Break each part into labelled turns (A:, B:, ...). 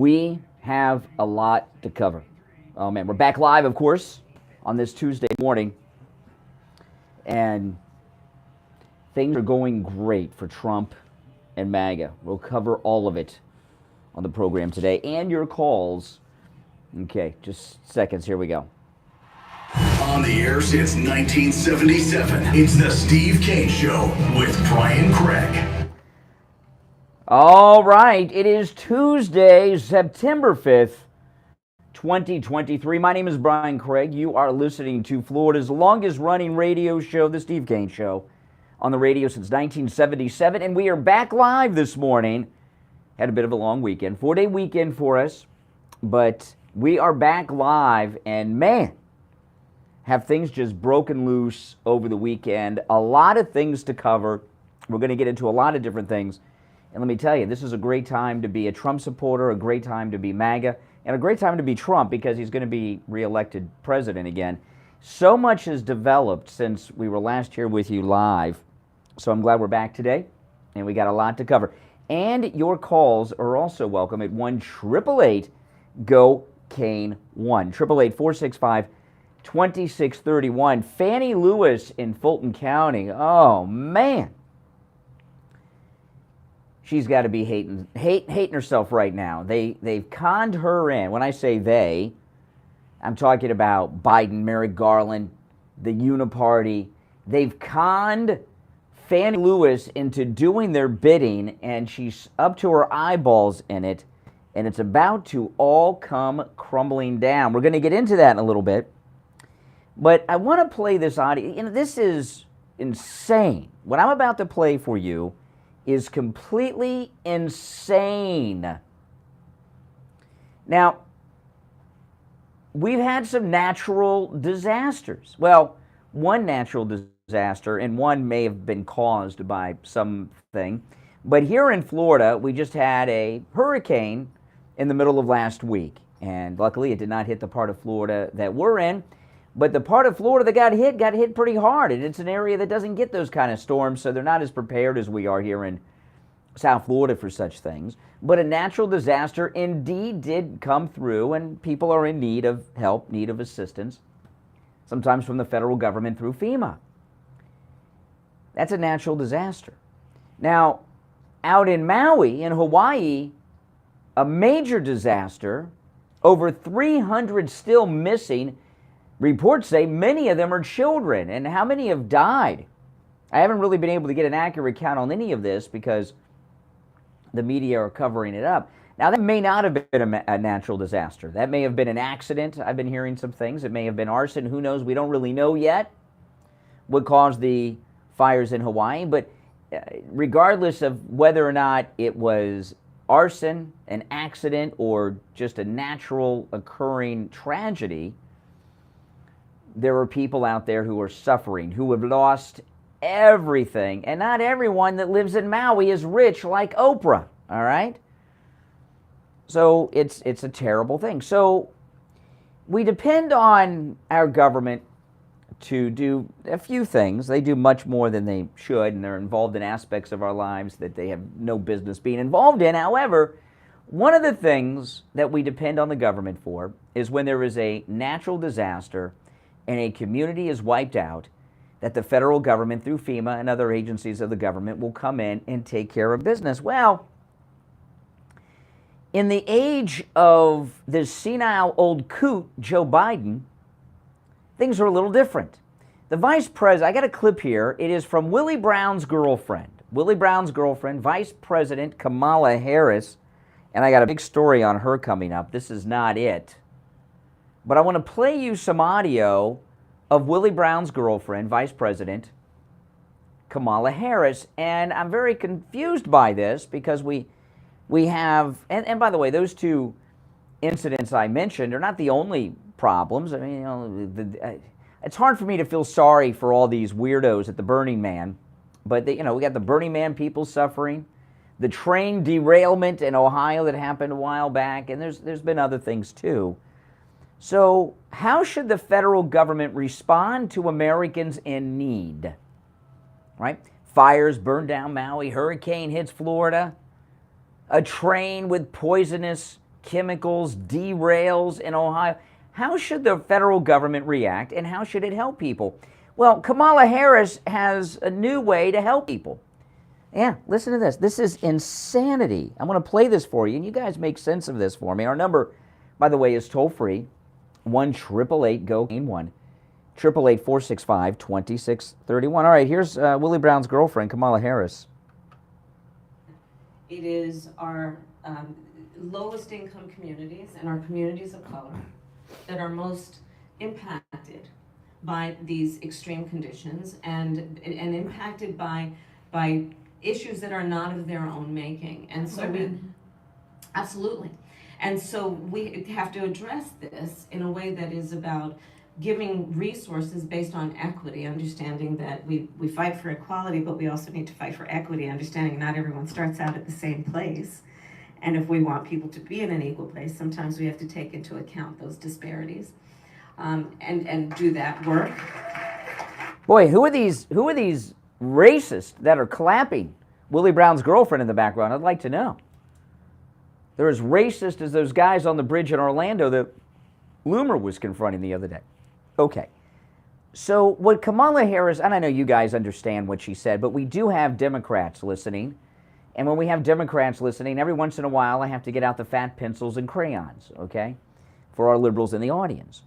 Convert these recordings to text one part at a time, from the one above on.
A: We have a lot to cover. Oh man, we're back live, of course, on this Tuesday morning. And things are going great for Trump and MAGA. We'll cover all of it on the program today and your calls. Okay, just seconds. Here we go.
B: On the air since 1977, it's the Steve Kane Show with Brian Craig.
A: All right, it is Tuesday, September 5th, 2023. My name is Brian Craig. You are listening to Florida's longest-running radio show, The Steve Kane Show, on the radio since 1977, and we are back live this morning. Had a bit of a long weekend, 4-day weekend for us, but we are back live, and man, have things just broken loose over the weekend. A lot of things to cover. We're going to get into a lot of different things. And let me tell you, this is a great time to be a Trump supporter, a great time to be MAGA, and a great time to be Trump because he's going to be reelected president again. So much has developed since we were last here with you live. So I'm glad we're back today, and we got a lot to cover. And your calls are also welcome at 1-888-GO-KANE1, 888-465-2631. Fani Willis in Fulton County. Oh, man. She's got to be hating herself right now. They've conned her in. When I say they, I'm talking about Biden, Merrick Garland, the Uniparty. They've conned Fani Willis into doing their bidding, and she's up to her eyeballs in it, and it's about to all come crumbling down. We're going to get into that in a little bit, but I want to play this audio. You know, this is insane. What I'm about to play for you is completely insane. Now, we've had some natural disasters. Well, one natural disaster, and one may have been caused by something. But here in Florida, we just had a hurricane in the middle of last week. And luckily, it did not hit the part of Florida that we're in. But the part of Florida that got hit pretty hard. And it's an area that doesn't get those kind of storms, so they're not as prepared as we are here in South Florida for such things. But a natural disaster indeed did come through, and people are in need of help, need of assistance, sometimes from the federal government through FEMA. That's a natural disaster. Now, out in Maui, in Hawaii, a major disaster, over 300 still missing. Reports say many of them are children, and how many have died? I haven't really been able to get an accurate count on any of this because the media are covering it up. Now, that may not have been a natural disaster. That may have been an accident. I've been hearing some things. It may have been arson. Who knows? We don't really know yet what caused the fires in Hawaii. But regardless of whether or not it was arson, an accident, or just a natural occurring tragedy, there are people out there who are suffering, who have lost everything. And not everyone that lives in Maui is rich like Oprah, all right? So it's a terrible thing. So we depend on our government to do a few things. They do much more than they should, and they're involved in aspects of our lives that they have no business being involved in. However, one of the things that we depend on the government for is when there is a natural disaster and a community is wiped out, that the federal government through FEMA and other agencies of the government will come in and take care of business. Well, in the age of this senile old coot, Joe Biden, things are a little different. The vice president, I got a clip here. It is from Willie Brown's girlfriend. Willie Brown's girlfriend, Vice President Kamala Harris, and I got a big story on her coming up. This is not it. But I want to play you some audio of Willie Brown's girlfriend, Vice President Kamala Harris. And I'm very confused by this because we have, and by the way, those two incidents I mentioned are not the only problems. I mean, you know, it's hard for me to feel sorry for all these weirdos at the Burning Man. But, we got the Burning Man people suffering, the train derailment in Ohio that happened a while back, and there's been other things too. So how should the federal government respond to Americans in need? Right? Fires burn down Maui, hurricane hits Florida, a train with poisonous chemicals, derails in Ohio. How should the federal government react, and how should it help people? Well, Kamala Harris has a new way to help people. Yeah, listen to this. This is insanity. I'm going to play this for you, and you guys make sense of this for me. Our number, by the way, is toll-free, 1-888-GO-1, 888-465-2631. All right, here's Willie Brown's girlfriend, Kamala Harris.
C: It is our lowest income communities and our communities of color that are most impacted by these extreme conditions and impacted by issues that are not of their own making. And so absolutely. And so we have to address this in a way that is about giving resources based on equity, understanding that we fight for equality, but we also need to fight for equity, understanding not everyone starts out at the same place. And if we want people to be in an equal place, sometimes we have to take into account those disparities and do that work.
A: Boy, who are these racists that are clapping Willie Brown's girlfriend in the background? I'd like to know. They're as racist as those guys on the bridge in Orlando that Loomer was confronting the other day. Okay, so what Kamala Harris, and I know you guys understand what she said, but we do have Democrats listening, and when we have Democrats listening, every once in a while I have to get out the fat pencils and crayons, okay, for our liberals in the audience.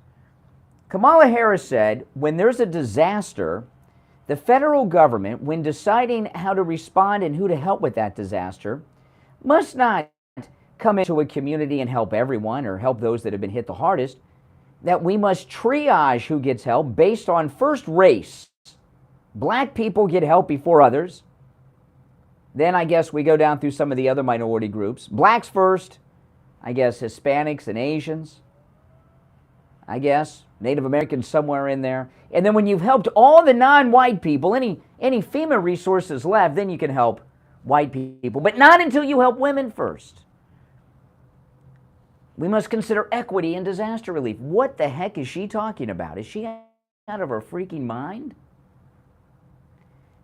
A: Kamala Harris said, when there's a disaster, the federal government, when deciding how to respond and who to help with that disaster, must not come into a community and help everyone or help those that have been hit the hardest, that we must triage who gets help based on first race. Black people get help before others. Then I guess we go down through some of the other minority groups. Blacks first, I guess Hispanics and Asians, I guess Native Americans somewhere in there. And then when you've helped all the non-white people, any FEMA resources left, then you can help white people, but not until you help women first. We must consider equity in disaster relief. What the heck is she talking about? Is she out of her freaking mind?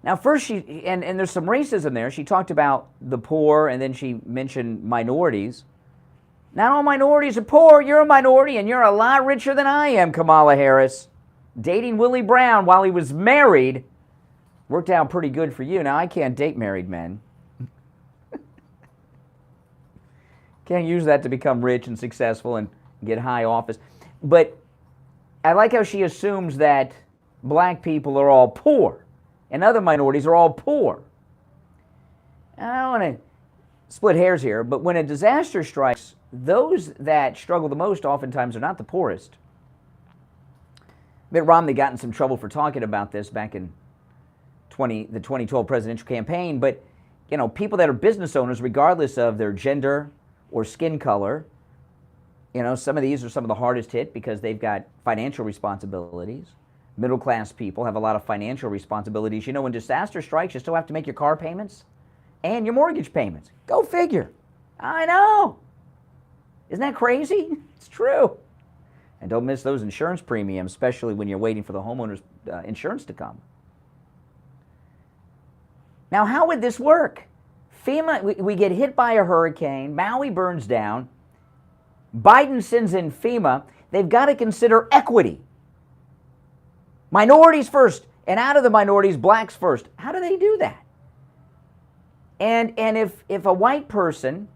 A: Now, first, and there's some racism there. She talked about the poor, and then she mentioned minorities. Not all minorities are poor. You're a minority, and you're a lot richer than I am, Kamala Harris. Dating Willie Brown while he was married worked out pretty good for you. Now, I can't date married men. Can't use that to become rich and successful and get high office. But I like how she assumes that black people are all poor and other minorities are all poor. I don't want to split hairs here, but when a disaster strikes, those that struggle the most oftentimes are not the poorest. Mitt Romney got in some trouble for talking about this back in the 2012 presidential campaign, but you know, people that are business owners, regardless of their gender or skin color, you know, some of these are some of the hardest hit because they've got financial responsibilities. Middle class people have a lot of financial responsibilities. You know, when disaster strikes, you still have to make your car payments and your mortgage payments. Go figure. I know. Isn't that crazy? It's true. And don't miss those insurance premiums, especially when you're waiting for the homeowner's insurance to come. Now, how would this work? FEMA, we get hit by a hurricane, Maui burns down, Biden sends in FEMA, they've got to consider equity. Minorities first, and out of the minorities, blacks first. How do they do that? And if a white person,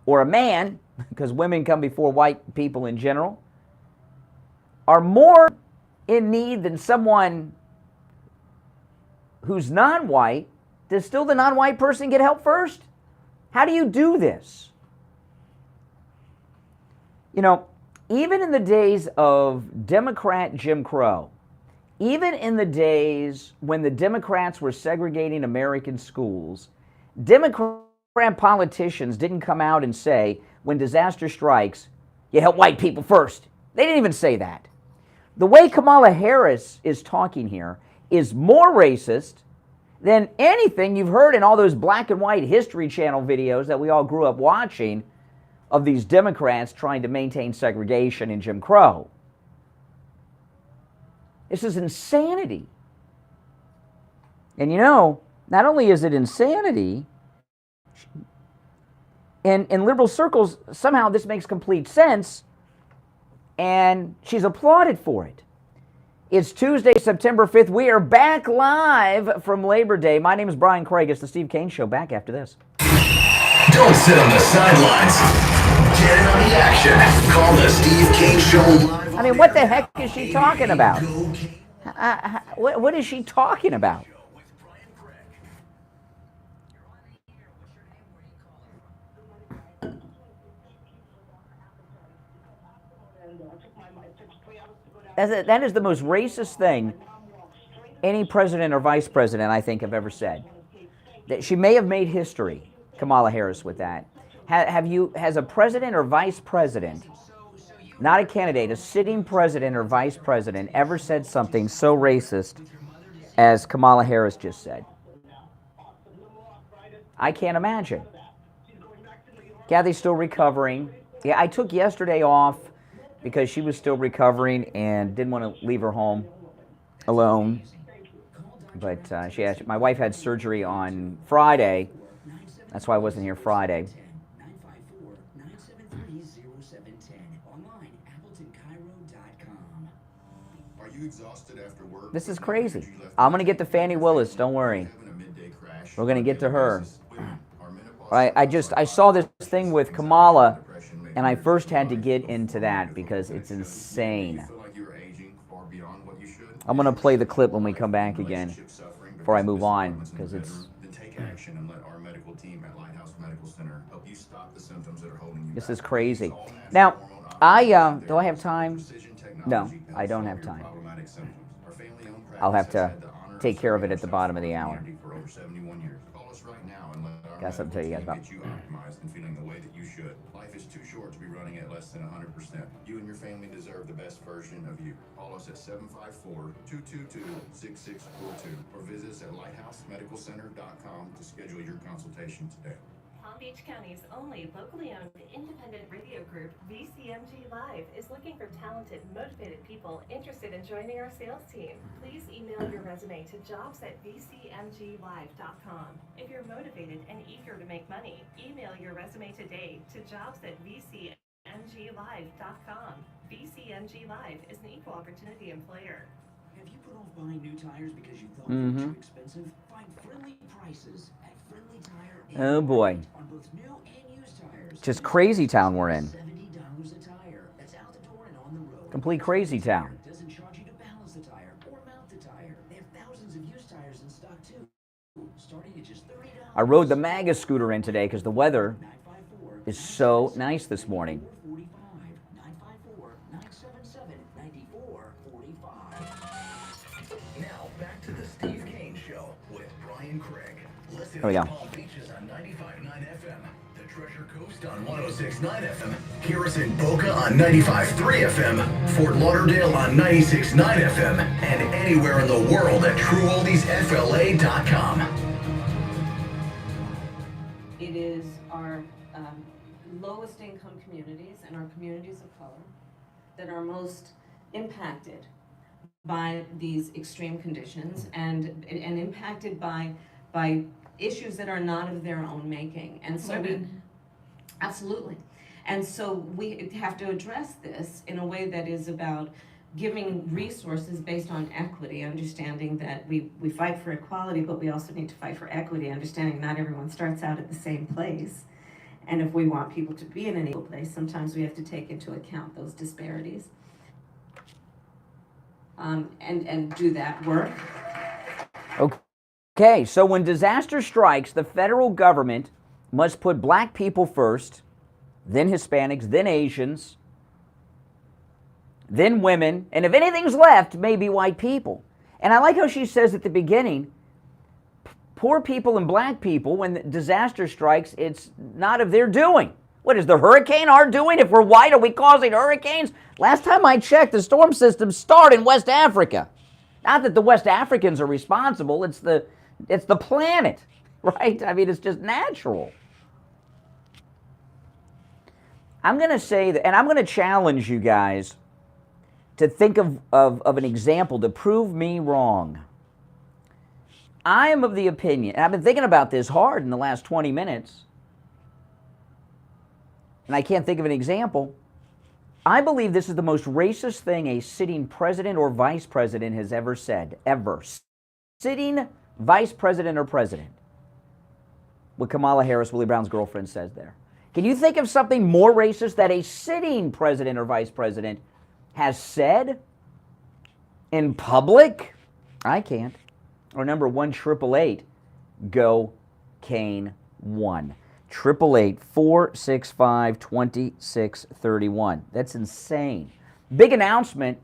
A: or a man, because women come before white people in general, are more in need than someone who's non-white, does still the non-white person get help first? How do you do this? You know, even in the days of Democrat Jim Crow, even in the days when the Democrats were segregating American schools, Democrat politicians didn't come out and say, when disaster strikes, you help white people first. They didn't even say that. The way Kamala Harris is talking here is more racist than anything you've heard in all those black and white History Channel videos that we all grew up watching of these Democrats trying to maintain segregation in Jim Crow. This is insanity. And you know, not only is it insanity, in liberal circles, somehow this makes complete sense, and she's applauded for it. It's Tuesday, September 5th. We are back live from Labor Day. My name is Brian Craig. It's the Steve Kane Show. Back after this.
B: Don't sit on the sidelines. Get in on the action. Call the Steve Kane Show live.
A: I mean, what the heck is she talking about? What is she talking about? That is the most racist thing any president or vice president, I think, have ever said. That she may have made history, Kamala Harris, with that. Has a president or vice president, not a candidate, a sitting president or vice president, ever said something so racist as Kamala Harris just said? I can't imagine. Kathy's still recovering. Yeah, I took yesterday off because she was still recovering and didn't want to leave her home alone. But my wife had surgery on Friday. That's why I wasn't here Friday.
D: Are you exhausted after work?
A: This is crazy. I'm going to get to Fani Willis, don't worry. We're going to get to her. I saw this thing with Kamala, and I first had to get into that because it's insane. I'm going to play the clip when we come back again before I move on, because it's... This is crazy. Now, do I have time? No, I don't have time. I'll have to take care of it at the bottom of the hour. Got something to tell you guys about.
D: Life is too short to be running at less than 100%. You and your family deserve the best version of you. Call us at 754-222-6642 or visit us at lighthousemedicalcenter.com to schedule your consultation today.
E: Palm Beach County's only locally owned independent radio group, VCMG Live, is looking for talented, motivated people interested in joining our sales team. Please email your resume to jobs@vcmglive.com. If you're motivated and eager to make money, email your resume today to jobs@vcmglive.com. VCMG Live is an equal opportunity employer.
F: Have you put off buying new tires because you thought they were too expensive? Find friendly prices at Friendly Tire.
A: Oh boy.
F: On both new and used tires.
A: Just crazy town we're in.
F: $70 a tire. That's out the door and on the road.
A: Complete crazy town.
F: Doesn't charge you to balance the tire or mount the tire. They have thousands of used tires in stock too. Starting at just $30.
A: I rode the MAGA scooter in today because the weather is so nice this morning.
F: 954-977-9445.
B: Now back to the Steve Kane Show with Brian Craig. Listen
A: There we go.
B: to Palm Beaches on 95.9 FM, the Treasure Coast on 106.9 FM, Harrison Boca on 95.3 FM, Fort Lauderdale on 96.9 FM, and anywhere in the world at TrueOldiesFLA.com.
C: It is our lowest income communities and our communities of color that are most impacted by these extreme conditions and impacted by issues that are not of their own making. And so absolutely. And so we have to address this in a way that is about giving resources based on equity, understanding that we fight for equality, but we also need to fight for equity, understanding not everyone starts out at the same place. And if we want people to be in an equal place, sometimes we have to take into account those disparities. And do that work.
A: Okay, so when disaster strikes, the federal government must put black people first, then Hispanics, then Asians, then women, and if anything's left, maybe white people. And I like how she says at the beginning, poor people and black people, when the disaster strikes, it's not of their doing. What is the hurricane our doing? If we're white, are we causing hurricanes? Last time I checked, the storm systems start in West Africa. Not that the West Africans are responsible, it's the planet, right? I mean, it's just natural. I'm going to say that, and I'm going to challenge you guys to think of an example to prove me wrong. I am of the opinion, and I've been thinking about this hard in the last 20 minutes, and I can't think of an example, I believe this is the most racist thing a sitting president or vice president has ever said, ever. Sitting vice president or president. What Kamala Harris, Willie Brown's girlfriend, says there. Can you think of something more racist that a sitting president or vice president has said in public? I can't. Or number 1-888-GO-CANE 1. 888-465-2631. That's insane. Big announcement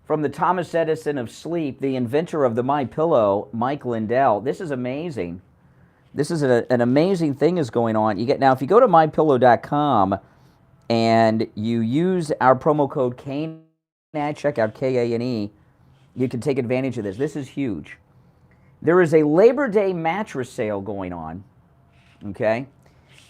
A: from the Thomas Edison of sleep, the inventor of the MyPillow, Mike Lindell. This is amazing. This is an amazing thing is going on. Now, if you go to mypillow.com and you use our promo code KANE at checkout, KANE, you can take advantage of this. This is huge. There is a Labor Day mattress sale going on, okay?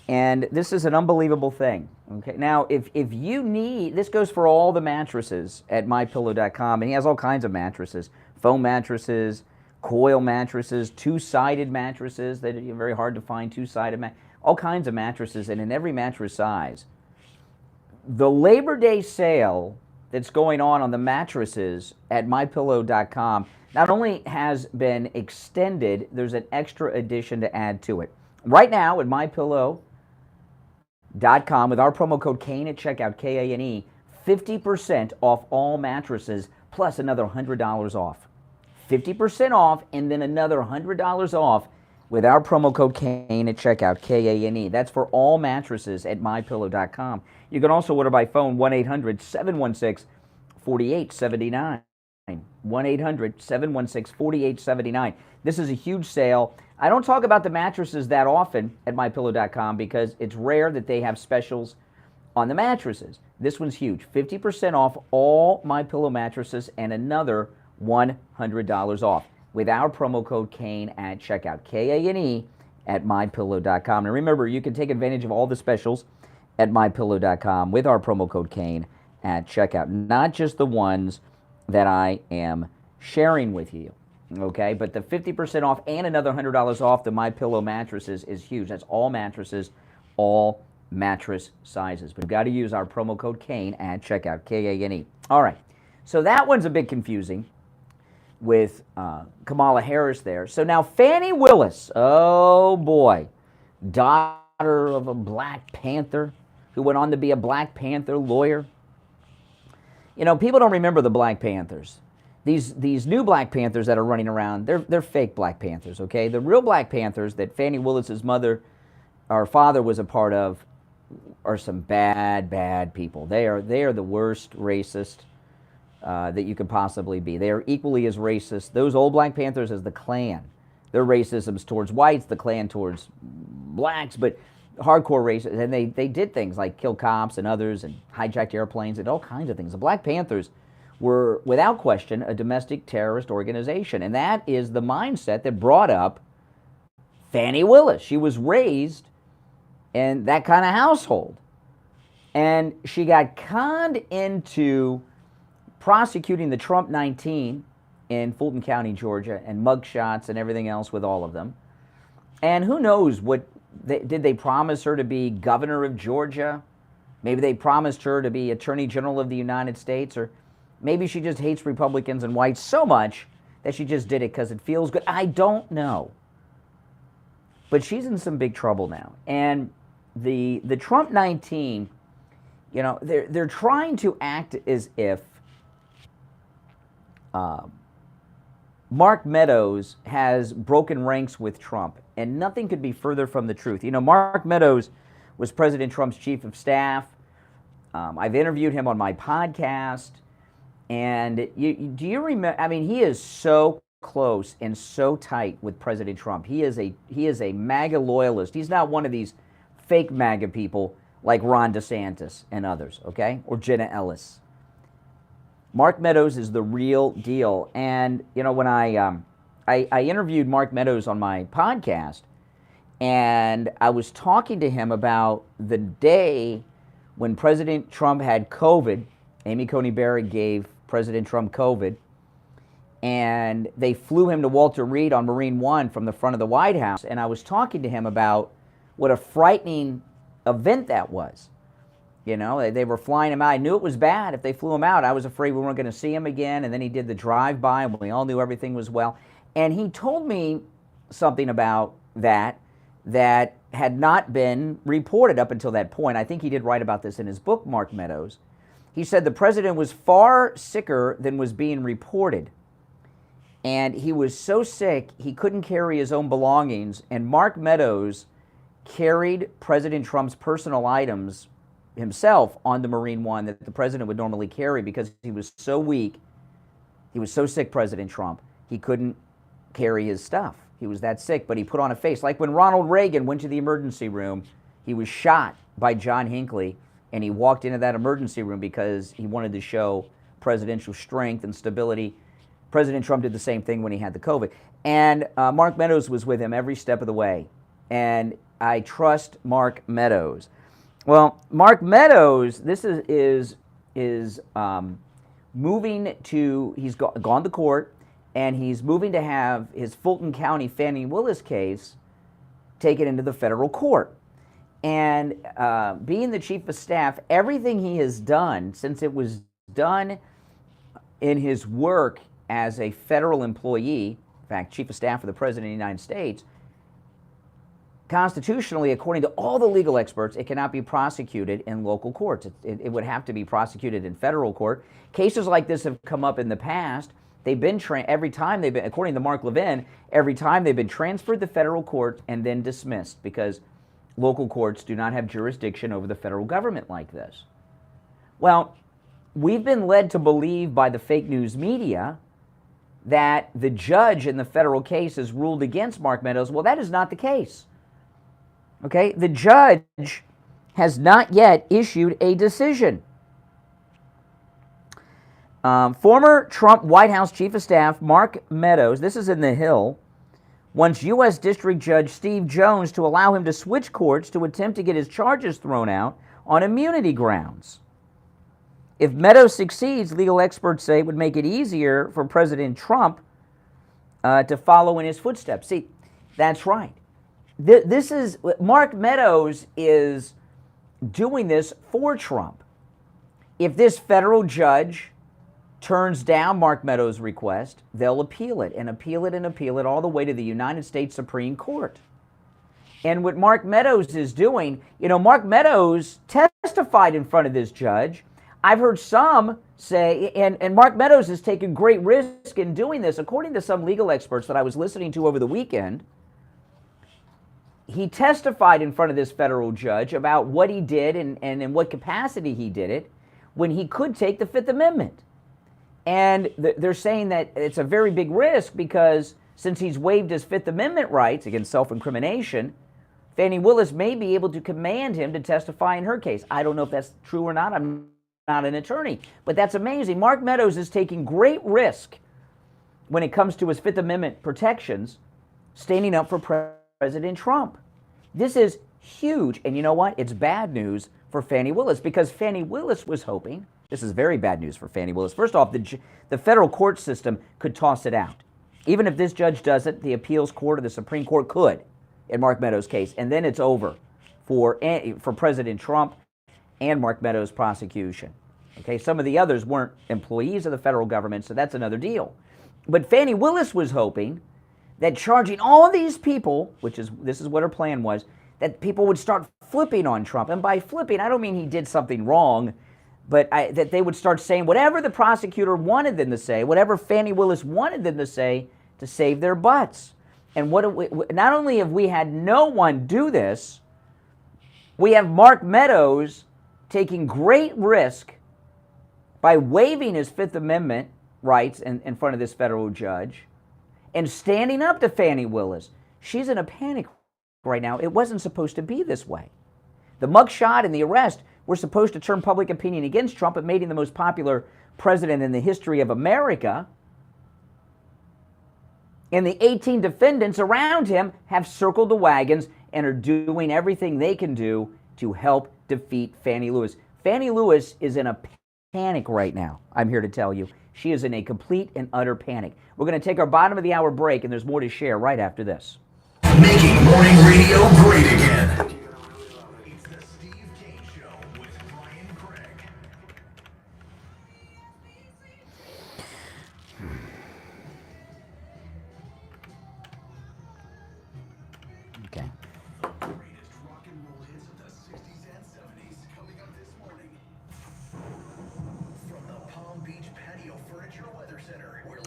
A: And this is an unbelievable thing, okay? Now, if you need, this goes for all the mattresses at mypillow.com, and he has all kinds of mattresses, foam mattresses, coil mattresses, two-sided mattresses that are very hard to find, two-sided, all kinds of mattresses, and in every mattress size. The Labor Day sale that's going on the mattresses at mypillow.com not only has been extended, there's an extra edition to add to it. Right now at mypillow.com with our promo code KANE at checkout, KANE, 50% off all mattresses plus another $100 off. 50% off and then another $100 off with our promo code KANE at checkout, KANE. That's for all mattresses at mypillow.com. You can also order by phone, 1-800-716-4879. 1-800-716-4879. This is a huge sale. I don't talk about the mattresses that often at mypillow.com because it's rare that they have specials on the mattresses. This one's huge. 50% off all MyPillow mattresses and another $100 off with our promo code KANE at checkout, KANE at mypillow.com. And remember, you can take advantage of all the specials at mypillow.com with our promo code KANE at checkout, not just the ones that I am sharing with you, okay? But the 50% off and another $100 off the MyPillow mattresses is huge. That's all mattresses, all mattress sizes. But you've got to use our promo code KANE at checkout, KANE. All right, so that one's a bit confusing with Kamala Harris there. So now Fani Willis, oh boy, daughter of a Black Panther who went on to be a Black Panther lawyer. You know, people don't remember the Black Panthers. These new Black Panthers that are running around, they're fake Black Panthers, okay? The real Black Panthers that Fani Willis's mother or father was a part of are some bad people. They are the worst racist that you could possibly be. They are equally as racist, those old Black Panthers, as the Klan. Their racism's towards whites, the Klan towards blacks, but hardcore racist. And they did things like kill cops and others and hijacked airplanes and all kinds of things. The Black Panthers were, without question, a domestic terrorist organization. And that is the mindset that brought up Fani Willis. She was raised in that kind of household. And she got conned into prosecuting the Trump 19 in Fulton County, Georgia, and mugshots and everything else with all of them. And who knows what, did they promise her to be governor of Georgia? Maybe they promised her to be Attorney General of the United States, or maybe she just hates Republicans and whites so much that she just did it because it feels good. I don't know. But she's in some big trouble now. And the Trump 19, you know, they're trying to act as if Mark Meadows has broken ranks with Trump, and nothing could be further from the truth. You know, Mark Meadows was President Trump's chief of staff. I've interviewed him on my podcast, and do you remember? I mean, he is so close and so tight with President Trump. He is a MAGA loyalist. He's not one of these fake MAGA people like Ron DeSantis and others, okay, or Jenna Ellis. Mark Meadows is the real deal. And, you know, when I interviewed Mark Meadows on my podcast, and I was talking to him about the day when President Trump had COVID. Amy Coney Barrett gave President Trump COVID, and they flew him to Walter Reed on Marine One from the front of the White House. And I was talking to him about what a frightening event that was. You know, they were flying him out. I knew it was bad if they flew him out. I was afraid we weren't going to see him again. And then he did the drive-by, and we all knew everything was well. And he told me something about that had not been reported up until that point. I think he did write about this in his book, Mark Meadows. He said the president was far sicker than was being reported. And he was so sick, he couldn't carry his own belongings. And Mark Meadows carried President Trump's personal items himself on the Marine One that the president would normally carry because he was so weak. He was so sick, President Trump, he couldn't carry his stuff. He was that sick, but he put on a face. Like when Ronald Reagan went to the emergency room, he was shot by John Hinckley, and he walked into that emergency room because he wanted to show presidential strength and stability. President Trump did the same thing when he had the COVID. And Mark Meadows was with him every step of the way. And I trust Mark Meadows. Well, Mark Meadows, this is moving to, he's gone to court, and he's moving to have his Fulton County Fani Willis case taken into the federal court. And being the chief of staff, everything he has done since it was done in his work as a federal employee, in fact, chief of staff for the President of the United States, constitutionally, according to all the legal experts, it cannot be prosecuted in local courts. It would have to be prosecuted in federal court. Cases like this have come up in the past. They've been, every time they've been, according to Mark Levin, every time they've been transferred to federal court and then dismissed because local courts do not have jurisdiction over the federal government like this. Well, we've been led to believe by the fake news media that the judge in the federal case has ruled against Mark Meadows. Well, that is not the case. Okay, the judge has not yet issued a decision. Former Trump White House Chief of Staff Mark Meadows, this is in the Hill, wants U.S. District Judge Steve Jones to allow him to switch courts to attempt to get his charges thrown out on immunity grounds. If Meadows succeeds, legal experts say it would make it easier for President Trump to follow in his footsteps. See, that's right. This is, Mark Meadows is doing this for Trump. If this federal judge turns down Mark Meadows' request, they'll appeal it and appeal it and appeal it all the way to the United States Supreme Court. And what Mark Meadows is doing, you know, Mark Meadows testified in front of this judge. I've heard some say, and Mark Meadows has taken great risk in doing this. According to some legal experts that I was listening to over the weekend, he testified in front of this federal judge about what he did and in what capacity he did it when he could take the Fifth Amendment. And they're saying that it's a very big risk because since he's waived his Fifth Amendment rights against self-incrimination, Fani Willis may be able to command him to testify in her case. I don't know if that's true or not. I'm not an attorney, but that's amazing. Mark Meadows is taking great risk when it comes to his Fifth Amendment protections, standing up for President Trump. This is huge, and you know what? It's bad news for Fani Willis because Fani Willis was hoping, this is very bad news for Fani Willis. First off, the federal court system could toss it out. Even if this judge doesn't, the appeals court or the Supreme Court could in Mark Meadows' case, and then it's over for President Trump and Mark Meadows' prosecution. Okay, some of the others weren't employees of the federal government, so that's another deal. But Fani Willis was hoping that charging all these people, this is what her plan was, that people would start flipping on Trump. And by flipping, I don't mean he did something wrong, but that they would start saying whatever the prosecutor wanted them to say, whatever Fani Willis wanted them to say to save their butts. And not only have we had no one do this, we have Mark Meadows taking great risk by waiving his Fifth Amendment rights in front of this federal judge and standing up to Fani Willis. She's in a panic right now. It wasn't supposed to be this way. The mugshot and the arrest were supposed to turn public opinion against Trump and made him the most popular president in the history of America. And the 18 defendants around him have circled the wagons and are doing everything they can do to help defeat Fani Willis. Fani Willis is in a panic right now, I'm here to tell you. She is in a complete and utter panic. We're going to take our bottom of the hour break, and there's more to share right after this.
B: Making morning radio great again. It's the Steve Kane Show with Brian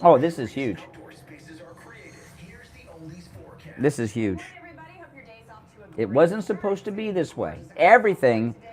A: Oh, this is huge.
B: Outdoor spaces are created. Here's the Oldies forecast.
A: This is huge.
G: Everybody, hope your day's off to a
A: It
G: great
A: wasn't
G: start.
A: supposed to be this way.
G: Today,
A: Everything
G: we're gonna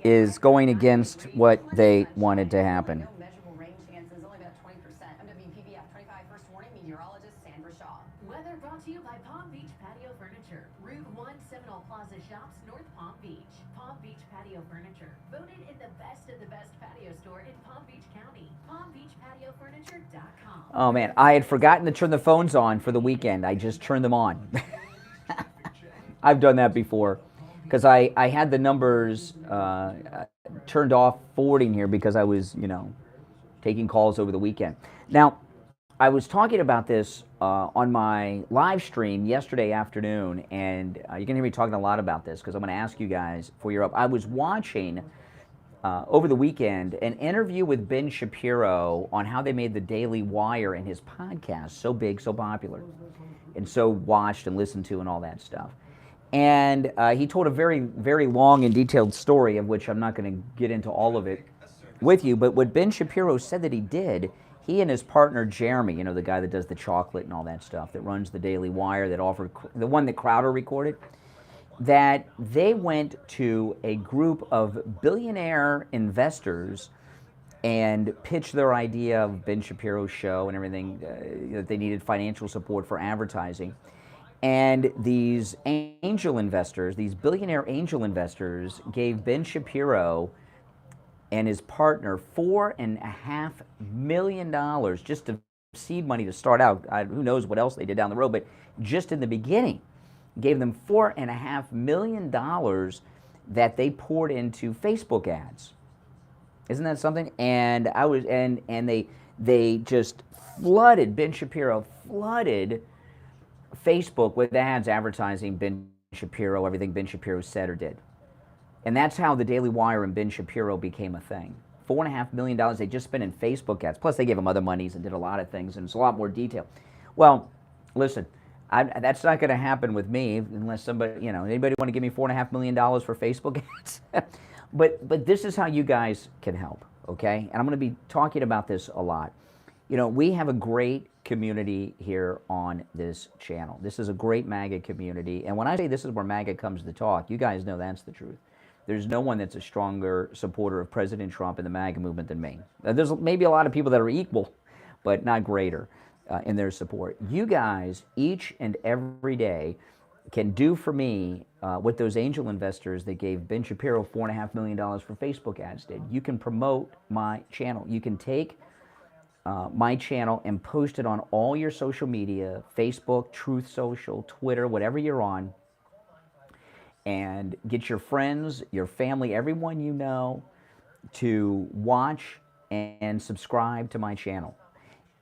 G: see a
A: is
G: high
A: going
G: of
A: against
G: 90
A: what
G: degrees,
A: they
G: plenty of
A: wanted to
G: sunshine,
A: happen.
G: No measurable rain chances, only about 20%. I'm WPVF 25 First Warning Meteorologist Sandra Shaw.
H: Weather brought to you by Palm Beach Patio Furniture. Route 1 Seminole Plaza Shops, North Palm Beach. Palm Beach Patio Furniture. Voted in the best of the best patio store in Palm Beach County. PalmBeachPatioFurniture.com.
A: Oh man, I had forgotten to turn the phones on for the weekend. I just turned them on. I've done that before because I had the numbers turned off forwarding here because I was, taking calls over the weekend. Now, I was talking about this on my live stream yesterday afternoon, and you're going to hear me talking a lot about this because I'm going to ask you guys before you're up. I was watching over the weekend an interview with Ben Shapiro on how they made the Daily Wire and his podcast so big, so popular, and so watched and listened to and all that stuff. And he told a very, very long and detailed story, of which I'm not going to get into all of it with you, but what Ben Shapiro said that he did, he and his partner Jeremy, the guy that does the chocolate and all that stuff, that runs the Daily Wire, that offered, the one that Crowder recorded, that they went to a group of billionaire investors and pitched their idea of Ben Shapiro's show and everything, that they needed financial support for advertising. And these angel investors, these billionaire angel investors, gave Ben Shapiro and his partner $4.5 million just to seed money to start out. Who knows what else they did down the road, but just in the beginning, gave them $4.5 million that they poured into Facebook ads. Isn't that something? And they just flooded, Ben Shapiro flooded Facebook with ads advertising Ben Shapiro, everything Ben Shapiro said or did. And that's how the Daily Wire and Ben Shapiro became a thing. $4.5 million they just spent in Facebook ads. Plus they gave him other monies and did a lot of things, and it's a lot more detail. Well, listen, that's not going to happen with me unless somebody, anybody want to give me $4.5 million for Facebook ads? But this is how you guys can help, okay? And I'm going to be talking about this a lot. We have a great community here on this channel. This is a great MAGA community. And when I say this is where MAGA comes to talk, you guys know that's the truth. There's no one that's a stronger supporter of President Trump and the MAGA movement than me. There's maybe a lot of people that are equal, but not greater in their support. You guys, each and every day, can do for me what those angel investors that gave Ben Shapiro $4.5 million for Facebook ads did. You can promote my channel. You can take my channel and post it on all your social media, Facebook, Truth Social, Twitter, whatever you're on, and get your friends, your family, everyone you know to watch and subscribe to my channel.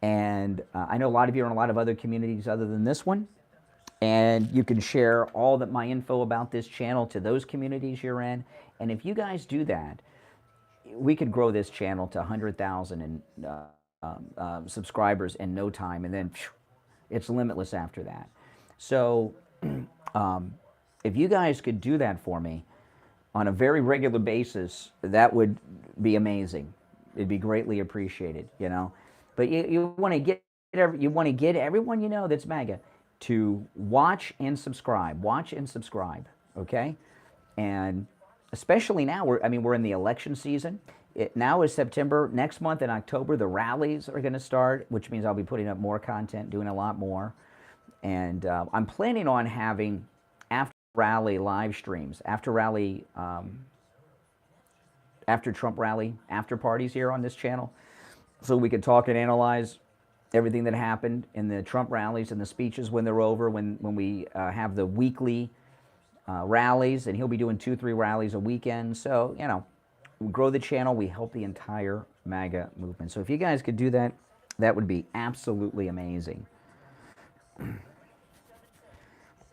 A: And I know a lot of you are in a lot of other communities other than this one, and you can share all that my info about this channel to those communities you're in. And if you guys do that, we could grow this channel to 100,000 subscribers in no time, and then it's limitless after that. So if you guys could do that for me on a very regular basis, that would be amazing. It'd be greatly appreciated, But you want to get everyone you know that's MAGA to watch and subscribe, okay? And especially now, we're in the election season. Now is September. Next month in October, the rallies are going to start, which means I'll be putting up more content, doing a lot more. And I'm planning on having after rally live streams, after Trump rally, after parties here on this channel, so we could talk and analyze everything that happened in the Trump rallies and the speeches when they're over, when we have the weekly rallies, and he'll be doing 2-3 rallies a weekend. So, we grow the channel, we help the entire MAGA movement. So if you guys could do that, that would be absolutely amazing.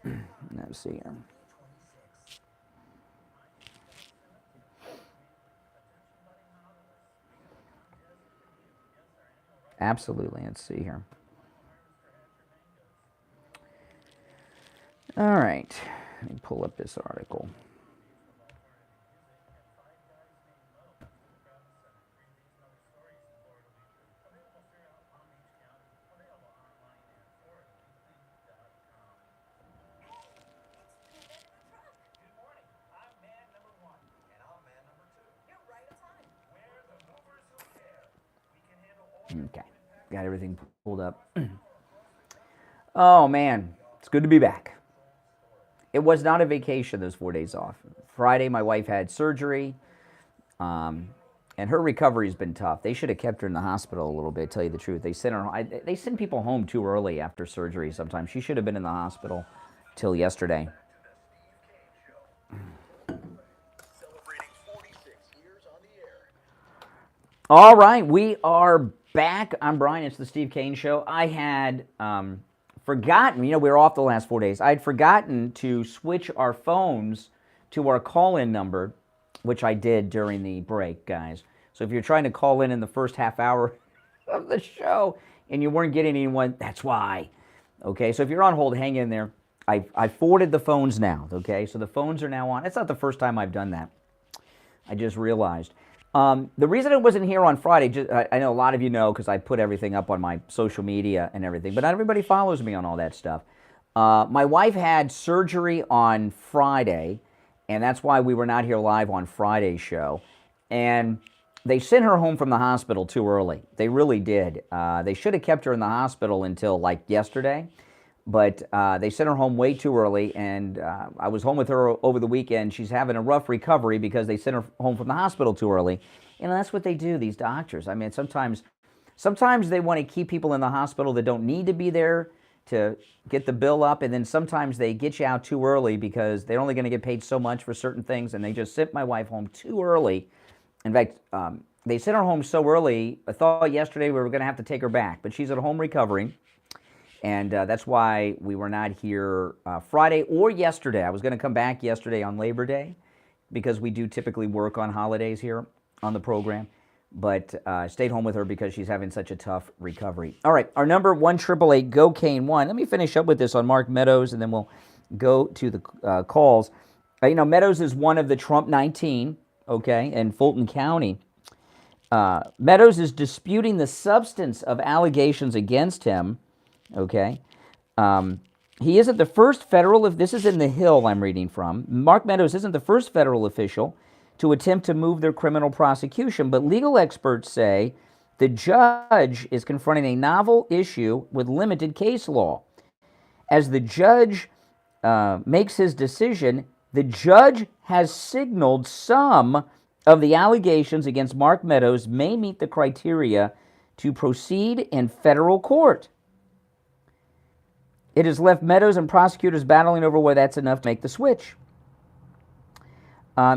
A: Let's see here. Absolutely. Let's see here. All right. Let me pull up this article. Okay, got everything pulled up. Oh man, it's good to be back. It was not a vacation, those 4 days off. Friday, my wife had surgery, and her recovery's been tough. They should have kept her in the hospital a little bit, tell you the truth. They send people home too early after surgery sometimes. She should have been in the hospital till yesterday. All right, we are back. I'm Brian. It's the Steve Kane Show. I had forgotten, we were off the last 4 days. I had forgotten to switch our phones to our call-in number, which I did during the break, guys. So if you're trying to call in the first half hour of the show and you weren't getting anyone, that's why. Okay, so if you're on hold, hang in there. I forwarded the phones now, okay? So the phones are now on. It's not the first time I've done that. I just realized. The reason I wasn't here on Friday, I know a lot of you know because I put everything up on my social media and everything, but not everybody follows me on all that stuff. My wife had surgery on Friday, and that's why we were not here live on Friday's show. And they sent her home from the hospital too early. They really did. They should have kept her in the hospital until like yesterday, but they sent her home way too early, and I was home with her over the weekend. She's having a rough recovery because they sent her home from the hospital too early. And that's what they do, these doctors. I mean, sometimes they want to keep people in the hospital that don't need to be there to get the bill up, and then sometimes they get you out too early because they're only going to get paid so much for certain things, and they just sent my wife home too early. In fact, they sent her home so early, I thought yesterday we were going to have to take her back, but she's at home recovering. And that's why we were not here Friday or yesterday. I was going to come back yesterday on Labor Day because we do typically work on holidays here on the program. But I stayed home with her because she's having such a tough recovery. All right, our number 1-888-GO-CANE-1. Let me finish up with this on Mark Meadows, and then we'll go to the calls. Meadows is one of the Trump 19, okay, in Fulton County. Meadows is disputing the substance of allegations against him. Okay. He isn't the first federal, if this is in the Hill I'm reading from, Mark Meadows isn't the first federal official to attempt to move their criminal prosecution, but legal experts say the judge is confronting a novel issue with limited case law. As the judge makes his decision, the judge has signaled some of the allegations against Mark Meadows may meet the criteria to proceed in federal court. It has left Meadows and prosecutors battling over whether that's enough to make the switch.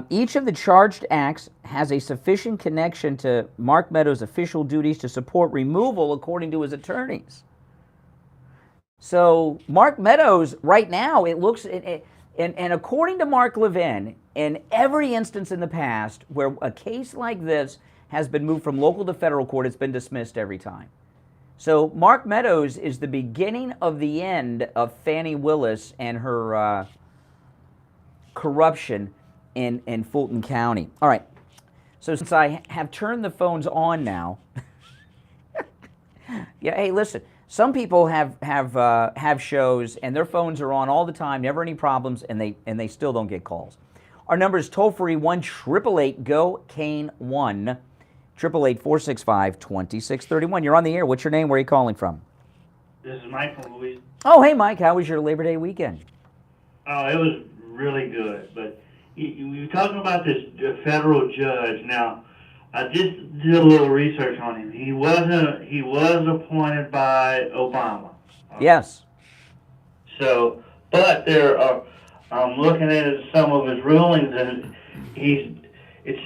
A: Each of the charged acts has a sufficient connection to Mark Meadows' official duties to support removal, according to his attorneys. So Mark Meadows, right now, it looks, and according to Mark Levin, in every instance in the past where a case like this has been moved from local to federal court, it's been dismissed every time. So Mark Meadows is the beginning of the end of Fani Willis and her corruption in Fulton County. All right, so since I have turned the phones on now, yeah, hey, listen, some people have shows and their phones are on all the time, never any problems, and they still don't get calls. Our number is toll-free 1-888-GO-CANE-1. 888-465-2631. You're on the air. What's your name? Where are you calling from?
I: This is Mike from Louisiana.
A: Oh, hey, Mike. How was your Labor Day weekend?
I: Oh, it was really good. But you're talking about this federal judge. Now, I just did a little research on him. He was appointed by Obama.
A: Yes.
I: So, but I'm looking at some of his rulings, and it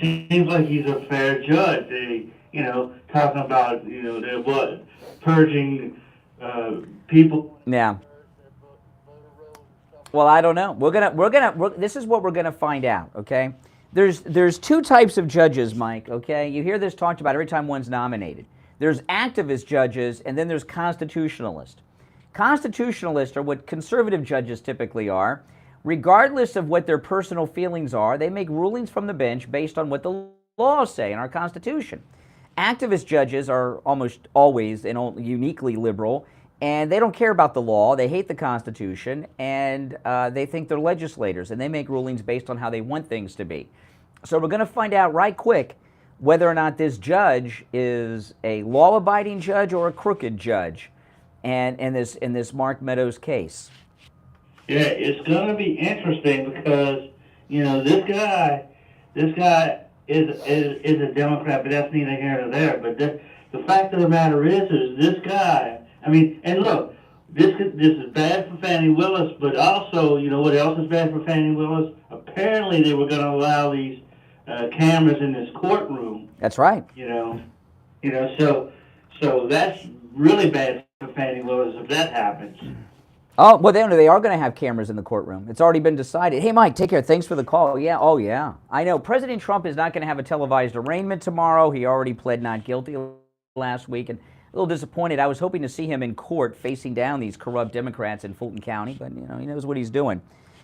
I: seems like he's a fair judge. Talking about, purging people.
A: Yeah. Well, I don't know. This is what we're gonna find out. Okay. There's two types of judges, Mike. Okay. You hear this talked about every time one's nominated. There's activist judges, and then there's constitutionalists. Constitutionalists are what conservative judges typically are. Regardless of what their personal feelings are, they make rulings from the bench based on what the laws say in our Constitution. Activist judges are almost always and uniquely liberal, and they don't care about the law. They hate the Constitution, and they think they're legislators, and they make rulings based on how they want things to be. So we're going to find out right quick whether or not this judge is a law-abiding judge or a crooked judge, and in this Mark Meadows case.
I: Yeah, it's going to be interesting because this guy is a Democrat, but that's neither here nor there. But the fact of the matter is this guy. I mean, and look, this is bad for Fani Willis, but also, what else is bad for Fani Willis? Apparently, they were going to allow these cameras in this courtroom.
A: That's right.
I: So that's really bad for Fani Willis if that happens.
A: Oh, well, they are going to have cameras in the courtroom. It's already been decided. Hey, Mike, take care. Thanks for the call. Yeah, oh, yeah. I know. President Trump is not going to have a televised arraignment tomorrow. He already pled not guilty last week, and a little disappointed. I was hoping to see him in court facing down these corrupt Democrats in Fulton County, but, he knows what he's doing.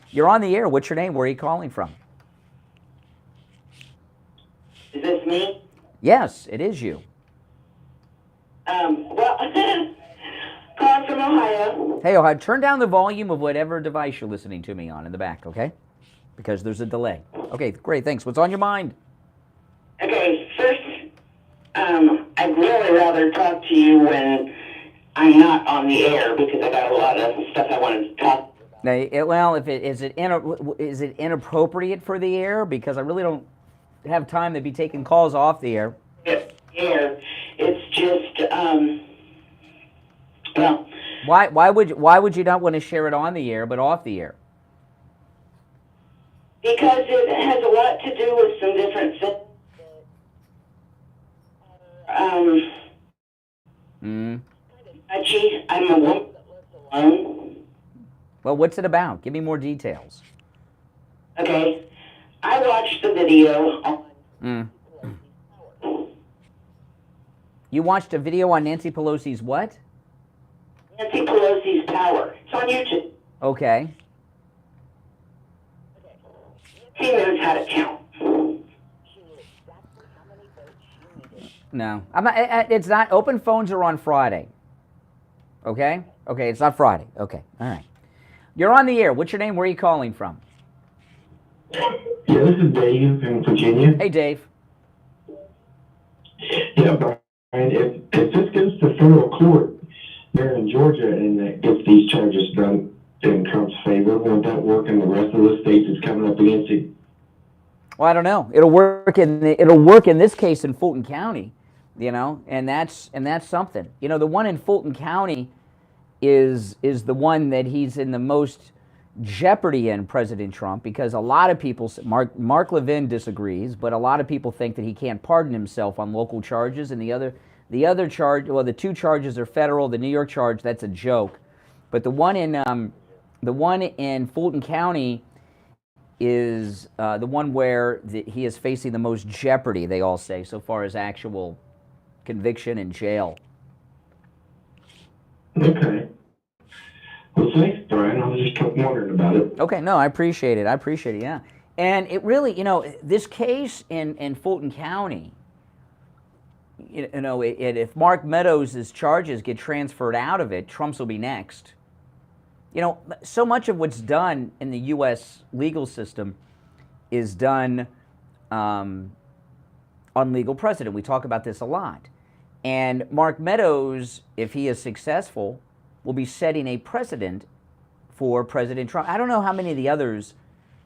A: You're on the air. What's your name? Where are you calling from?
J: Is this me?
A: Yes, it is you.
J: Calling from Ohio.
A: Hey, Ohio, turn down the volume of whatever device you're listening to me on in the back, okay? Because there's a delay. Okay, great, thanks. What's on your mind?
J: Okay, first, I'd really rather talk to you when I'm not on the air because I got a lot of stuff I wanted to talk about.
A: Now, well, is it inappropriate for the air? Because I really don't have time to be taking calls off the air.
J: Air. It's just, well.
A: Why would you not want to share it on the air but off the air?
J: Because it has a lot to do with some different things. I'm a woman alone.
A: Well, what's it about? Give me more details.
J: Okay. I watched the video on...
A: You watched a video on Nancy Pelosi's what?
J: Nancy Pelosi's Power. It's on YouTube.
A: Okay.
J: She knows how to count.
A: No, I'm not, it's not. Open phones are on Friday. Okay? Okay, it's not Friday. Okay, all right. You're on the air. What's your name? Where are you calling from?
K: Yeah, this is Dave in Virginia.
A: Hey, Dave.
K: Yeah, Brian, if this goes to federal court there in Georgia and it gets these charges done in Trump's favor, won't that work in the rest of the states that's coming up against it?
A: Well, I don't know. It'll work in this case in Fulton County, and that's something. The one in Fulton County is the one that he's in the most jeopardy in, President Trump, because a lot of people, Mark Levin disagrees, but a lot of people think that he can't pardon himself on local charges, and the other charge, well, the two charges are federal. The New York charge, that's a joke, but the one in Fulton County is the one where he is facing the most jeopardy, they all say, so far as actual conviction and jail.
K: Okay. Well, thanks, Brian. I was just wondering about it.
A: Okay, no, I appreciate it, yeah. And it really, this case in Fulton County, if Mark Meadows' charges get transferred out of it, Trump's will be next. So much of what's done in the U.S. legal system is done on legal precedent. We talk about this a lot. And Mark Meadows, if he is successful, will be setting a precedent for President Trump. I don't know how many of the others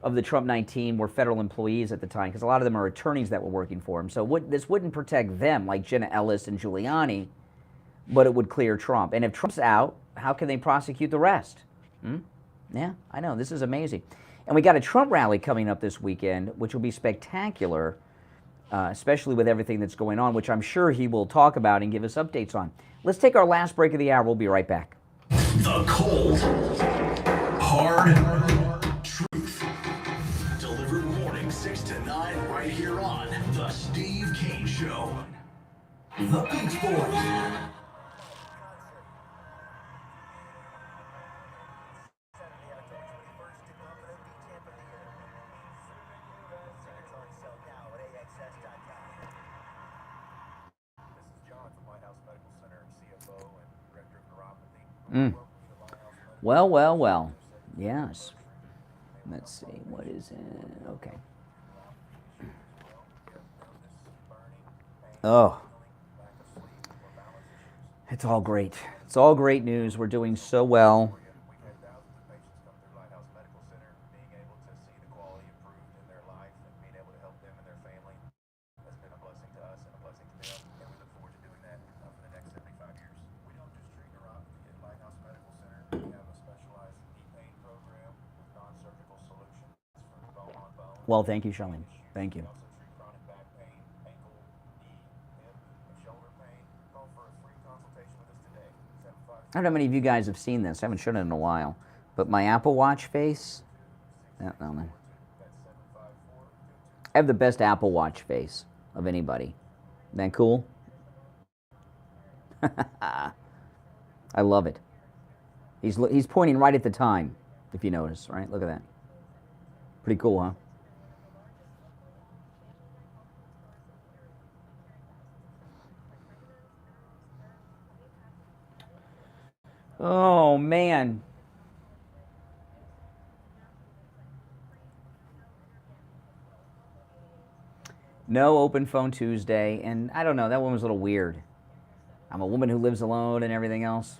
A: of the Trump 19 were federal employees at the time, because a lot of them are attorneys that were working for him. So this wouldn't protect them like Jenna Ellis and Giuliani, but it would clear Trump. And if Trump's out, how can they prosecute the rest? Yeah, I know. This is amazing. And we got a Trump rally coming up this weekend, which will be spectacular, especially with everything that's going on, which I'm sure he will talk about and give us updates on. Let's take our last break of the hour. We'll be right back.
B: The cold, hard truth. Delivered morning 6 to 9 right here on The Steve Kane Show. The Beach Boys.
A: Well. Yes. Let's see. What is it? Okay. Oh, it's all great. It's all great news. We're doing so well.
D: We've had thousands of patients come through Lighthouse Medical Center, being able to see the quality improved in their life and being able to help them and their family has been a blessing to us and a blessing to them, and we look forward to doing that for the next 75 years. We don't just treat neuropathy at Lighthouse Medical Center. We have a specialized knee pain program with non-surgical solutions for bone on bone.
A: Well, thank you, Charlene. Thank you.
D: We also treat chronic back pain, ankle, knee, hip, and shoulder pain. Call for a free consultation with us today. 756
A: I don't know how many of you guys have seen this. I haven't shown it in a while. But my Apple Watch face, no, man. I have the best Apple Watch face of anybody. Isn't that cool? I love it. He's pointing right at the time, if you notice, right? Look at that. Pretty cool, huh? Oh, man. No open phone Tuesday, and I don't know, that one was a little weird. I'm a woman who lives alone and everything else.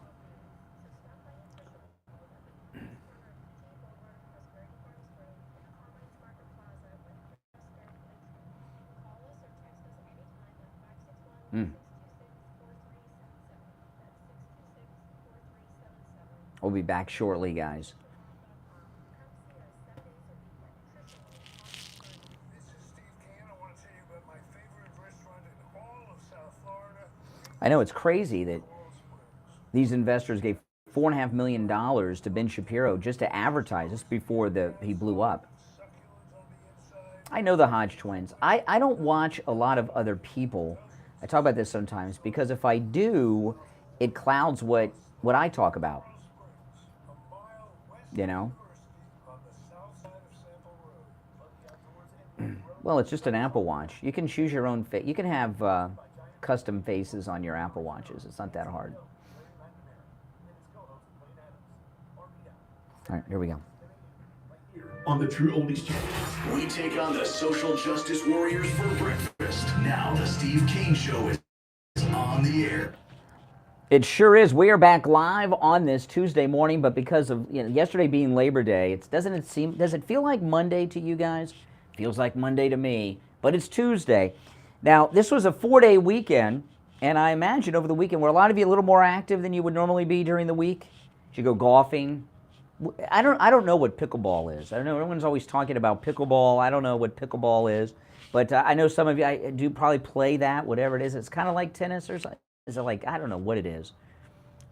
A: We'll be back shortly, guys. I know it's crazy that these investors gave $4.5 million to Ben Shapiro just to advertise just before he blew up. I know the Hodge twins. I don't watch a lot of other people. I talk about this sometimes because if I do, it clouds what I talk about. You know? Well, it's just an Apple Watch. You can choose your own face. You can have custom faces on your Apple Watches. It's not that hard. All right, here we go.
B: On the True Oldies channel, we take on the social justice warriors for breakfast. Now the Steve Kane Show is on the air.
A: It sure is. We are back live on this Tuesday morning, but because of yesterday being Labor Day, does it feel like Monday to you guys? Feels like Monday to me, but it's Tuesday. Now, this was a 4-day weekend, and I imagine over the weekend were a lot of you a little more active than you would normally be during the week. Did you go golfing? I don't know what pickleball is. I don't know. Everyone's always talking about pickleball. I don't know what pickleball is, but I know some of you I do probably play that, whatever it is. It's kind of like tennis or something. Is it like, I don't know what it is.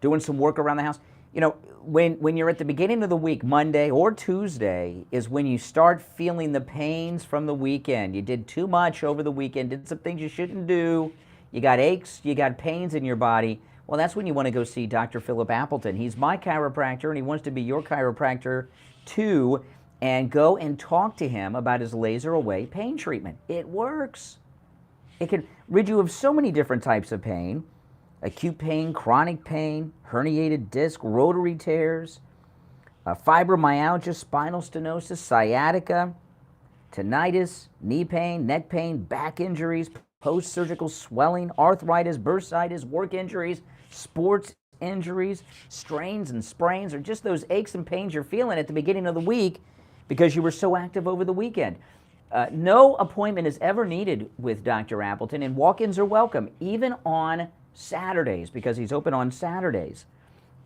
A: Doing some work around the house. You know, when you're at the beginning of the week, Monday or Tuesday, is when you start feeling the pains from the weekend. You did too much over the weekend, did some things you shouldn't do. You got aches, you got pains in your body. Well, that's when you want to go see Dr. Philip Appleton. He's my chiropractor, and he wants to be your chiropractor too. And go and talk to him about his laser away pain treatment. It works. It can rid you of so many different types of pain. Acute pain, chronic pain, herniated disc, rotary tears, fibromyalgia, spinal stenosis, sciatica, tinnitus, knee pain, neck pain, back injuries, post-surgical swelling, arthritis, bursitis, work injuries, sports injuries, strains and sprains, or just those aches and pains you're feeling at the beginning of the week because you were so active over the weekend. No appointment is ever needed with Dr. Appleton, and walk-ins are welcome, even on Saturdays, because he's open on Saturdays.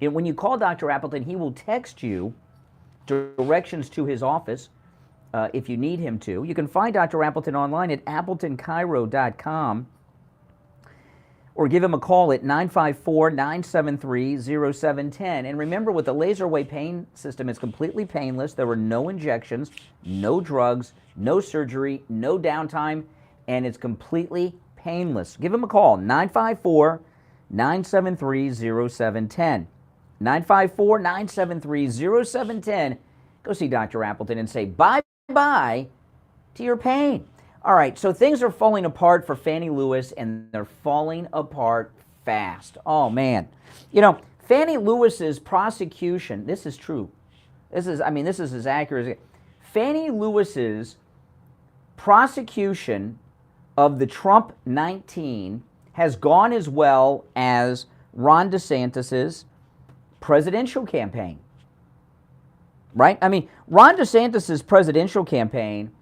A: And when you call Dr. Appleton, he will text you directions to his office if you need him to. You can find Dr. Appleton online at appletonchyro.com or give him a call at 954-973-0710. And remember, with the laser away pain system, it's completely painless. There are no injections, no drugs, no surgery, no downtime, and it's completely painless. Give him a call, 954-973-0710. 954-973-0710. Go see Dr. Appleton and say bye-bye to your pain. All right, so things are falling apart for Fani Lewis, and they're falling apart fast. Oh, man. You know, Fani Lewis's prosecution, this is true. This is as accurate as it. Fani Lewis's prosecution of the Trump 19 has gone as well as Ron DeSantis's presidential campaign. Right? I mean, Ron DeSantis's presidential campaign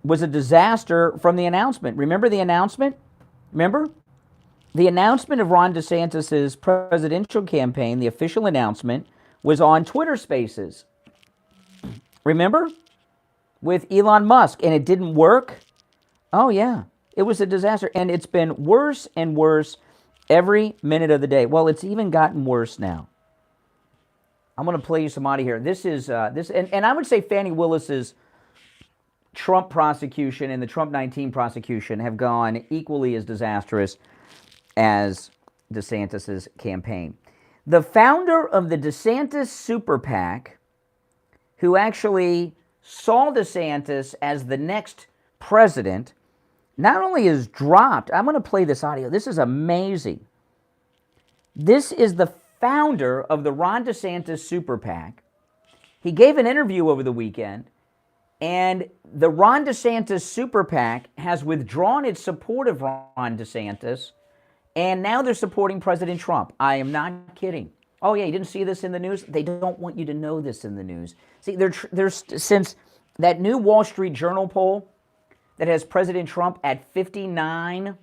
A: was a disaster from the announcement. Remember the announcement? Remember? The announcement of Ron DeSantis's presidential campaign, the official announcement, was on Twitter Spaces. Remember? With Elon Musk, and it didn't work. Oh, yeah. It was a disaster, and it's been worse and worse every minute of the day. Well, it's even gotten worse now. I'm going to play you some audio here. This is, and I would say Fani Willis's Trump prosecution and the Trump 19 prosecution have gone equally as disastrous as DeSantis's campaign. The founder of the DeSantis Super PAC, who actually saw DeSantis as the next president, not only is dropped, I'm going to play this audio. This is amazing. This is the founder of the Ron DeSantis Super PAC. He gave an interview over the weekend, and the Ron DeSantis Super PAC has withdrawn its support of Ron DeSantis, and now they're supporting President Trump. I am not kidding. Oh, yeah, you didn't see this in the news? They don't want you to know this in the news. See, there's since that new Wall Street Journal poll that has President Trump at 59,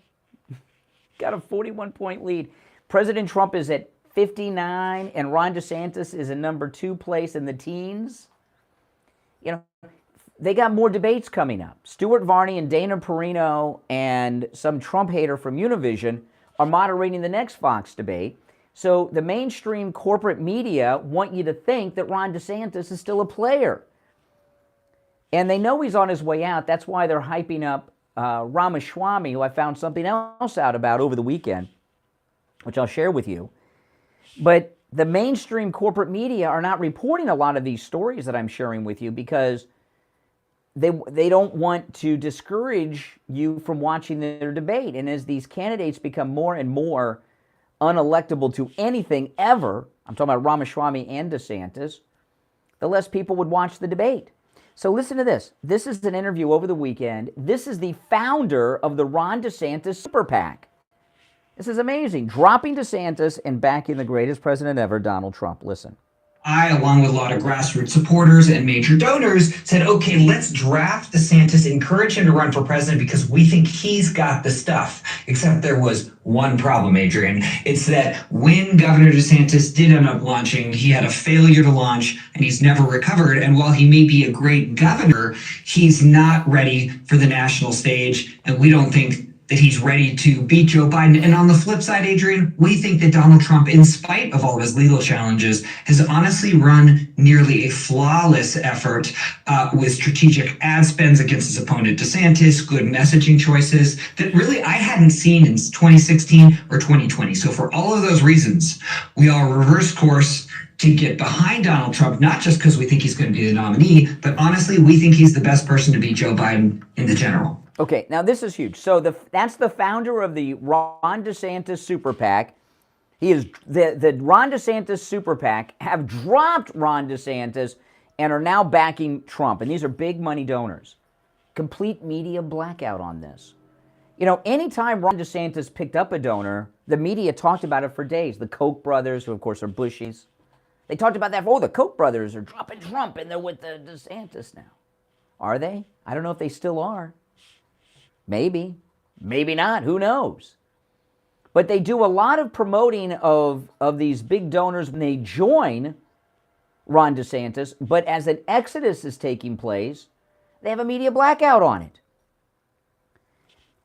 A: got a 41-point lead. President Trump is at 59, and Ron DeSantis is in number 2 place in the teens. You know, they got more debates coming up. Stuart Varney and Dana Perino and some Trump hater from Univision are moderating the next Fox debate. So the mainstream corporate media want you to think that Ron DeSantis is still a player. And they know he's on his way out. That's why they're hyping up Ramaswamy, who I found something else out about over the weekend, which I'll share with you. But the mainstream corporate media are not reporting a lot of these stories that I'm sharing with you because they don't want to discourage you from watching their debate. And as these candidates become more and more unelectable to anything ever, I'm talking about Ramaswamy and DeSantis, the less people would watch the debate. So listen to this. This is an interview over the weekend. This is the founder of the Ron DeSantis Super PAC. This is amazing. Dropping DeSantis and backing the greatest president ever, Donald Trump. Listen.
L: I, along with a lot of grassroots supporters and major donors, said, okay, let's draft DeSantis, encourage him to run for president because we think he's got the stuff. Except there was one problem, Adrian. It's that when Governor DeSantis did end up launching, he had a failure to launch and he's never recovered. And while he may be a great governor, he's not ready for the national stage. And we don't think that he's ready to beat Joe Biden. And on the flip side, Adrian, we think that Donald Trump, in spite of all of his legal challenges, has honestly run nearly a flawless effort with strategic ad spends against his opponent DeSantis, good messaging choices that really I hadn't seen in 2016 or 2020. So for all of those reasons, we all reverse course to get behind Donald Trump, not just because we think he's going to be the nominee, but honestly, we think he's the best person to beat Joe Biden in the general.
A: Okay, now this is huge. So that's the founder of the Ron DeSantis Super PAC. He is the Ron DeSantis Super PAC have dropped Ron DeSantis and are now backing Trump. And these are big money donors. Complete media blackout on this. You know, anytime Ron DeSantis picked up a donor, the media talked about it for days. The Koch brothers, who of course are Bushies, they talked about that. Oh, the Koch brothers are dropping Trump and they're with the DeSantis now. Are they? I don't know if they still are. Maybe, maybe not, who knows? But they do a lot of promoting of these big donors when they join Ron DeSantis, but as an exodus is taking place, they have a media blackout on it.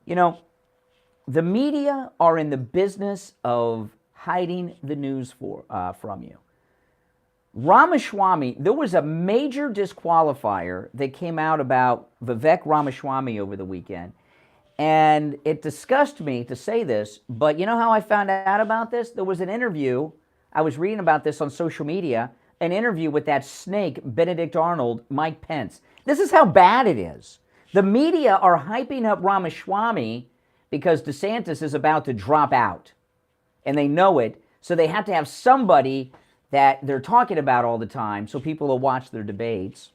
A: You know, the media are in the business of hiding the news from you. Ramaswamy, there was a major disqualifier that came out about Vivek Ramaswamy over the weekend. And it disgusts me to say this, but you know how I found out about this? There was an interview, I was reading about this on social media, an interview with that snake, Benedict Arnold, Mike Pence. This is how bad it is. The media are hyping up Ramaswamy because DeSantis is about to drop out. And they know it, so they have to have somebody that they're talking about all the time so people will watch their debates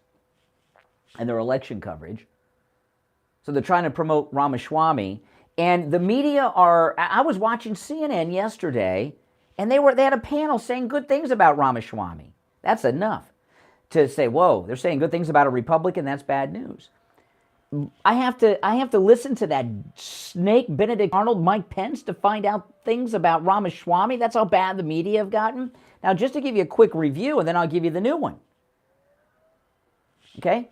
A: and their election coverage. So they're trying to promote Ramaswamy. And the media are, I was watching CNN yesterday, and they had a panel saying good things about Ramaswamy. That's enough to say, whoa, they're saying good things about a Republican, that's bad news. I have to listen to that snake Benedict Arnold, Mike Pence, to find out things about Ramaswamy. That's how bad the media have gotten. Now, just to give you a quick review, and then I'll give you the new one. Okay?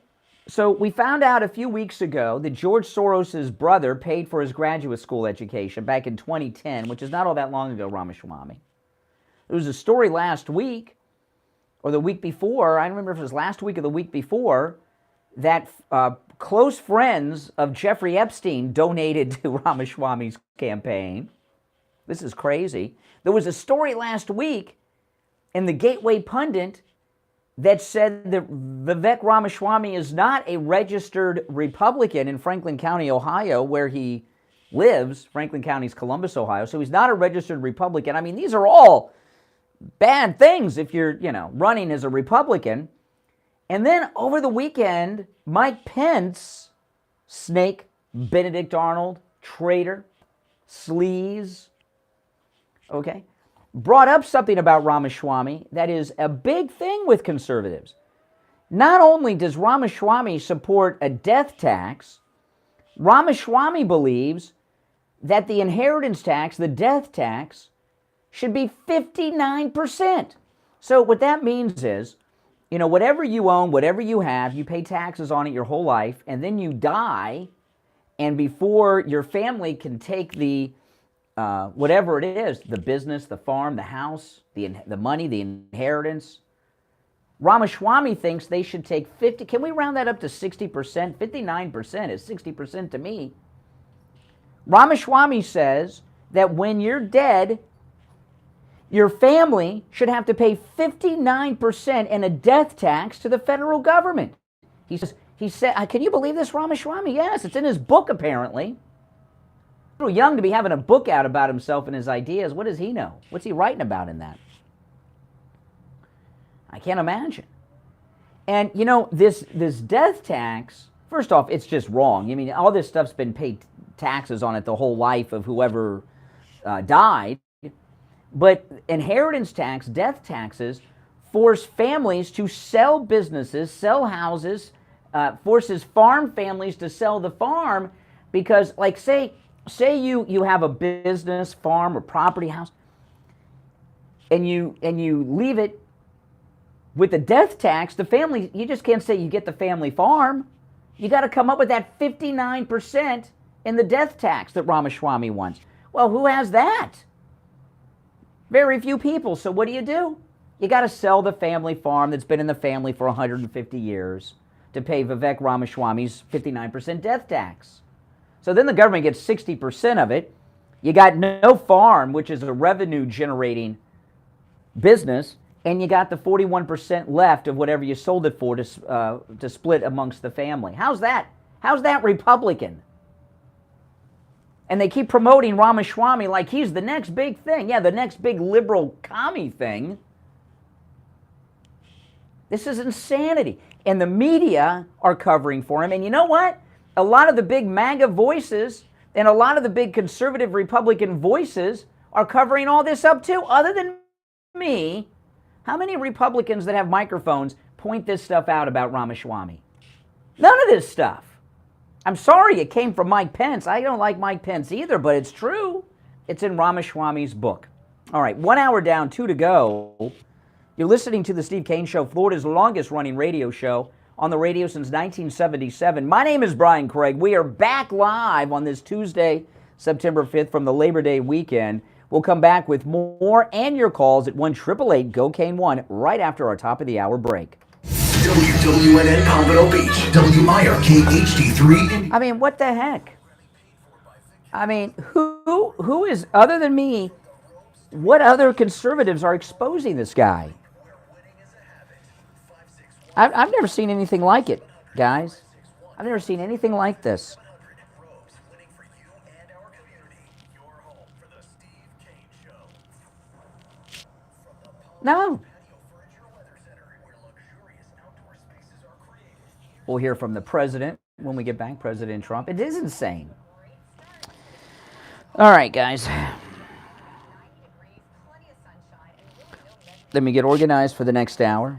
A: So we found out a few weeks ago that George Soros' brother paid for his graduate school education back in 2010, which is not all that long ago, Ramaswamy. There was a story last week, or the week before, I don't remember if it was last week or the week before, that close friends of Jeffrey Epstein donated to Ramaswamy's campaign. This is crazy. There was a story last week in the Gateway Pundit that said that Vivek Ramaswamy is not a registered Republican in Franklin County, Ohio, where he lives. Franklin County's Columbus, Ohio. So he's not a registered Republican. I mean, these are all bad things if you're, running as a Republican. And then over the weekend, Mike Pence, snake, Benedict Arnold, traitor, sleaze, okay, brought up something about Ramaswamy that is a big thing with conservatives. Not only does Ramaswamy support a death tax, Ramaswamy believes that the inheritance tax, the death tax, should be 59%. So what that means is, whatever you own, whatever you have, you pay taxes on it your whole life, and then you die, and before your family can take the, whatever it is, the business, the farm, the house, the money, the inheritance, Ramaswamy thinks they should take 50, can we round that up to 60%? 59% is 60% to me. Ramaswamy says that when you're dead, your family should have to pay 59% in a death tax to the federal government. He said, can you believe this, Ramaswamy? Yes, it's in his book, apparently. A little young to be having a book out about himself and his ideas. What does he know? What's he writing about in that? I can't imagine. And, this death tax, first off, it's just wrong. I mean, all this stuff's been paid taxes on it the whole life of whoever died. But inheritance tax, death taxes, force families to sell businesses, sell houses, forces farm families to sell the farm because, like, say you have a business, farm, or property, house, and you leave it with the death tax, the family, you just can't say you get the family farm. You got to come up with that 59% in the death tax that Ramaswamy wants. Well, who has that? Very few people. So what do? You got to sell the family farm that's been in the family for 150 years to pay Vivek Ramaswamy's 59% death tax. So then the government gets 60% of it. You got no farm, which is a revenue-generating business, and you got the 41% left of whatever you sold it for to split amongst the family. How's that? How's that Republican? And they keep promoting Ramaswamy like he's the next big thing. Yeah, the next big liberal commie thing. This is insanity. And the media are covering for him. And you know what? A lot of the big MAGA voices and a lot of the big conservative Republican voices are covering all this up too. Other than me, how many Republicans that have microphones point this stuff out about Ramaswamy? None of this stuff. I'm sorry it came from Mike Pence. I don't like Mike Pence either, but it's true. It's in Ramaswamy's book. All right, 1 hour down, 2 to go. You're listening to The Steve Kane Show, Florida's longest-running radio show on the radio since 1977. My name is Brian Craig. We are back live on this Tuesday, September 5th from the Labor Day weekend. We'll come back with more and your calls at 1-888-GO-KANE-1 right after our top-of-the-hour break.
B: WWNN Pompano Beach, WIRK HD3.
A: I mean, what the heck? I mean, who is, other than me, what other conservatives are exposing this guy? I've never seen anything like it, guys. I've never seen anything like this. No. We'll hear from the president when we get back President Trump. It is insane. All right, guys. Let me get organized for the next hour.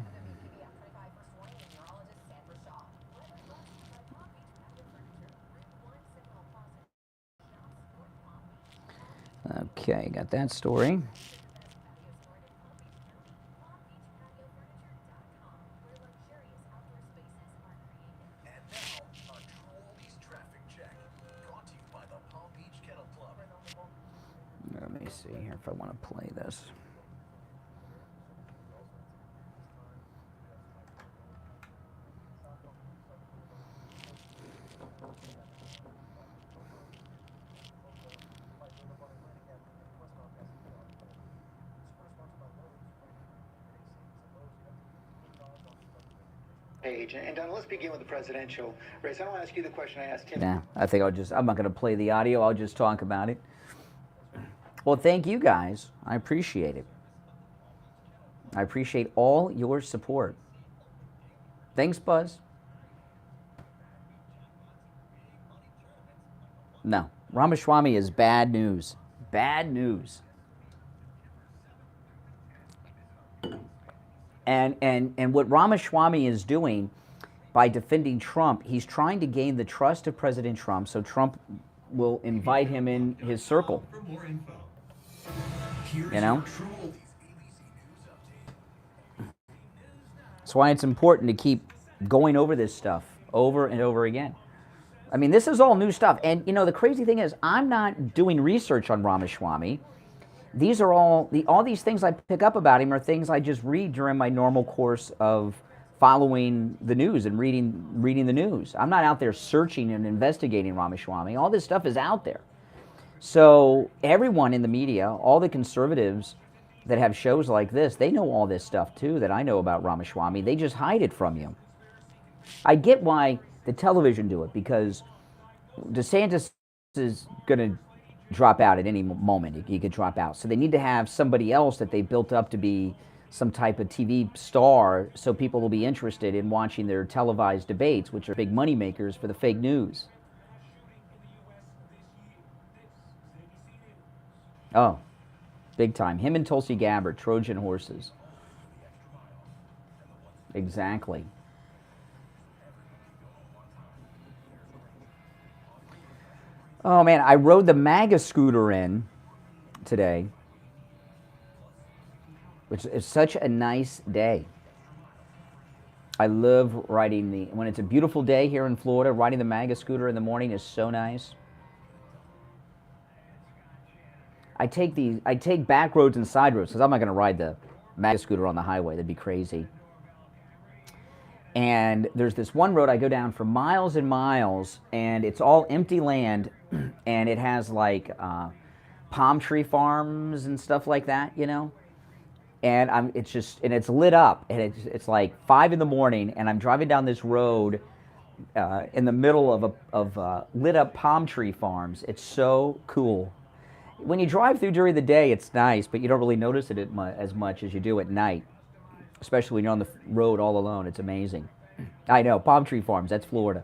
A: Okay, got that story. Let me see here if I want to play this.
M: Page. And Don, let's begin with the presidential race. I don't want to ask you the question I asked him.
A: Nah, I think I'm not going to play the audio. I'll just talk about it. Well, thank you guys. I appreciate it. I appreciate all your support. Thanks, Buzz. No, Ramaswamy is bad news. Bad news. And what Ramaswamy is doing by defending Trump, he's trying to gain the trust of President Trump so Trump will invite him in his circle. You know? That's why it's important to keep going over this stuff over and over again. I mean, this is all new stuff. And, you know, the crazy thing is, I'm not doing research on Ramaswamy. These are all these things I pick up about him are things I just read during my normal course of following the news and reading the news. I'm not out there searching and investigating Ramaswamy. All this stuff is out there. So everyone in the media, all the conservatives that have shows like this, they know all this stuff too that I know about Ramaswamy. They just hide it from you. I get why the television do it, because DeSantis is going to drop out at any moment. He could drop out. So they need to have somebody else that they built up to be some type of TV star so people will be interested in watching their televised debates, which are big money makers for the fake news. Oh, big time. Him and Tulsi Gabbard, Trojan horses. Exactly. Oh, man, I rode the MAGA scooter in today, which is such a nice day. I love riding when it's a beautiful day here in Florida, riding the MAGA scooter in the morning is so nice. I take back roads and side roads because I'm not going to ride the MAGA scooter on the highway. That'd be crazy. And there's this one road I go down for miles and miles, and it's all empty land, and it has like palm tree farms and stuff like that, you know. And it's lit up, and it's like 5 in the morning, and I'm driving down this road in the middle of lit up palm tree farms. It's so cool. When you drive through during the day, it's nice, but you don't really notice it as much as you do at night, especially when you're on the road all alone. It's amazing. I know, palm tree farms, that's Florida.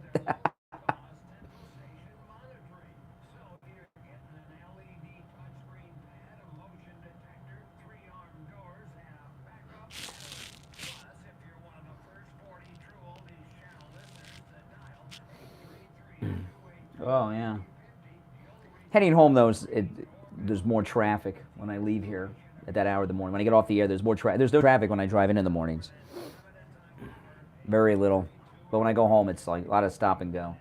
A: Oh, yeah. Heading home, though, there's more traffic when I leave here at that hour of the morning. When I get off the air, there's more traffic. There's no traffic when I drive in the mornings. Very little. But when I go home, it's like a lot of stop and go.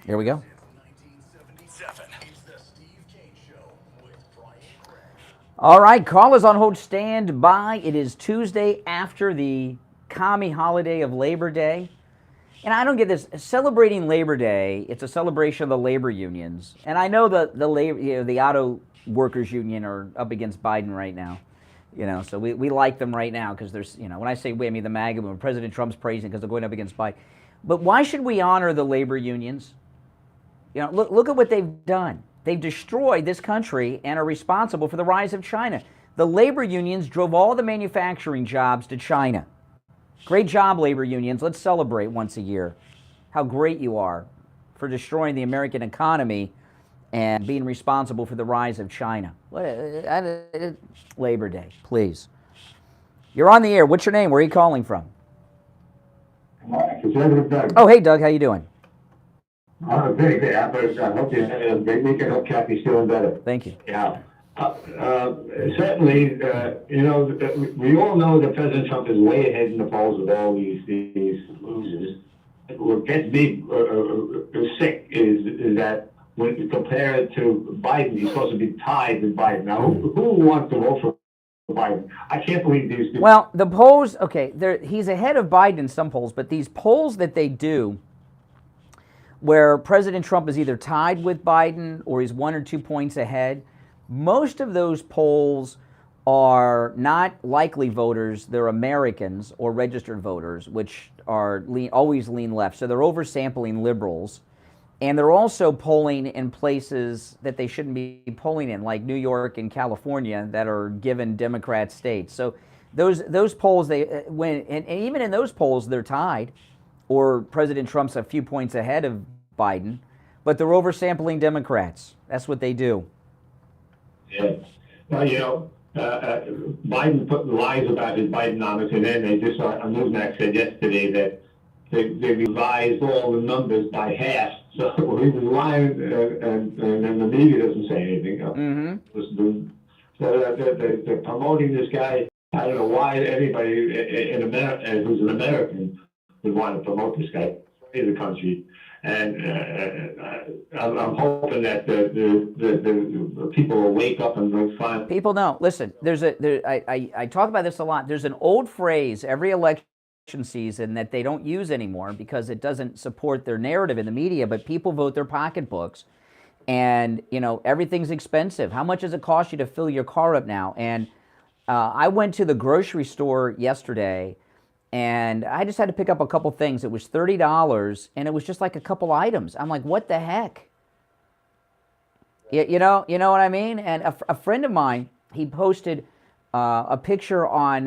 A: Here we go. All right, callers on hold, stand by. It is Tuesday after the commie holiday of Labor Day. And I don't get this. Celebrating Labor Day, it's a celebration of the labor unions. And I know the labor, the auto workers union are up against Biden right now. So we like them right now because there's, when I say we, I mean the MAGA movement. President Trump's praising because they're going up against Biden. But why should we honor the labor unions? Look at what they've done. They've destroyed this country and are responsible for the rise of China. The labor unions drove all the manufacturing jobs to China. Great job, labor unions. Let's celebrate once a year how great you are for destroying the American economy and being responsible for the rise of China. Labor Day, please. You're on the air. What's your name? Where are you calling from?
K: Doug.
A: Oh, hey, Doug. How you doing?
K: Very good. I hope you have a great weekend. I hope Kathy's feeling better.
A: Thank you.
K: Yeah. Certainly, we all know that President Trump is way ahead in the polls with all these losers. What gets me sick is that when you compare it to Biden, he's supposed to be tied with Biden. Now, who wants to vote for Biden? I can't believe these people.
A: Well, the polls, okay, he's ahead of Biden in some polls, but these polls that they do where President Trump is either tied with Biden or he's 1 or 2 points ahead, most of those polls are not likely voters, they're Americans or registered voters, which are always lean left. So they're oversampling liberals. And they're also polling in places that they shouldn't be polling in, like New York and California, that are given Democrat states. So those polls, and even in those polls, they're tied, or President Trump's a few points ahead of Biden, but they're oversampling Democrats. That's what they do.
K: Yeah. Well, Biden put lies about his Bidenomics, and then they just saw a Newsmax said yesterday that they revised all the numbers by half. So he was lying, and then the media doesn't say anything.
A: Mm-hmm.
K: So they're promoting this guy. I don't know why anybody in America who's an American would want to promote this guy in the country. And I'm hoping that the people will wake up and find.
A: People don't. Listen, I talk about this a lot. There's an old phrase every election season that they don't use anymore because it doesn't support their narrative in the media, but people vote their pocketbooks. And, everything's expensive. How much does it cost you to fill your car up now? And I went to the grocery store yesterday, and I just had to pick up a couple things. It was $30, and it was just like a couple items. I'm like, what the heck? You know what I mean? And a friend of mine, he posted a picture on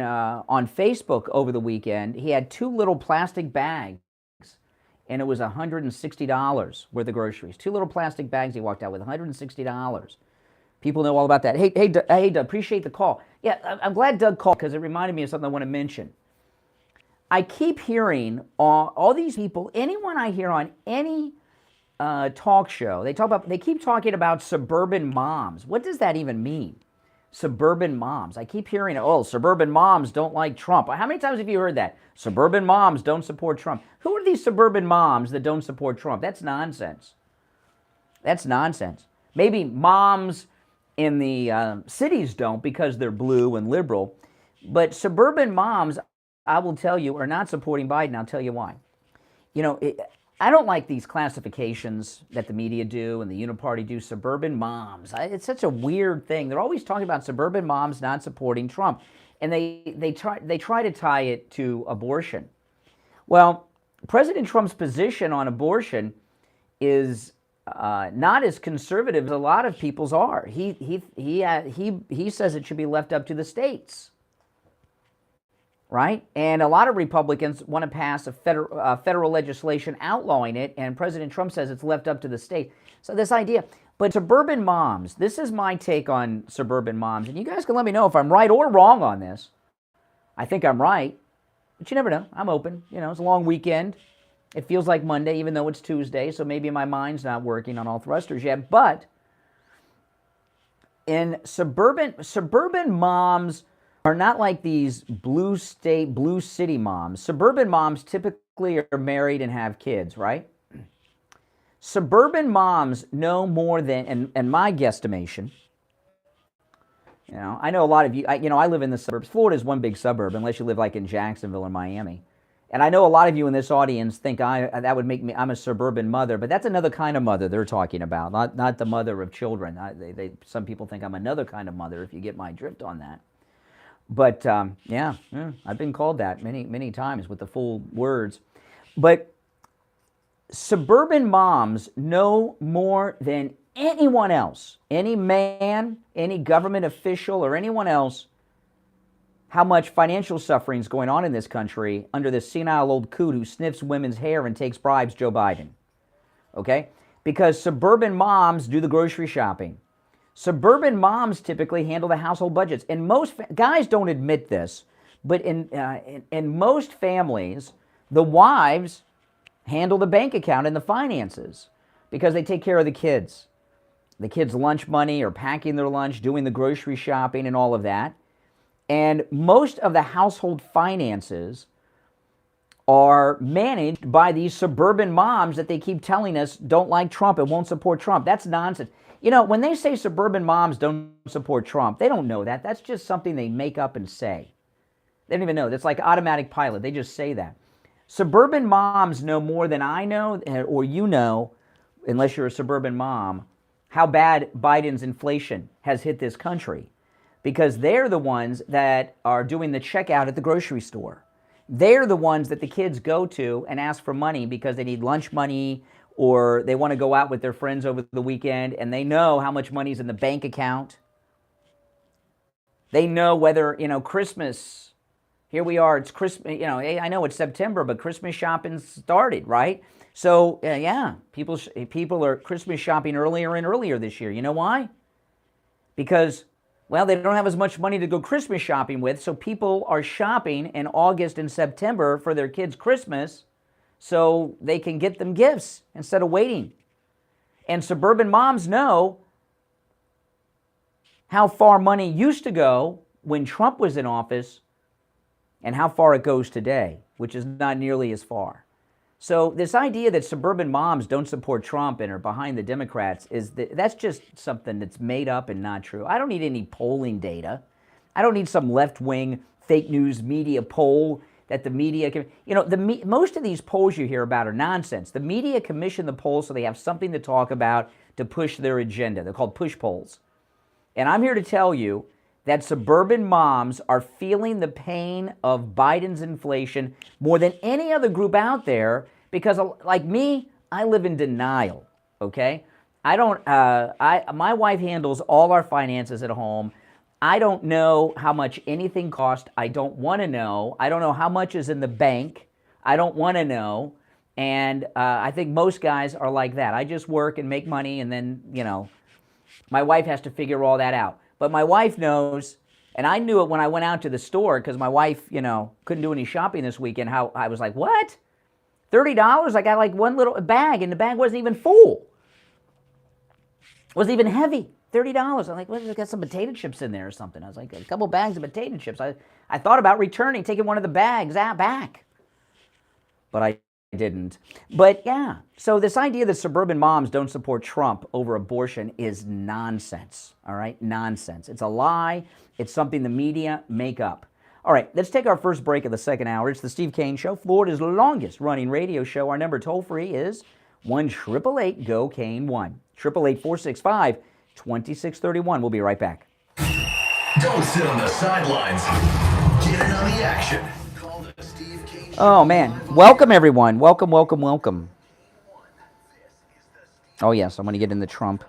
A: Facebook over the weekend. He had 2 little plastic bags, and it was $160 worth of groceries. 2 little plastic bags he walked out with, $160. People know all about that. Hey, Doug, appreciate the call. Yeah, I'm glad Doug called because it reminded me of something I want to mention. I keep hearing all these people, anyone I hear on any talk show, they keep talking about suburban moms. What does that even mean? Suburban moms. I keep hearing, suburban moms don't like Trump. How many times have you heard that? Suburban moms don't support Trump. Who are these suburban moms that don't support Trump? That's nonsense. That's nonsense. Maybe moms in the cities don't because they're blue and liberal, but suburban moms, I will tell you, are not supporting Biden. I'll tell you why. I don't like these classifications that the media do and the Uniparty do. Suburban moms. It's such a weird thing. They're always talking about suburban moms not supporting Trump, and they try to tie it to abortion. Well, President Trump's position on abortion is not as conservative as a lot of people's are. He says it should be left up to the states. Right? And a lot of Republicans want to pass a federal legislation outlawing it, and President Trump says it's left up to the state. So this idea, but suburban moms, this is my take on suburban moms, and you guys can let me know if I'm right or wrong on this. I think I'm right, but you never know. I'm open. It's a long weekend. It feels like Monday, even though it's Tuesday, so maybe my mind's not working on all thrusters yet. But in suburban moms are not like these blue city moms. Suburban moms typically are married and have kids, right? Suburban moms know more than, in my guesstimation, I know a lot of you, I live in the suburbs. Florida is one big suburb, unless you live like in Jacksonville or Miami. And I know a lot of you in this audience think that would make me, I'm a suburban mother, but that's another kind of mother they're talking about, not the mother of children. Some people think I'm another kind of mother, if you get my drift on that. But yeah, I've been called that many times with the full words. But suburban moms know more than anyone else, any man, any government official, or anyone else, how much financial suffering is going on in this country under this senile old coot who sniffs women's hair and takes bribes, Joe Biden. Okay? Because suburban moms do the grocery shopping. Suburban moms typically handle the household budgets. And most guys don't admit this, but in most families, the wives handle the bank account and the finances because they take care of the kids. The kids' lunch money or packing their lunch, doing the grocery shopping and all of that. And most of the household finances are managed by these suburban moms that they keep telling us don't like Trump and won't support Trump. That's nonsense. You know, when they say suburban moms don't support Trump, they don't know that. That's just something they make up and say. They don't even know. That's like automatic pilot. They just say that. Suburban moms know more than I know, or you know, unless you're a suburban mom, how bad Biden's inflation has hit this country. Because they're the ones that are doing the checkout at the grocery store. They're the ones that the kids go to and ask for money because they need lunch money or they want to go out with their friends over the weekend and they know how much money's in the bank account. They know whether, Christmas, here we are, it's Christmas, I know it's September, but Christmas shopping started, right? So, people are Christmas shopping earlier and earlier this year. You know why? Because well, they don't have as much money to go Christmas shopping with, so people are shopping in August and September for their kids' Christmas so they can get them gifts instead of waiting. And suburban moms know how far money used to go when Trump was in office and how far it goes today, which is not nearly as far. So this idea that suburban moms don't support Trump and are behind the Democrats, that's just something that's made up and not true. I don't need any polling data. I don't need some left-wing fake news media poll that the media can... most of these polls you hear about are nonsense. The media commission the polls so they have something to talk about to push their agenda. They're called push polls. And I'm here to tell you that suburban moms are feeling the pain of Biden's inflation more than any other group out there because, like me, I live in denial, okay? My wife handles all our finances at home. I don't know how much anything costs. I don't want to know. I don't know how much is in the bank. I don't want to know. And I think most guys are like that. I just work and make money and then, my wife has to figure all that out. But my wife knows, and I knew it when I went out to the store because my wife, couldn't do any shopping this weekend, how I was like, what? $30? I got like one little bag, and the bag wasn't even full. It wasn't even heavy. $30. I'm like, well, got some potato chips in there or something. I was like, a couple bags of potato chips. I thought about returning, taking one of the bags back. But I didn't. But yeah, so this idea that suburban moms don't support Trump over abortion is nonsense, all right? Nonsense. It's a lie. It's something the media make up. All right, let's take our first break of the second hour. It's the Steve Kane Show, Florida's longest running radio show. Our number toll free is 1-888-GO-KANE-1. 888-465-2631. We'll be right back.
B: Don't sit on the sidelines. Get in on the action. Call the Steve Kane Show.
A: Oh, man. Welcome, everyone. Welcome, welcome, welcome. Oh, yes, I'm going to get into Trump.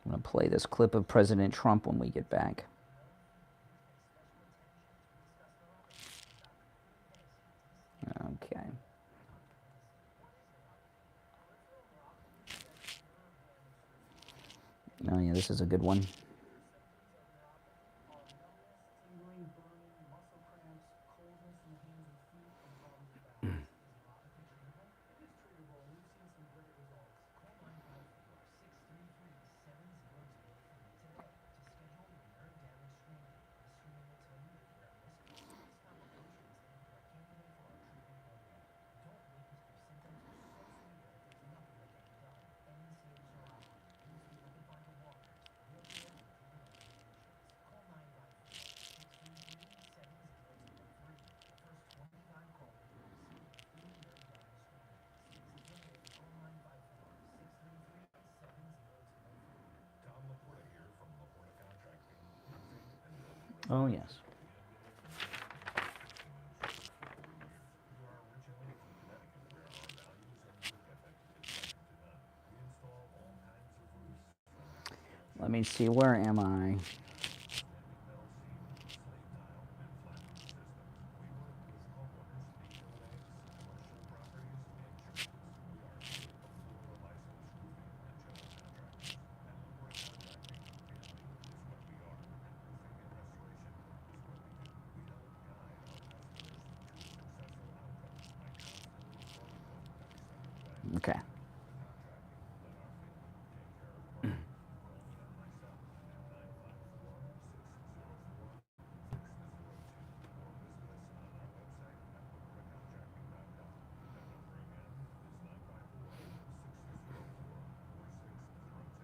A: I'm going to play this clip of President Trump when we get back. Okay. Oh, yeah, this is a good one. Oh, yes. Let me see, where am I? Okay.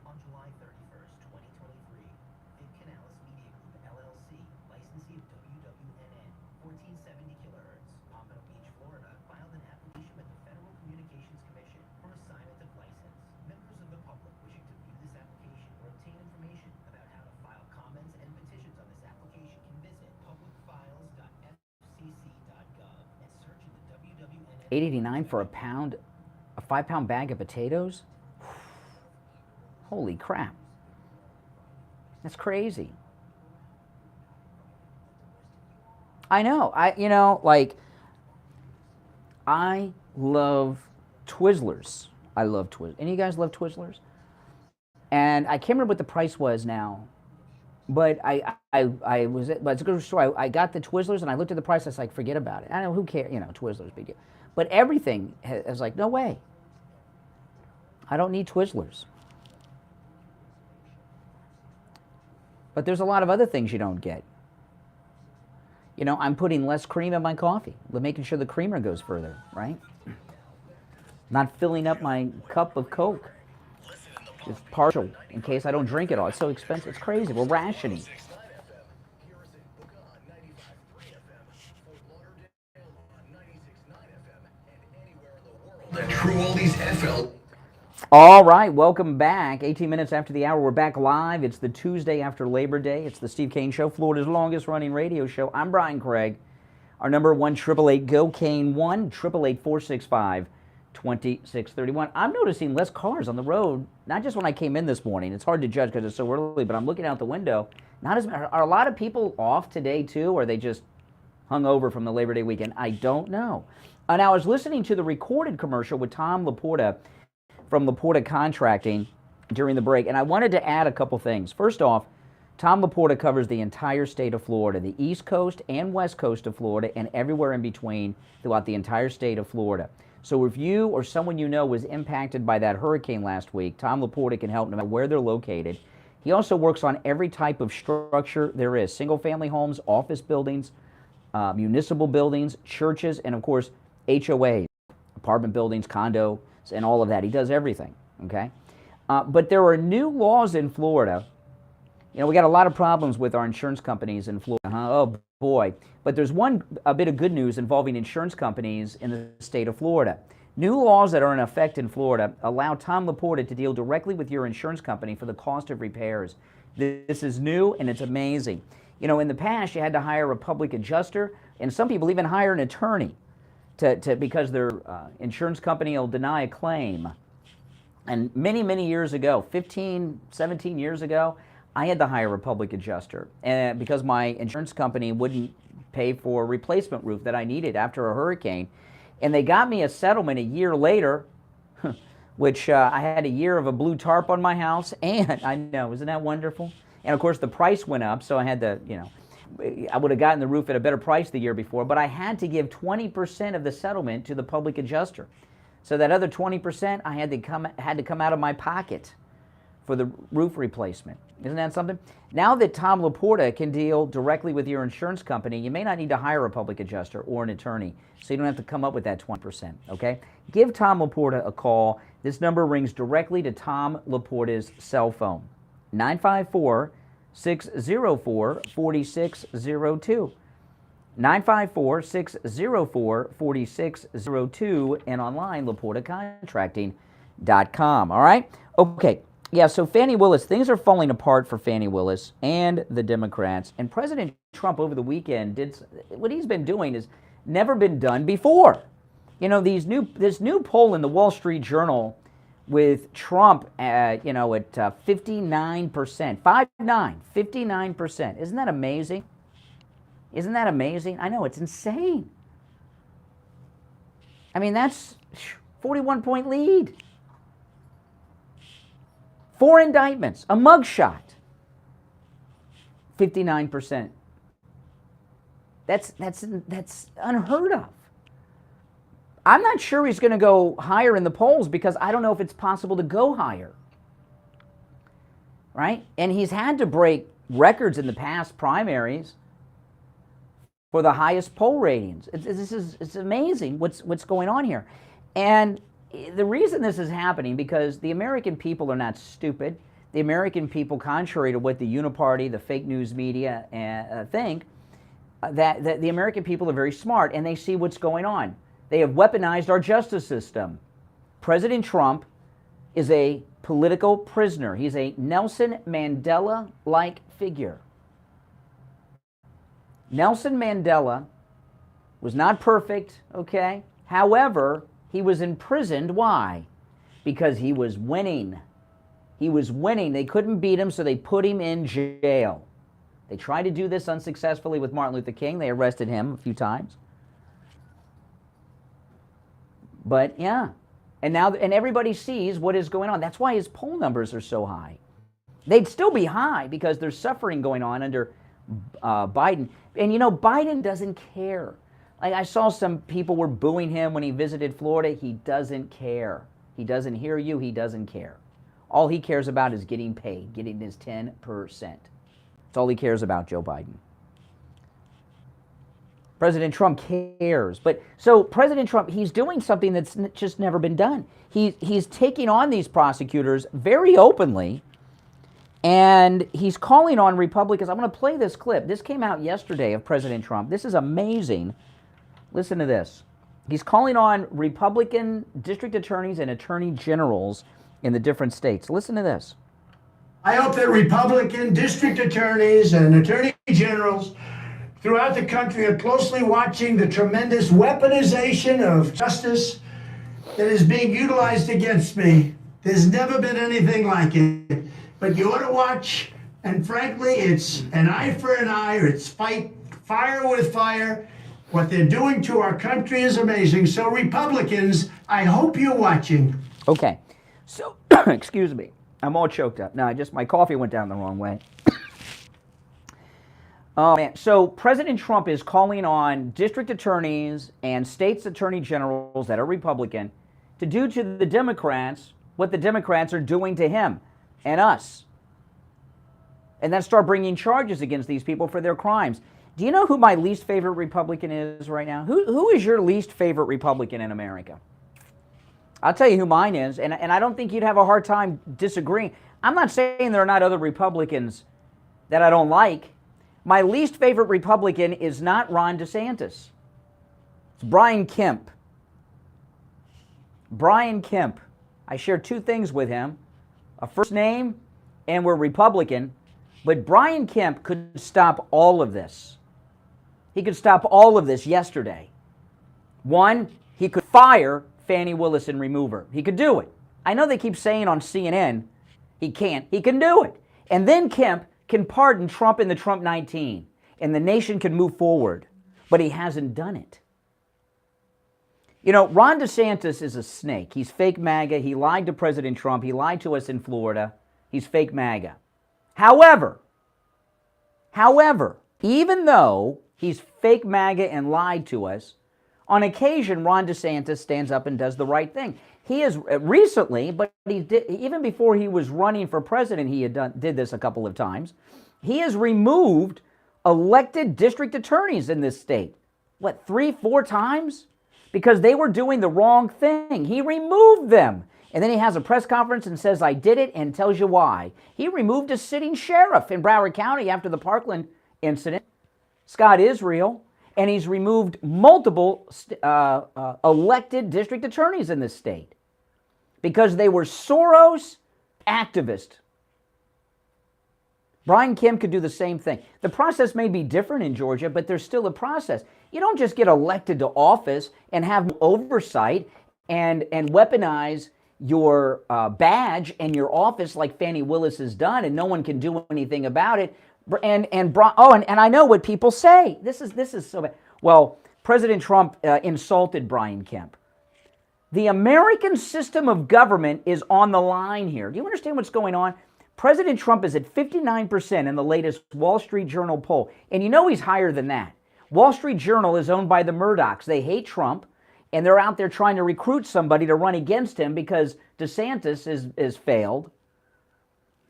F: On July 31st, 2023, Vic Media Group LLC, licensee of WWNN, 1470 kHz, Pompano Beach, Florida, filed an application with the Federal Communications Commission for assignment of license. Members of the public wishing to view this application or obtain information about how to file comments and petitions on this application can visit publicfiles.fcc.gov and search in the WWNN.
A: $8.89 for a 5-pound bag of potatoes? Holy crap. That's crazy. I know. I love Twizzlers. I love Twizzlers. Any of you guys love Twizzlers? And I can't remember what the price was now. But I was at a grocery store. I got the Twizzlers and I looked at the price. I was like, forget about it. I know, who cares? You know, Twizzlers, big deal. But everything, I was like, no way. I don't need Twizzlers. But there's a lot of other things you don't get. You know, I'm putting less cream in my coffee, making sure the creamer goes further, right? Not filling up my cup of Coke. It's partial, in case I don't drink it all. It's so expensive. It's crazy. We're rationing.
B: The True Oldies FL.
A: All right, welcome back. 18 minutes after the hour, we're back live. It's the Tuesday after Labor Day. It's the Steve Kane Show, Florida's longest running radio show. I'm Brian Craig. Our number 1-888-GO-KANE, 1-888-465-2631. I'm noticing less cars on the road, not just when I came in this morning. It's hard to judge because it's so early, but I'm looking out the window. Are a lot of people off today too, or are they just hung over from the Labor Day weekend? I don't know. Now, I was listening to the recorded commercial with Tom Laporta from Laporta Contracting during the break, and I wanted to add a couple things. First off, Tom Laporta covers the entire state of Florida, the East Coast and West Coast of Florida, and everywhere in between throughout the entire state of Florida. So if you or someone you know was impacted by that hurricane last week, Tom Laporta can help no matter where they're located. He also works on every type of structure there is, single-family homes, office buildings, municipal buildings, churches, and of course, HOAs, apartment buildings, condos, and all of that. He does everything, okay? But there are new laws in Florida. You know, we got a lot of problems with our insurance companies in Florida, huh? Oh, boy. But there's a bit of good news involving insurance companies in the state of Florida. New laws that are in effect in Florida allow Tom Laporta to deal directly with your insurance company for the cost of repairs. This is new, and it's amazing. You know, in the past, you had to hire a public adjuster, and some people even hire an attorney because their insurance company will deny a claim. And many, many years ago, 15, 17 years ago, I had to hire a public adjuster because my insurance company wouldn't pay for a replacement roof that I needed after a hurricane. And they got me a settlement a year later, which I had a year of a blue tarp on my house. And I know, isn't that wonderful? And of course, the price went up, so I had to, you know, I would have gotten the roof at a better price the year before, but I had to give 20% of the settlement to the public adjuster. So that other 20% I had to come out of my pocket for the roof replacement. Isn't that something? Now that Tom Laporta can deal directly with your insurance company, you may not need to hire a public adjuster or an attorney, so you don't have to come up with that 20%, okay? Give Tom Laporta a call. This number rings directly to Tom Laporta's cell phone, 954-604-4602. 954-604-4602 and online, LaportaContracting.com. All right? Okay. Yeah, so Fani Willis, things are falling apart for Fani Willis and the Democrats, and President Trump over the weekend what he's been doing has never been done before. You know, this new poll in the Wall Street Journal with Trump at, at 59%, 59%. Isn't that amazing? Isn't that amazing? I know, it's insane. I mean, that's 41-point lead. 4 indictments, a mugshot. 59%. That's unheard of. I'm not sure he's going to go higher in the polls because I don't know if it's possible to go higher. Right? And he's had to break records in the past primaries for the highest poll ratings. It's amazing what's going on here. And the reason this is happening because the American people are not stupid. The American people, contrary to what the uniparty, the fake news media think, that the American people are very smart and they see what's going on. They have weaponized our justice system. President Trump is a political prisoner. He's a Nelson Mandela-like figure. Nelson Mandela was not perfect, okay? However, he was imprisoned. Why? Because he was winning. He was winning. They couldn't beat him, so they put him in jail. They tried to do this unsuccessfully with Martin Luther King. They arrested him a few times. But yeah, and everybody sees what is going on. That's why his poll numbers are so high. They'd still be high because there's suffering going on under Biden. And Biden doesn't care. Like I saw some people were booing him when he visited Florida. He doesn't care. He doesn't hear you. He doesn't care. All he cares about is getting paid, getting his 10%. That's all he cares about, Joe Biden. President Trump cares. But so President Trump, he's doing something that's just never been done. He's taking on these prosecutors very openly, and he's calling on Republicans. I'm going to play this clip. This came out yesterday of President Trump. This is amazing. Listen to this. He's calling on Republican district attorneys and attorney generals in the different states. Listen to this.
N: I hope that Republican district attorneys and attorney generals throughout the country are closely watching the tremendous weaponization of justice that is being utilized against me. There's never been anything like it. But you ought to watch, and frankly, it's an eye for an eye, or it's fight fire with fire. What they're doing to our country is amazing. So Republicans, I hope you're watching.
A: Okay, so, excuse me, I'm all choked up. No, my coffee went down the wrong way. Oh, man. So President Trump is calling on district attorneys and states attorney generals that are Republican to do to the Democrats what the Democrats are doing to him and us. And then start bringing charges against these people for their crimes. Do you know who my least favorite Republican is right now? Who is your least favorite Republican in America? I'll tell you who mine is, and I don't think you'd have a hard time disagreeing. I'm not saying there are not other Republicans that I don't like. My least favorite Republican is not Ron DeSantis. It's Brian Kemp. Brian Kemp. I share two things with him. A first name, and we're Republican. But Brian Kemp could stop all of this. He could stop all of this yesterday. One, he could fire Fani Willis and remove her. He could do it. I know they keep saying on CNN he can't. He can do it. And then Kemp can pardon Trump in the Trump 19, and the nation can move forward. But he hasn't done it. Ron DeSantis is a snake. He's fake MAGA. He lied to President Trump. He lied to us in Florida. He's fake MAGA. However, even though he's fake MAGA and lied to us, on occasion, Ron DeSantis stands up and does the right thing. He has recently, but he did, even before he was running for president, he did this a couple of times. He has removed elected district attorneys in this state. 3-4 times? Because they were doing the wrong thing. He removed them. And then he has a press conference and says, I did it, and tells you why. He removed a sitting sheriff in Broward County after the Parkland incident, Scott Israel. And he's removed multiple elected district attorneys in this state because they were Soros activists. Brian Kemp could do the same thing. The process may be different in Georgia, but there's still a process. You don't just get elected to office and have oversight and weaponize your badge and your office like Fani Willis has done, and no one can do anything about it. And I know what people say. This is so bad. Well, President Trump insulted Brian Kemp. The American system of government is on the line here. Do you understand what's going on? President Trump is at 59% in the latest Wall Street Journal poll. And you know he's higher than that. Wall Street Journal is owned by the Murdochs. They hate Trump, and they're out there trying to recruit somebody to run against him because DeSantis is failed.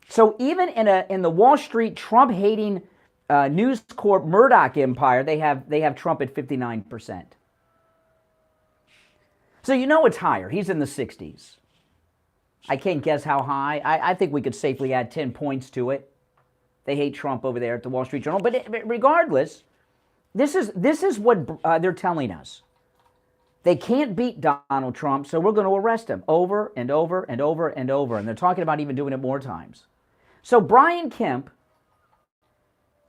A: So even in the Wall Street Trump-hating News Corp Murdoch empire, they have Trump at 59%. So you know it's higher. He's in the 60s. I can't guess how high. I think we could safely add 10 points to it. They hate Trump over there at the Wall Street Journal. But regardless, this is what they're telling us. They can't beat Donald Trump, so we're going to arrest him over and over and over and over. And they're talking about even doing it more times. So Brian Kemp,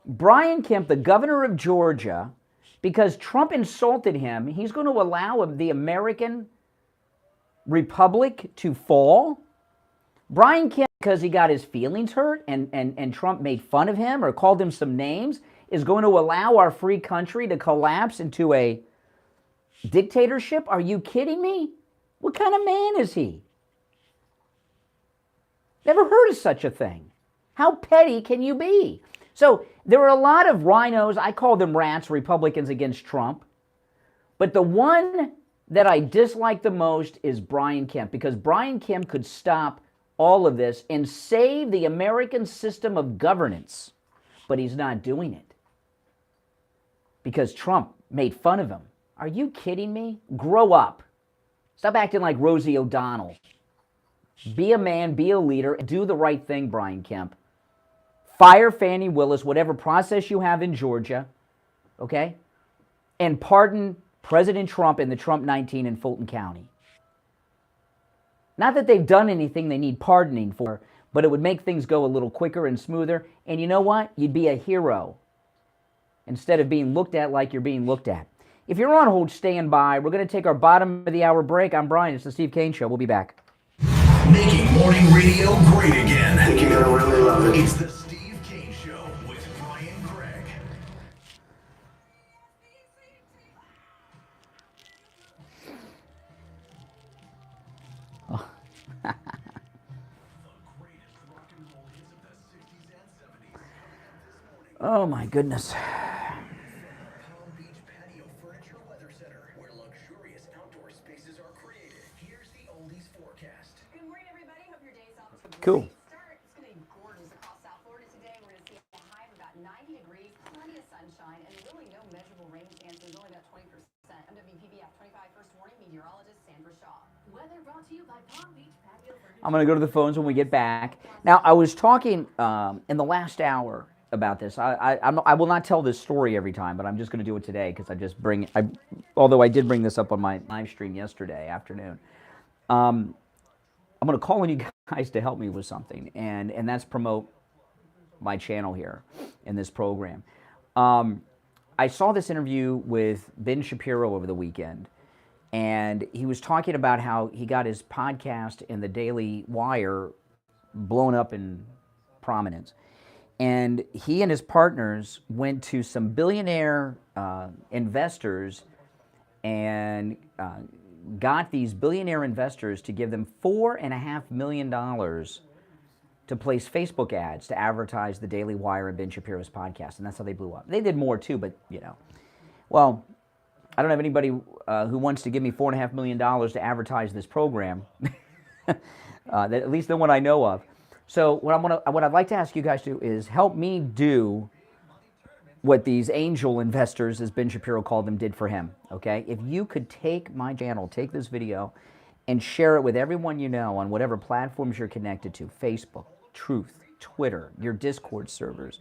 A: the governor of Georgia, because Trump insulted him, he's going to allow the American republic to fall. Brian Kemp, because he got his feelings hurt and Trump made fun of him or called him some names, is going to allow our free country to collapse into a dictatorship? Are you kidding me? What kind of man is he? Never heard of such a thing. How petty can you be? So there are a lot of rhinos, I call them rats, Republicans against Trump. But the one that I dislike the most is Brian Kemp, because Brian Kemp could stop all of this and save the American system of governance. But he's not doing it because Trump made fun of him. Are you kidding me? Grow up. Stop acting like Rosie O'Donnell. Be a man, be a leader, do the right thing, Brian Kemp. Fire Fani Willis, whatever process you have in Georgia, okay? And pardon President Trump and the Trump 19 in Fulton County. Not that they've done anything they need pardoning for, but it would make things go a little quicker and smoother. And you know what? You'd be a hero instead of being looked at like you're being looked at. If you're on hold, stand by. We're going to take our bottom of the hour break. I'm Brian. It's the Steve Kane Show. We'll be back.
B: Making morning radio great again. I think you're going to really love it. It's the Steve Kane Show with Brian Gregg.
A: Oh. Oh my goodness.
B: Palm Beach Patio Furniture Weather Center, where luxurious outdoor spaces are created. Here's the oldies forecast.
G: Good morning, everybody. Hope your day's off to a
A: Cool.
G: great start. It's going to be gorgeous across South Florida today. We're going to see a high of about 90 degrees, plenty of sunshine, and really no measurable rain chances, only about 20%. I'm WPBF 25 First Warning meteorologist Sandra Shaw.
H: Weather brought to you by Palm Beach Patio Furniture.
A: I'm going to go to the phones when we get back. Now, I was talking in the last hour about this. I will not tell this story every time, but I'm just going to do it today because although I did bring this up on my live stream yesterday afternoon. I'm going to call on you guys to help me with something, and that's promote my channel here in this program. I saw this interview with Ben Shapiro over the weekend, and he was talking about how he got his podcast in the Daily Wire blown up in prominence. And he and his partners went to some billionaire investors and got these billionaire investors to give them $4.5 million to place Facebook ads to advertise the Daily Wire and Ben Shapiro's podcast. And that's how they blew up. They did more too, but you know. Well, I don't have anybody who wants to give me $4.5 million to advertise this program, at least the one I know of. So what I'd like to ask you guys to do is help me do what these angel investors, as Ben Shapiro called them, did for him, okay? If you could take my channel, take this video, and share it with everyone you know on whatever platforms you're connected to, Facebook, Truth, Twitter, your Discord servers,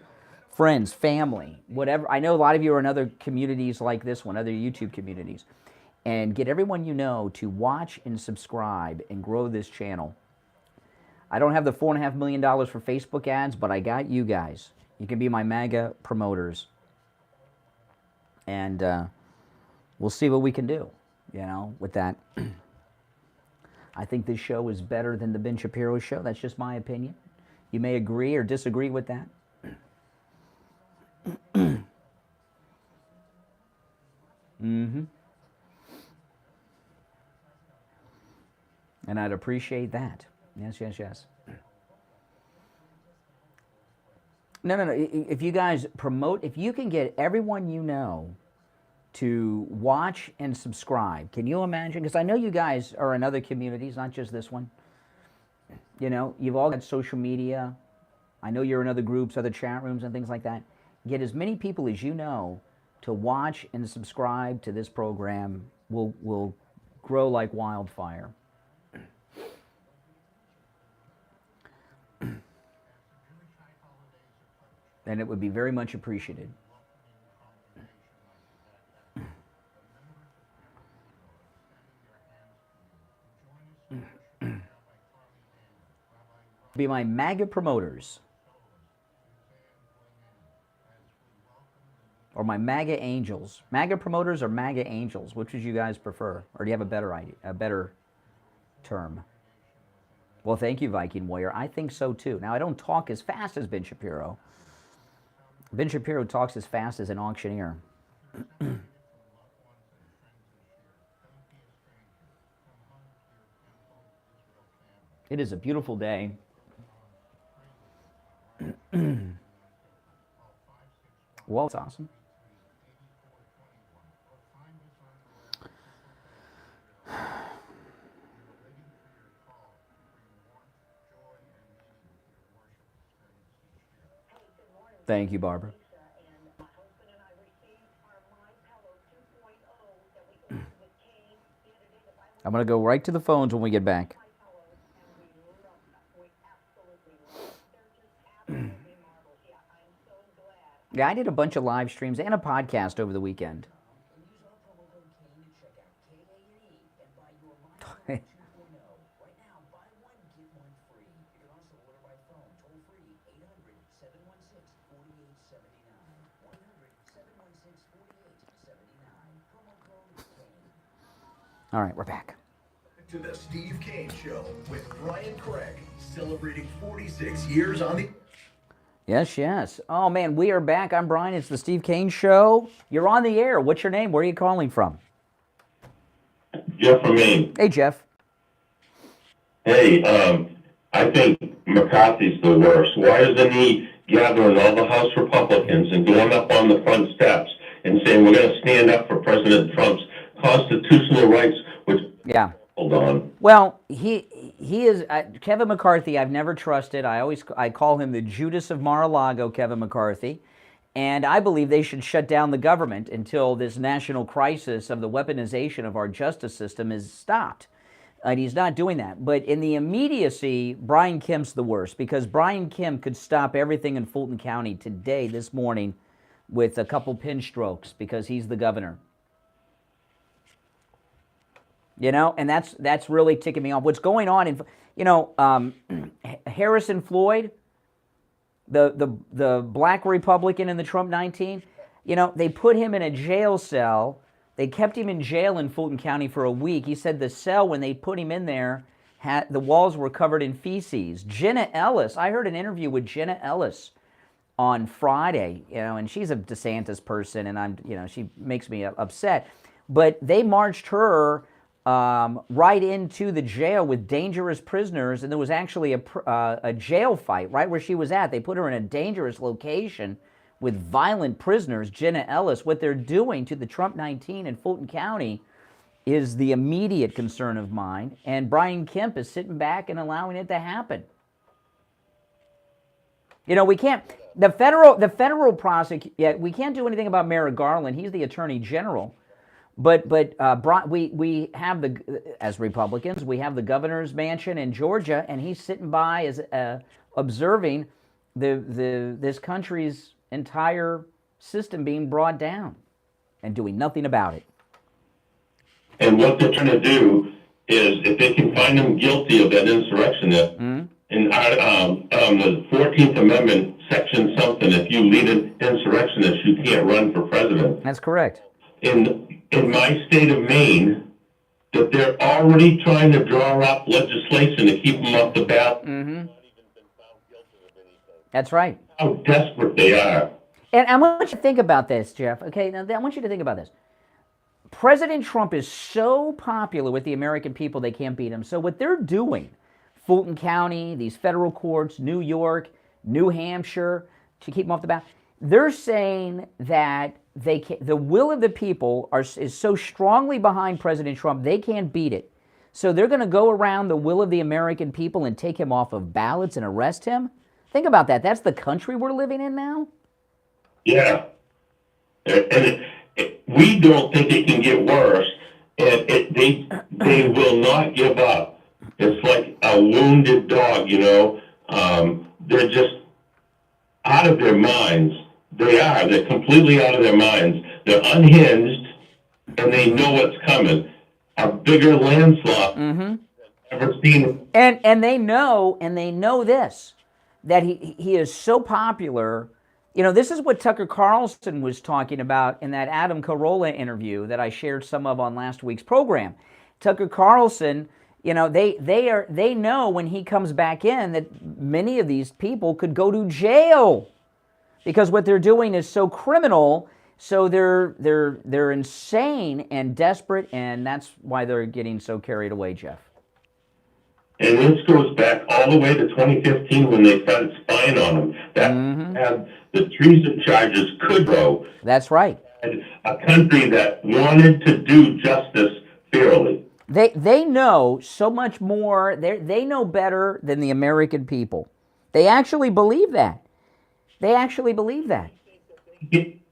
A: friends, family, whatever. I know a lot of you are in other communities like this one, other YouTube communities, and get everyone you know to watch and subscribe and grow this channel. I don't have the $4.5 million for Facebook ads, but I got you guys. You can be my MAGA promoters. And we'll see what we can do, with that. I think this show is better than the Ben Shapiro show. That's just my opinion. You may agree or disagree with that. And I'd appreciate that. Yes, yes, yes. No. If you guys promote, if you can get everyone you know to watch and subscribe, can you imagine? Because I know you guys are in other communities, not just this one. You've all got social media. I know you're in other groups, other chat rooms and things like that. Get as many people as you know to watch and subscribe to this program. Will grow like wildfire. And it would be very much appreciated. Be my MAGA promoters. Or my MAGA angels. MAGA promoters or MAGA angels? Which would you guys prefer? Or do you have a better idea, a better term? Well, thank you, Viking Warrior. I think so too. Now, I don't talk as fast as Ben Shapiro. Ben Shapiro talks as fast as an auctioneer. It is a beautiful day. Well, it's awesome. Thank you, Barbara. I'm going to go right to the phones when we get back. Yeah, I did a bunch of live streams and a podcast over the weekend. All right, we're back.
B: To the Steve Kane Show with Brian Craig, celebrating 46 years on the...
A: Yes, yes. Oh, man, we are back. I'm Brian. It's the Steve Kane Show. You're on the air. What's your name? Where are you calling from?
O: Jeff from Maine.
A: Hey, Jeff.
O: Hey, I think McCarthy's the worst. Why isn't he gathering all the House Republicans and going up on the front steps and saying we're going to stand up for President Trump's constitutional rights, which...
A: Yeah.
O: Hold on.
A: Well, he is Kevin McCarthy. I've never trusted. I call him the Judas of Mar-a-Lago, Kevin McCarthy, and I believe they should shut down the government until this national crisis of the weaponization of our justice system is stopped. And he's not doing that. But in the immediacy, Brian Kemp's the worst, because Brian Kemp could stop everything in Fulton County today, this morning, with a couple pin strokes, because he's the governor. And that's really ticking me off. What's going on in, Harris and Floyd, the black Republican in the Trump 19, they put him in a jail cell. They kept him in jail in Fulton County for a week. He said the cell, when they put him in there, the walls were covered in feces. Jenna Ellis, I heard an interview with Jenna Ellis on Friday, and she's a DeSantis person, and she makes me upset. But they marched her right into the jail with dangerous prisoners, and there was actually a jail fight right where she was at. They put her in a dangerous location with violent prisoners. Jenna Ellis, what they're doing to the Trump 19 in Fulton County is the immediate concern of mine, and Brian Kemp is sitting back and allowing it to happen. We can't, the federal prosecute, we can't do anything about Merrick Garland. He's the Attorney General. But we have as Republicans, we have the governor's mansion in Georgia, and he's sitting by as observing this country's entire system being brought down and doing nothing about it.
O: And what they're trying to do is, if they can find them guilty of that insurrection, and in the 14th Amendment, section something, if you lead an insurrectionist, you can't run for president.
A: That's correct.
O: In my state of Maine, that they're already trying to draw up legislation to keep them off the ballot.
A: Mm-hmm. That's right.
O: How desperate they are.
A: And I want you to think about this, Jeff. Okay, now I want you to think about this. President Trump is so popular with the American people, they can't beat him. So what they're doing, Fulton County, these federal courts, New York, New Hampshire, to keep him off the ballot, they're saying that the will of the people is so strongly behind President Trump, they can't beat it. So they're going to go around the will of the American people and take him off of ballots and arrest him? Think about that. That's the country we're living in now?
O: Yeah. And we don't think it can get worse. And they will not give up. It's like a wounded dog, you know. They're just out of their minds. They are. They're completely out of their minds. They're unhinged, and they know what's coming. A bigger landslide than ever seen.
A: And they know this, that he is so popular. You know, this is what Tucker Carlson was talking about in that Adam Carolla interview that I shared some of on last week's program. Tucker Carlson, you know, they know when he comes back in that many of these people could go to jail because what they're doing is so criminal. So they're insane and desperate, and that's why they're getting so carried away, Jeff.
O: And this goes back all the way to 2015 when they started spying on him. That had the treason charges could go.
A: That's right.
O: A country that wanted to do justice fairly.
A: They know so much more. They know better than the American people. They actually believe that. They actually believe that.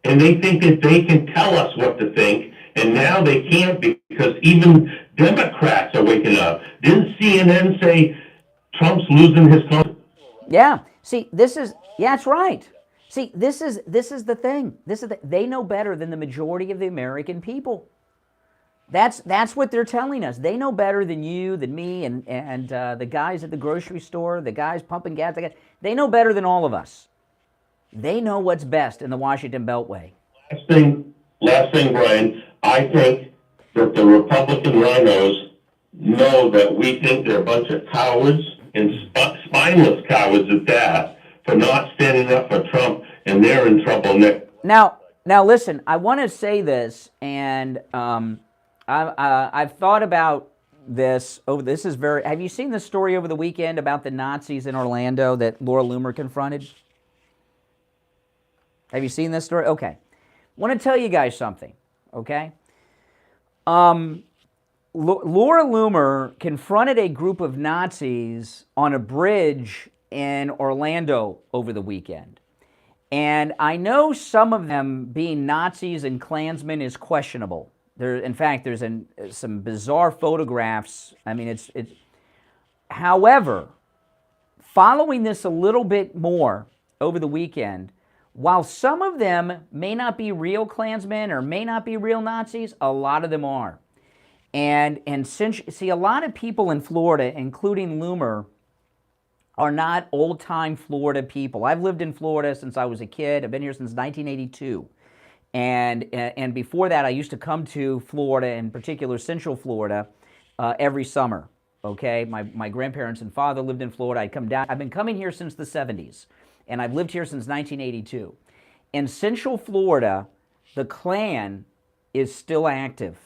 O: And they think that they can tell us what to think, and now they can't because even Democrats are waking up. Didn't CNN say Trump's losing his confidence?
A: Yeah. See, that's right. See, this is the thing. They know better than the majority of the American people. That's what they're telling us. They know better than you, than me, and the guys at the grocery store, the guys pumping gas. They know better than all of us. They know what's best in the Washington Beltway.
O: Last thing, Brian, I think that the Republican rhinos know that we think they're a bunch of cowards and spineless cowards at that for not standing up for Trump, and they're in trouble next.
A: Now listen, I want to say this, and I've thought about this. This is very. Have you seen the story over the weekend about the Nazis in Orlando that Laura Loomer confronted? Have you seen this story? Okay. I want to tell you guys something, okay? Laura Loomer confronted a group of Nazis on a bridge in Orlando over the weekend. And I know some of them being Nazis and Klansmen is questionable. In fact, there's some bizarre photographs. I mean, it's. However, following this a little bit more over the weekend, while some of them may not be real Klansmen or may not be real Nazis, a lot of them are. And since, see, a lot of people in Florida, including Loomer, are not old-time Florida people. I've lived in Florida since I was a kid. I've been here since 1982. And before that, I used to come to Florida, in particular Central Florida, every summer. Okay, my grandparents and father lived in Florida. I'd come down. I've been coming here since the 70s. And I've lived here since 1982. In Central Florida, the Klan is still active,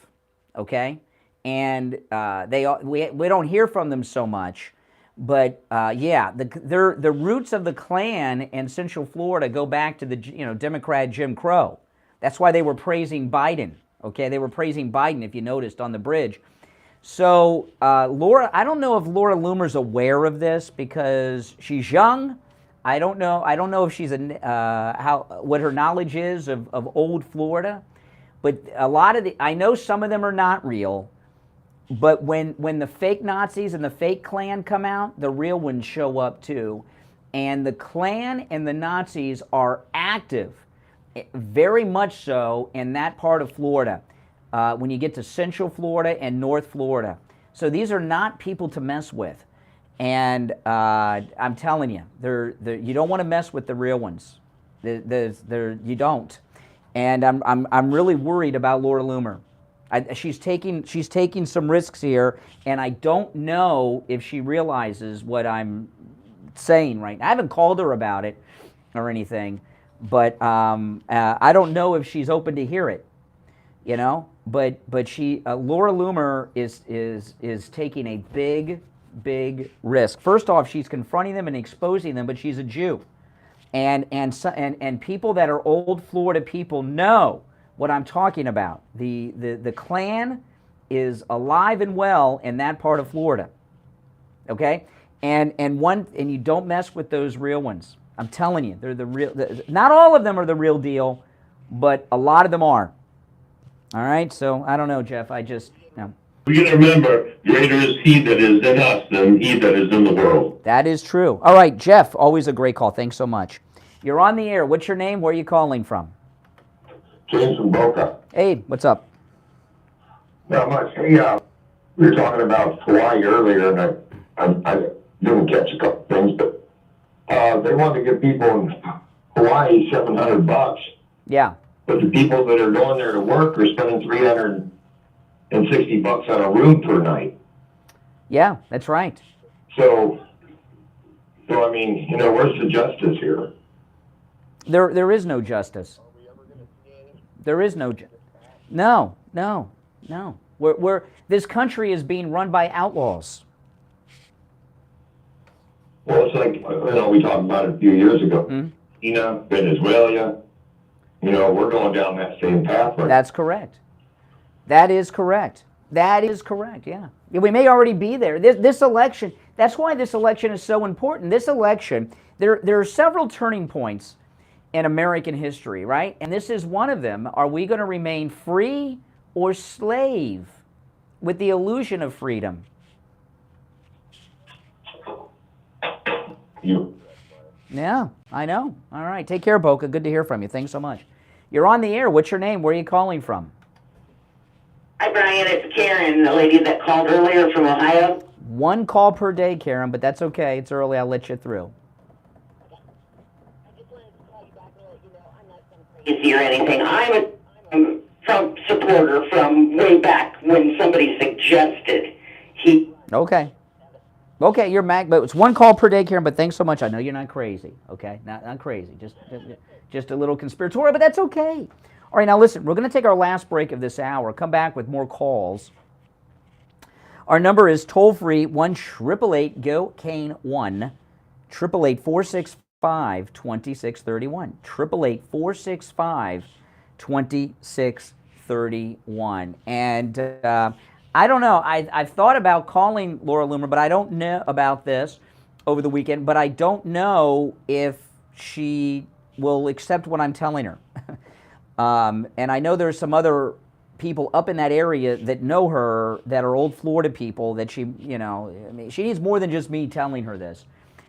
A: okay? And we don't hear from them so much, but yeah, the roots of the Klan in Central Florida go back to the Democrat Jim Crow. That's why they were praising Biden, okay? They were praising Biden, if you noticed, on the bridge. So Laura, I don't know if Laura Loomer's aware of this because she's young. I don't know if she's what her knowledge is of old Florida, but a lot of I know some of them are not real, but when the fake Nazis and the fake Klan come out, the real ones show up too, and the Klan and the Nazis are active, very much so in that part of Florida, when you get to Central Florida and North Florida. So these are not people to mess with. And I'm telling you, you don't want to mess with the real ones. You don't. And I'm really worried about Laura Loomer. She's taking some risks here, and I don't know if she realizes what I'm saying right now. I haven't called her about it or anything, but I don't know if she's open to hear it. You know, but Laura Loomer is taking a big risk. First off, she's confronting them and exposing them, but she's a Jew. And people that are old Florida people know what I'm talking about. The Klan is alive and well in that part of Florida. Okay? And you don't mess with those real ones. I'm telling you, they're the real. Not all of them are the real deal, but a lot of them are. All right? So I don't know, Jeff. I just
O: We got to remember, greater is he that is in us than he that is in the world.
A: That is true. All right, Jeff, always a great call. Thanks so much. You're on the air. What's your name? Where are you calling from?
K: James from Boca.
A: Hey, what's up?
K: Not much. Hey, we were talking about Hawaii earlier, and I didn't catch a couple things, but they want to give people in Hawaii $700.
A: Yeah.
K: But the people that are going there to work are spending $360 on a room per night.
A: Yeah, that's right.
K: So I mean, where's the justice here?
A: There is no justice. There is no no. This country is being run by outlaws.
K: Well, it's like, we talked about it a few years ago. Venezuela, we're going down that same pathway.
A: That's correct. That is correct. That is correct, yeah. We may already be there. This election, that's why this election is so important. This election, there are several turning points in American history, right? And this is one of them. Are we going to remain free or slave with the illusion of freedom? Yeah, I know. All right. Take care, Boca. Good to hear from you. Thanks so much. You're on the air. What's your name? Where are you calling from?
J: Hi, Brian. It's Karen, the lady that called earlier from Ohio.
A: One call per day, Karen, but that's okay. It's early. I'll let you through.
J: Easy or anything. I'm a Trump supporter from way back when somebody suggested he.
A: Okay. Okay, you're Mac, but it's one call per day, Karen, but thanks so much. I know you're not crazy, okay? Not crazy. Just a little conspiratorial, but that's okay. All right, now listen, we're going to take our last break of this hour. Come back with more calls. Our number is toll-free 1-888-GO-CANE-1, 888-465-2631, 888-465-2631. And I don't know. I've thought about calling Laura Loomer, but I don't know about this over the weekend, but I don't know if she will accept what I'm telling her. And I know there's some other people up in that area that know her that are old Florida people that she needs more than just me telling her this.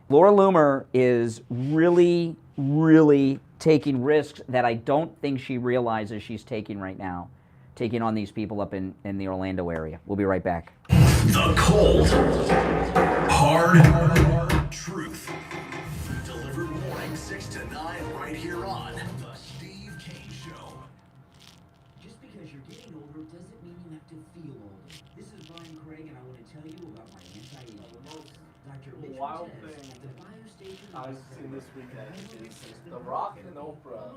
A: Laura Loomer is really, really taking risks that I don't think she realizes she's taking right now, taking on these people up in the Orlando area. We'll be right back.
B: The cold, hard truth. Delivered morning 6 to 9 right here on The Steve Kane Show.
F: Just because you're getting older doesn't mean you have to feel older. This is Brian Craig, and I want to tell you about my anti-aging. Dr. Mitch
P: Wild
F: Cortez,
P: thing
F: the biostation
P: I've seen this weekend is The Rock and Oprah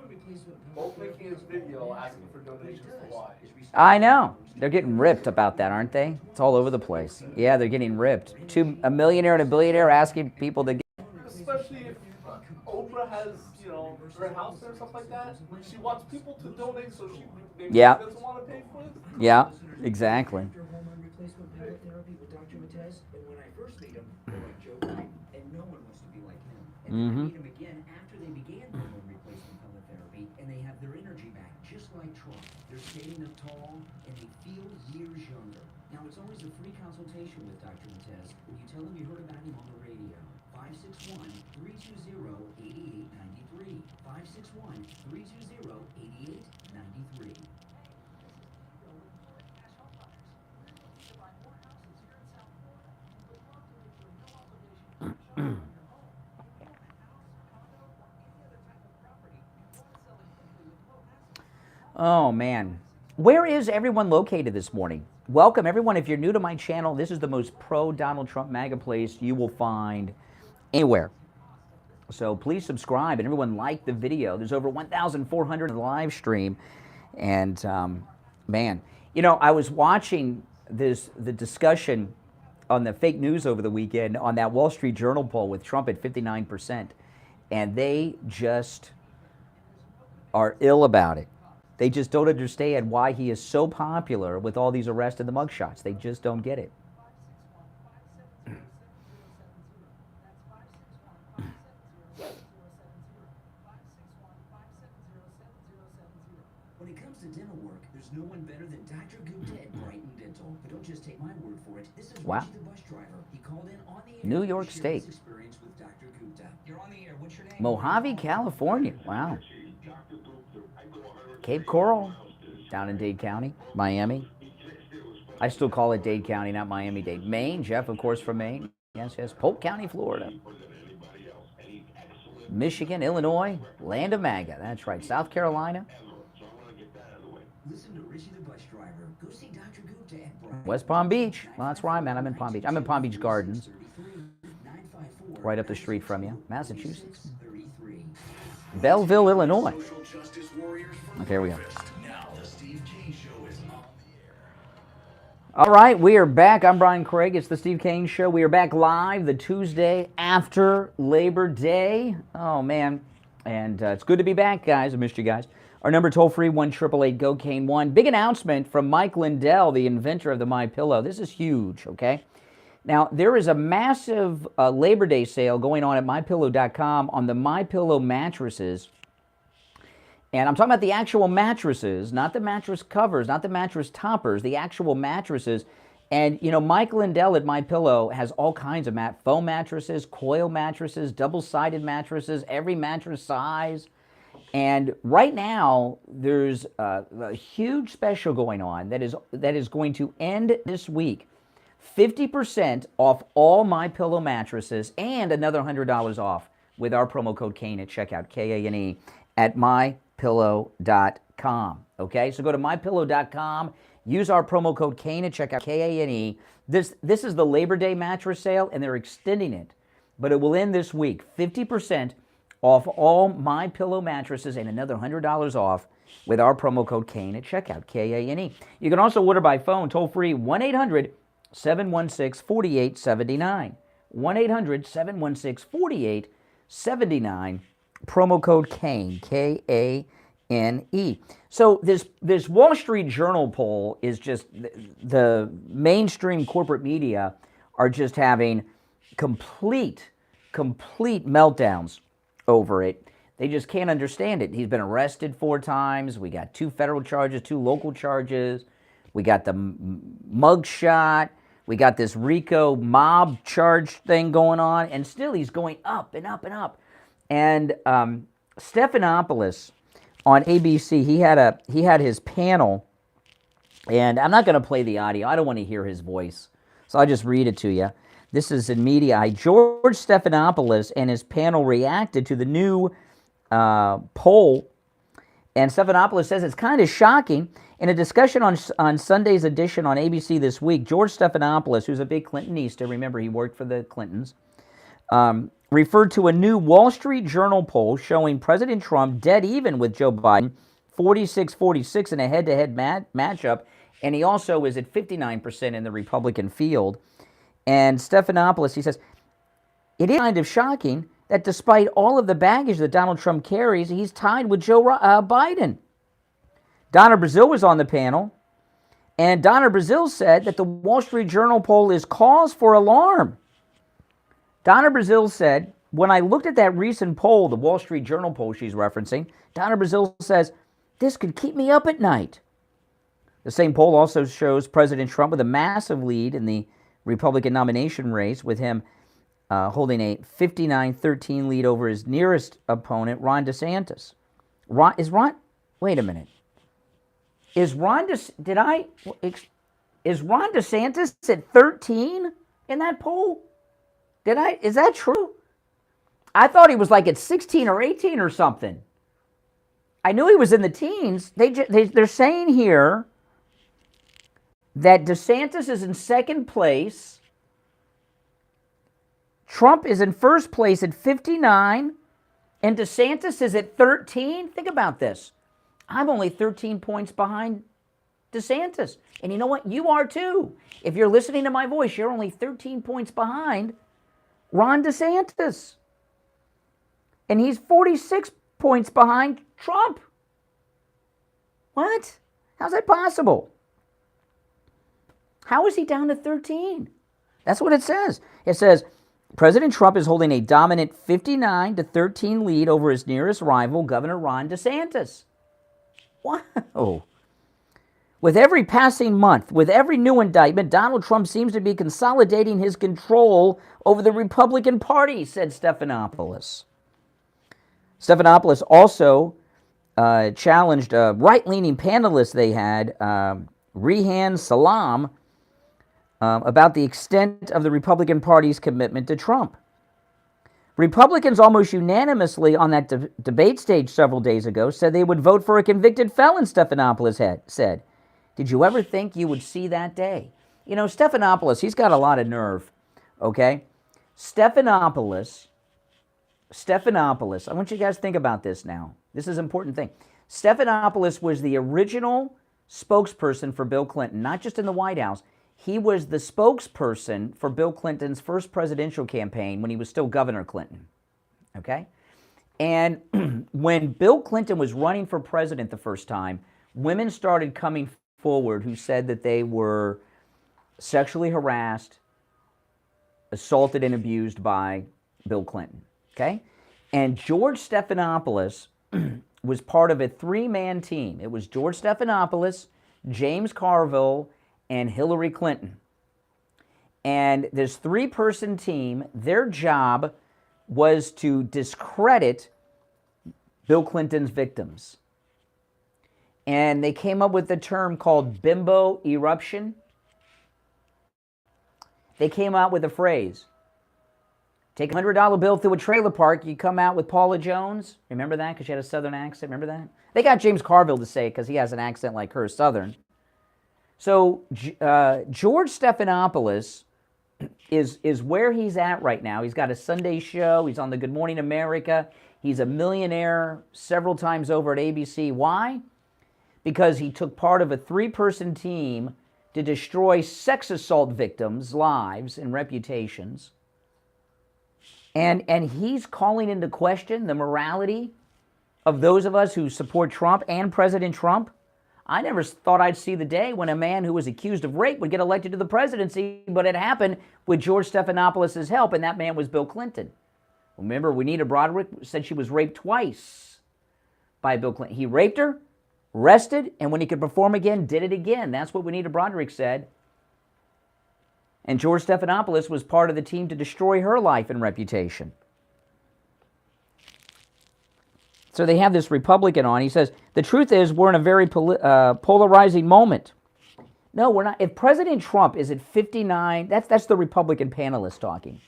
P: both making this video asking for donations to Hawaii.
A: I know. They're getting ripped about that, aren't they? It's all over the place. Yeah, they're getting ripped. A millionaire and a billionaire asking people to get.
P: Especially if Oprah has, her house there or stuff like that. She wants people to donate so she maybe doesn't want to pay for it.
A: Yeah, exactly.
F: Mm-hmm. Meet him again after they began hormone replacement pellet therapy, and they have their energy back, just like Trump. They're standing up tall, and they feel years younger. Now, it's always a free consultation with Dr. Cortez when you tell him you heard about him on the radio. 561-320-8893. 561-320-8893.
A: Oh, man. Where is everyone located this morning? Welcome, everyone. If you're new to my channel, this is the most pro-Donald Trump MAGA place you will find anywhere. So please subscribe, and everyone like the video. There's over 1,400 in the live stream. And, man, you know, I was watching the discussion on the fake news over the weekend on that Wall Street Journal poll with Trump at 59%. And they just are ill about it. They just don't understand why he is so popular with all these arrests and the mugshots. They just don't get it.
Q: When it comes to dental work, there's no one better than Dr. Gupta at Brighton Dental. But don't just take my word for it. This is
A: Wow.
Q: Richie the bus driver. He called in on the air
A: New
Q: to
A: York
Q: share
A: State.
Q: his experience with Dr. Gupta. You're on the air. What's your name?
A: Mojave, California. Wow. Cape Coral, down in Dade County, Miami. I still call it Dade County, not Miami-Dade. Maine, Jeff, of course, from Maine. Yes, yes. Polk County, Florida. Michigan, Illinois, land of MAGA. That's right. South Carolina.
Q: Listen to Richie the bus driver. Go see Dr. Gupta at Brighton.
A: West Palm Beach. Well, that's where I'm at. I'm in Palm Beach. I'm in Palm Beach Gardens. Right up the street from you. Massachusetts. Belleville, Illinois. Okay, here we go. All right, we are back. I'm Brian Craig. It's the Steve Kane Show. We are back live the Tuesday after Labor Day. Oh, man. And it's good to be back, guys. I missed you guys. Our number toll-free, 1-888-GO-KANE-1. Big announcement from Mike Lindell, the inventor of the MyPillow. This is huge, okay? Now, there is a massive Labor Day sale going on at MyPillow.com on the MyPillow mattresses. And I'm talking about the actual mattresses, not the mattress covers, not the mattress toppers, the actual mattresses. And, you know, Mike Lindell at MyPillow has all kinds of foam mattresses, coil mattresses, double-sided mattresses, every mattress size. And right now, there's a huge special going on that is going to end this week. 50% off all MyPillow mattresses and another $100 off with our promo code KANE at checkout, K-A-N-E, at MyPillow.com. Okay, so go to MyPillow.com, use our promo code KANE at checkout, K-A-N-E. This is the Labor Day mattress sale, and they're extending it, but it will end this week. 50% off all MyPillow mattresses and another $100 off with our promo code KANE at checkout, K-A-N-E. You can also order by phone, toll-free, 1-800-716-4879. 1-800-716-4879. Promo code KANE, K-A-N-E. So this Wall Street Journal poll is just, the mainstream corporate media are just having complete meltdowns over it. They just can't understand it. He's been arrested 4 times. We got 2 federal charges, 2 local charges. We got the mugshot. We got this RICO mob charge thing going on. And still he's going up and up and up. And Stephanopoulos on ABC, he had his panel, and I'm not going to play the audio. I don't want to hear his voice, so I'll just read it to you. This is in Media. George Stephanopoulos and his panel reacted to the new poll, and Stephanopoulos says it's kind of shocking. In a discussion on Sunday's edition on ABC this week, George Stephanopoulos, who's a big Clintonista, remember he worked for the Clintons, referred to a new Wall Street Journal poll showing President Trump dead even with Joe Biden, 46-46 in a head-to-head matchup, and he also is at 59% in the Republican field. And Stephanopoulos, he says, it is kind of shocking that despite all of the baggage that Donald Trump carries, he's tied with Joe Biden. Donna Brazile was on the panel, and Donna Brazile said that the Wall Street Journal poll is cause for alarm. Donna Brazile said, when I looked at that recent poll, the Wall Street Journal poll she's referencing, Donna Brazile says, this could keep me up at night. The same poll also shows President Trump with a massive lead in the Republican nomination race, with him holding a 59-13 lead over his nearest opponent, Ron DeSantis. Wait a minute. Is Ron DeSantis at 13 in that poll? Is that true? I thought he was like at 16 or 18 or something. I knew he was in the teens. They're saying here that DeSantis is in second place. Trump is in first place at 59, and DeSantis is at 13. Think about this. I'm only 13 points behind DeSantis. And you know what? You are too. If you're listening to my voice, you're only 13 points behind Ron DeSantis. And he's 46 points behind Trump. What? How's that possible? How is he down to 13? That's what it says. It says, President Trump is holding a dominant 59-13 lead over his nearest rival, Governor Ron DeSantis. Wow. With every passing month, with every new indictment, Donald Trump seems to be consolidating his control over the Republican Party, said Stephanopoulos. Stephanopoulos also challenged a right-leaning panelist they had, Rehan Salam, about the extent of the Republican Party's commitment to Trump. Republicans almost unanimously on that debate stage several days ago said they would vote for a convicted felon, Stephanopoulos said. Did you ever think you would see that day? You know, Stephanopoulos, he's got a lot of nerve, okay? Stephanopoulos, I want you guys to think about this now. This is an important thing. Stephanopoulos was the original spokesperson for Bill Clinton, not just in the White House. He was the spokesperson for Bill Clinton's first presidential campaign when he was still Governor Clinton, okay? And when Bill Clinton was running for president the first time, women started coming forward who said that they were sexually harassed, assaulted, and abused by Bill Clinton, okay? And George Stephanopoulos was part of a three-man team. It was George Stephanopoulos, James Carville, and Hillary Clinton. And this three-person team, their job was to discredit Bill Clinton's victims. And they came up with the term called bimbo eruption. They came out with a phrase. Take a $100 bill through a trailer park, you come out with Paula Jones. Remember that? Because she had a Southern accent. Remember that? They got James Carville to say it because he has an accent like her, Southern. So George Stephanopoulos is where he's at right now. He's got a Sunday show. He's on the Good Morning America. He's a millionaire several times over at ABC. Why? Because he took part of a three-person team to destroy sex assault victims' lives and reputations. And he's calling into question the morality of those of us who support Trump and President Trump. I never thought I'd see the day when a man who was accused of rape would get elected to the presidency, but it happened with George Stephanopoulos' help, and that man was Bill Clinton. Remember, Juanita Broderick said she was raped twice by Bill Clinton. He raped her, rested, and when he could perform again, did it again. That's what Juanita Broderick said. And George Stephanopoulos was part of the team to destroy her life and reputation. So they have this Republican on. He says, the truth is we're in a very polarizing moment. No, we're not. If President Trump is at 59, that's the Republican panelist talking.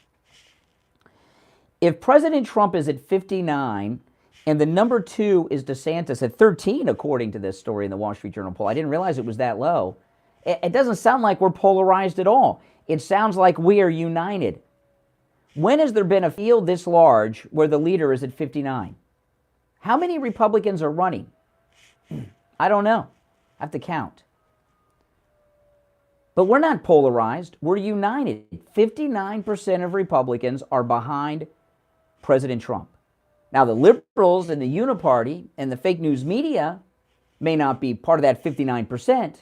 A: If President Trump is at 59 and the number 2 is DeSantis at 13, according to this story in the Wall Street Journal poll, I didn't realize it was that low. It doesn't sound like we're polarized at all. It sounds like we are united. When has there been a field this large where the leader is at 59? How many Republicans are running? I don't know. I have to count. But we're not polarized. We're united. 59% of Republicans are behind President Trump. Now, the liberals and the uniparty and the fake news media may not be part of that 59%,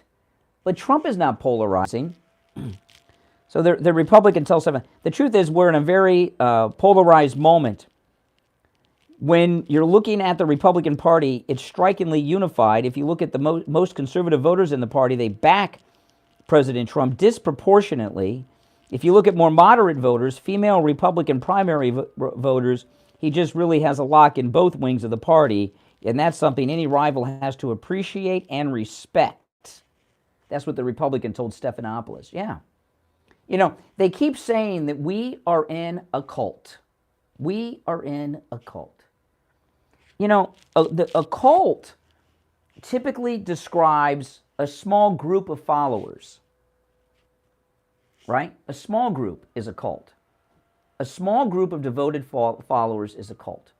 A: but Trump is not polarizing. So the Republican tells them, the truth is we're in a very polarized moment. When you're looking at the Republican Party, it's strikingly unified. If you look at the most conservative voters in the party, they back President Trump disproportionately. If you look at more moderate voters, female Republican primary voters, he just really has a lock in both wings of the party, and that's something any rival has to appreciate and respect. That's what the Republican told Stephanopoulos. Yeah. You know, they keep saying that we are in a cult. We are in a cult. You know, a cult typically describes a small group of followers, right? A small group is a cult. A small group of devoted followers is a cult.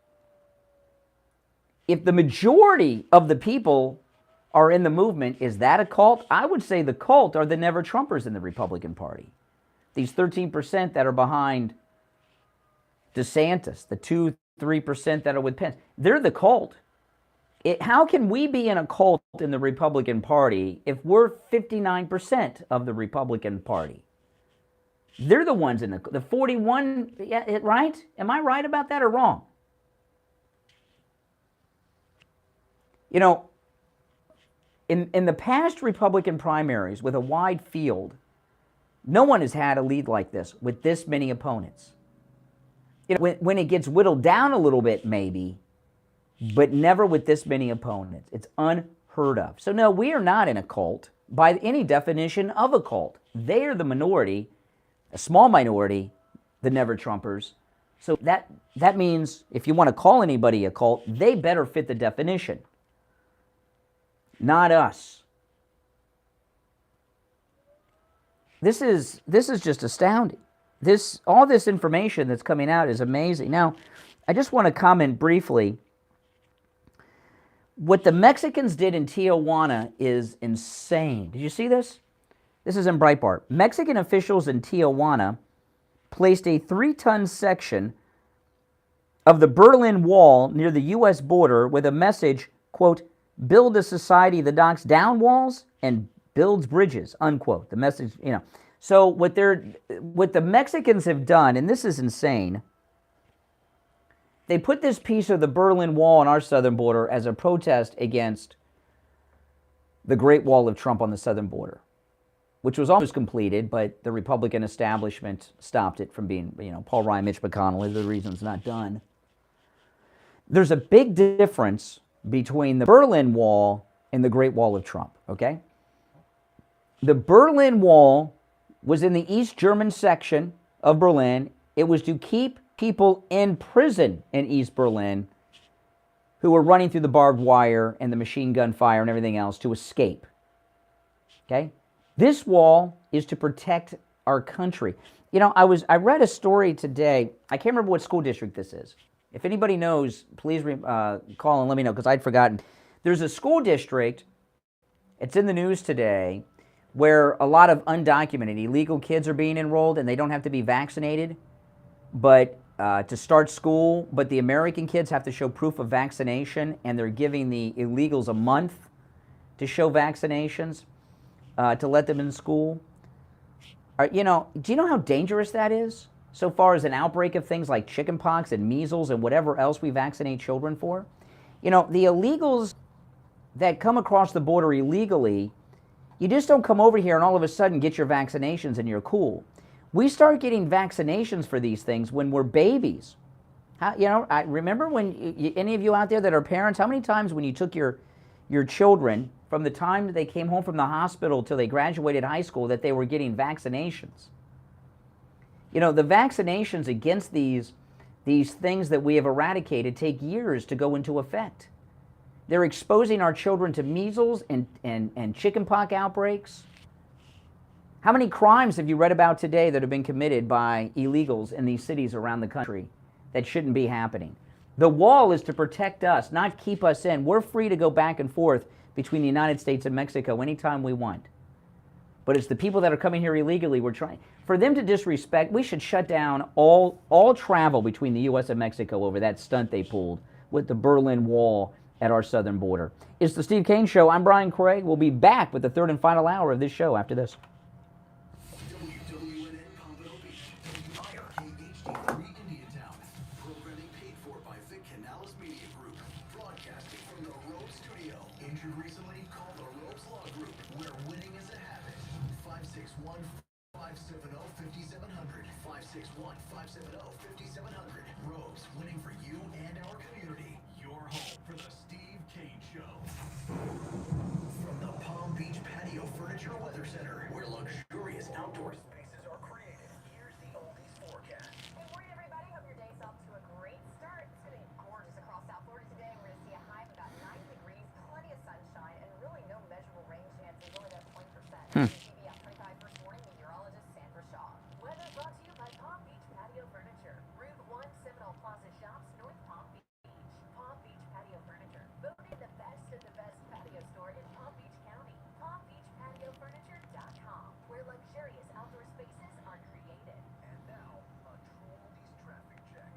A: If the majority of the people are in the movement, is that a cult? I would say the cult are the never-Trumpers in the Republican Party. These 13% that are behind DeSantis, the 2-3% that are with Pence, they're the cult. How can we be in a cult in the Republican Party if we're 59% of the Republican Party? They're the ones in the 41, yeah, right? Am I right about that or wrong? You know, in the past Republican primaries with a wide field, no one has had a lead like this with this many opponents. You know, when it gets whittled down a little bit, maybe, but never with this many opponents. It's unheard of. So no, we are not in a cult by any definition of a cult. They are the minority, a small minority, the never-Trumpers. So that means if you want to call anybody a cult, they better fit the definition, not us. This is just astounding. All this information that's coming out is amazing. Now, I just want to comment briefly. What the Mexicans did in Tijuana is insane. Did you see this? This is in Breitbart. Mexican officials in Tijuana placed a 3-ton section of the Berlin Wall near the U.S. border with a message, quote, build a society that knocks down walls and builds bridges, unquote. The message, you know. So what the Mexicans have done, and this is insane, they put this piece of the Berlin Wall on our southern border as a protest against the Great Wall of Trump on the southern border, which was almost completed, but the Republican establishment stopped it from being, you know, Paul Ryan, Mitch McConnell, are the reasons not done. There's a big difference between the Berlin Wall and the Great Wall of Trump, okay? The Berlin Wall was in the East German section of Berlin. It was to keep people in prison in East Berlin who were running through the barbed wire and the machine gun fire and everything else to escape. Okay? This wall is to protect our country. You know, I read a story today. I can't remember what school district this is. If anybody knows, please call and let me know, because I'd forgotten. There's a school district, it's in the news today, where a lot of undocumented illegal kids are being enrolled and they don't have to be vaccinated but to start school, but the American kids have to show proof of vaccination, and they're giving the illegals a month to show vaccinations to let them in school. You know, do you know how dangerous that is so far as an outbreak of things like chickenpox and measles and whatever else we vaccinate children for? You know, the illegals that come across the border illegally, you just don't come over here and all of a sudden get your vaccinations and you're cool. We start getting vaccinations for these things when we're babies. You know, I remember when any of you out there that are parents, how many times when you took your children from the time they came home from the hospital till they graduated high school that they were getting vaccinations? You know, the vaccinations against these things that we have eradicated take years to go into effect. They're exposing our children to measles and chickenpox outbreaks. How many crimes have you read about today that have been committed by illegals in these cities around the country that shouldn't be happening? The wall is to protect us, not keep us in. We're free to go back and forth between the United States and Mexico anytime we want. But it's the people that are coming here illegally we're trying. For them to disrespect, we should shut down all travel between the U.S. and Mexico over that stunt they pulled with the Berlin Wall at our southern border. It's the Steve Kane Show. I'm Brian Craig. We'll be back with the third and final hour of this show after this.
G: PBF 25 First Warning meteorologist Sandra Shaw.
H: Weather brought to you by Palm Beach Patio Furniture. Route 1 Seminole Plaza Shops, North Palm Beach. Palm Beach Patio Furniture. Voted the best of the best patio store in Palm Beach County. PalmBeachPatioFurniture.com, where luxurious outdoor spaces are created.
B: And now, a True Oldies traffic check.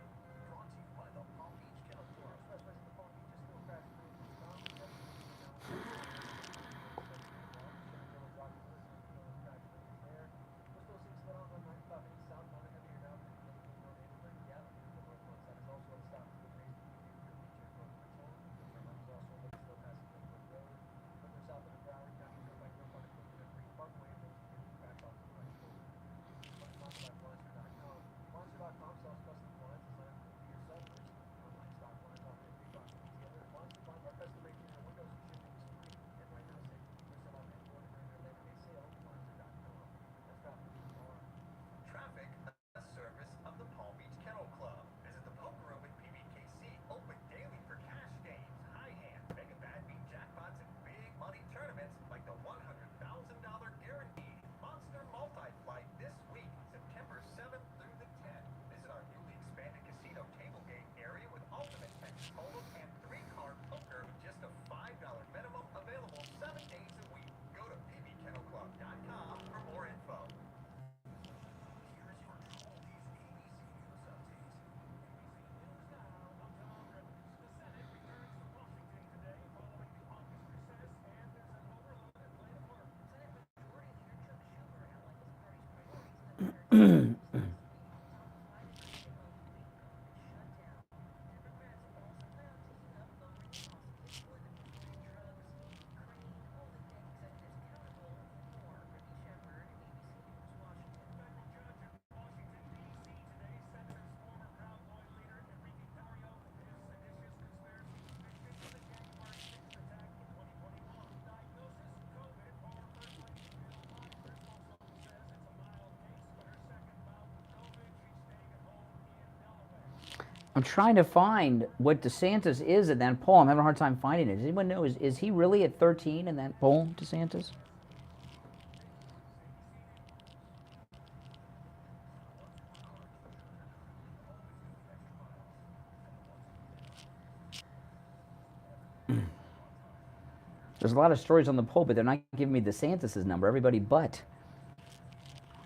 B: Brought to you by the Palm Beach Kennel Club. Traffic, a service of the Palm Beach Kennel Club. Visit the poker room at PBKC, open daily for cash games, high hand, mega bad beat jackpots, and big money tournaments like the $100,000 guaranteed Monster Multi-Flight this week, September 7th through the 10th. Visit our newly expanded casino table game area with ultimate Texas Hold'em and 3-card poker with just a $5 minimum, available 7 days a week. Go to pbkennelclub.com for more info.
A: I'm trying to find what DeSantis is in that poll. I'm having a hard time finding it. Does anyone know? Is he really at 13 in that poll, DeSantis? There's a lot of stories on the poll, but they're not giving me DeSantis' number. Everybody but.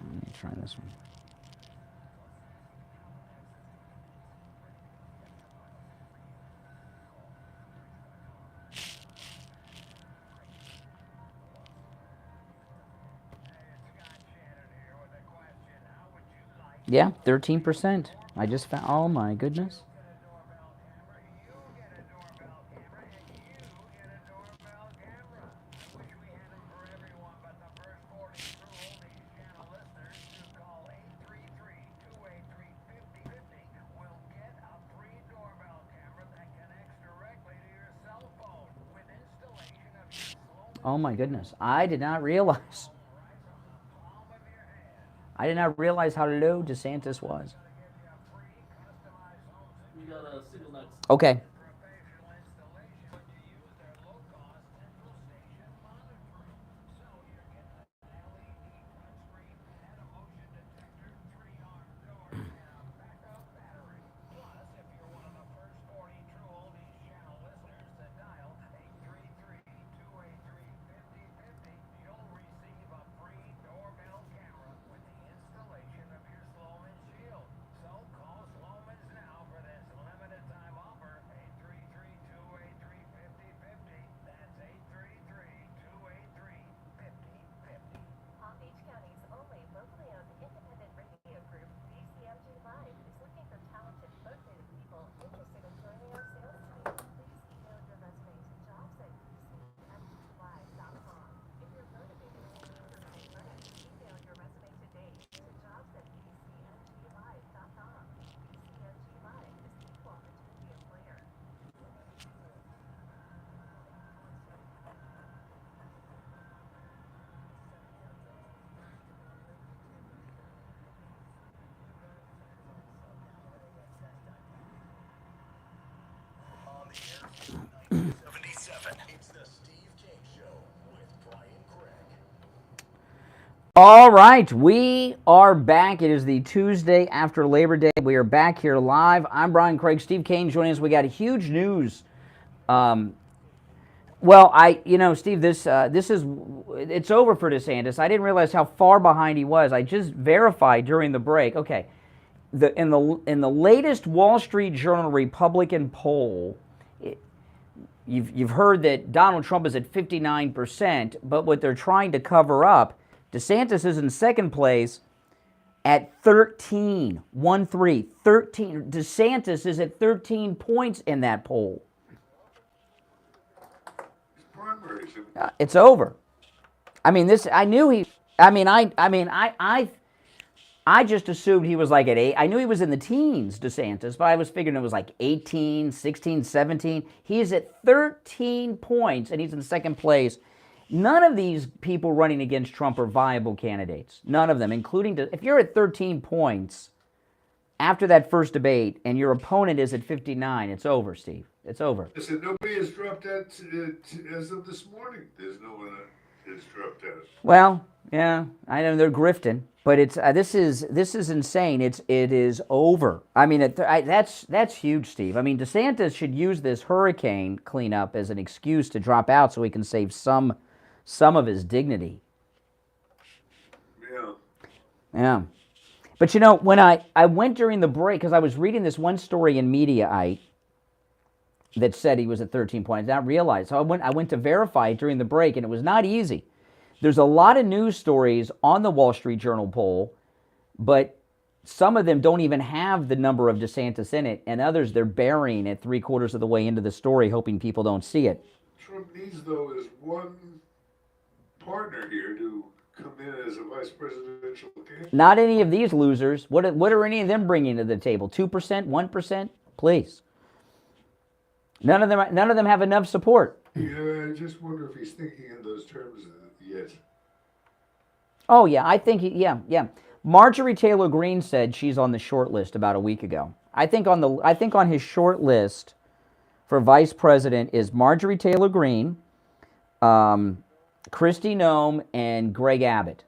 A: Let me try this one. Yeah, 13%. I just found, oh my goodness. Oh my goodness. I did not realize. I did not realize how low DeSantis was.
P: We got a single next.
A: Okay. All right, we are back. It is the Tuesday after Labor Day. We are back here live. I'm Brian Craig. Steve Kane joining us. We got huge news. Steve, it's over for DeSantis. I didn't realize how far behind he was. I just verified during the break. Okay, in the latest Wall Street Journal Republican poll, you've heard that Donald Trump is at 59%, but what they're trying to cover up, DeSantis is in second place at 13. 13. DeSantis is at 13 points in that poll. It's over. I mean, I knew he. I just assumed he was like at 8. I knew he was in the teens, DeSantis, but I was figuring it was like 18, 16, 17. He's at 13 points, and he's in second place. None of these people running against Trump are viable candidates. None of them, including, if you're at 13 points after that first debate and your opponent is at 59, it's over, Steve. It's over.
R: I said nobody has dropped out as of this morning. There's no one that has dropped out.
A: Well, yeah, I know they're grifting, but it's this is insane. It is over. I mean, that's huge, Steve. I mean, DeSantis should use this hurricane cleanup as an excuse to drop out so he can save some of his dignity.
R: Yeah.
A: Yeah. But you know, when I went during the break, because I was reading this one story in Mediaite that said he was at 13 points, I didn't realize. So I went to verify it during the break, and it was not easy. There's a lot of news stories on the Wall Street Journal poll, but some of them don't even have the number of DeSantis in it, and others they're burying it 3/4 of the way into the story, hoping people don't see it.
R: Trump needs, though, is one partner here to come in as a vice presidential candidate.
A: Not any of these losers. What are any of them bringing to the table? 2%, 1%? Please. None of them have enough support.
R: Yeah, I just wonder if he's thinking in those terms yet.
A: Oh yeah, I think yeah. Marjorie Taylor Greene said she's on the short list about a week ago. I think on his short list for vice president is Marjorie Taylor Greene, Kristi Noem, and Greg Abbott.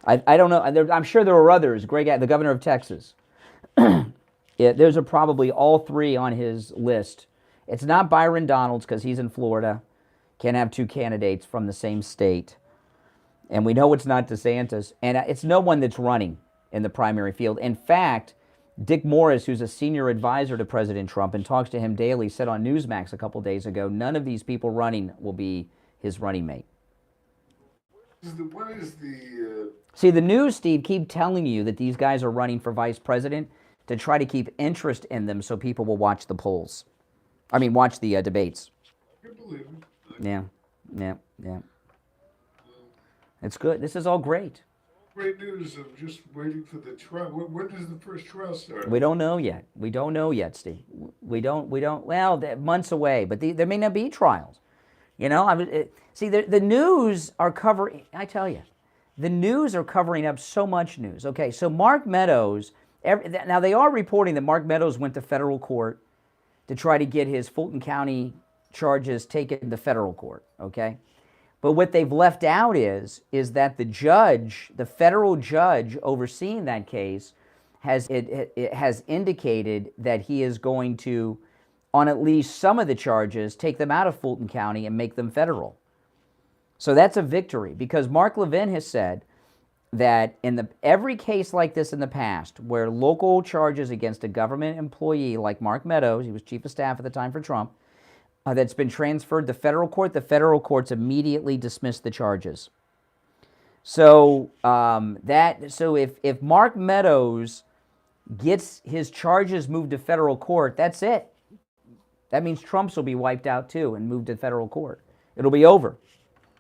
A: I don't know. I'm sure there are others. Greg Abbott, the governor of Texas. Those are probably all three on his list. It's not Byron Donalds because he's in Florida. Can't have two candidates from the same state. And we know it's not DeSantis. And it's no one that's running in the primary field. In fact, Dick Morris, who's a senior advisor to President Trump and talks to him daily, said on Newsmax a couple days ago, none of these people running will be his running mate.
R: What is the...
A: See, the news, Steve, keep telling you that these guys are running for vice president to try to keep interest in them so people will watch the polls. I mean, watch the debates.
R: I believe it.
A: Yeah. It's good. This is all great.
R: Great news. I'm just waiting for the trial. When does the first trial start?
A: We don't know yet. Steve. We don't. Well, months away, but there may not be trials. You know, see, the news are covering, I tell you, the news are covering up so much news. Okay, so Mark Meadows, now they are reporting that Mark Meadows went to federal court to try to get his Fulton County charges taken to federal court, okay? But what they've left out is that the federal judge overseeing that case has indicated that he is going to, on at least some of the charges, take them out of Fulton County and make them federal. So that's a victory, because Mark Levin has said that in every case like this in the past, where local charges against a government employee like Mark Meadows, he was chief of staff at the time for Trump, that's been transferred to federal court, the federal courts immediately dismiss the charges. So if Mark Meadows gets his charges moved to federal court, that's it. That means Trump's will be wiped out too and moved to federal court. It'll be over.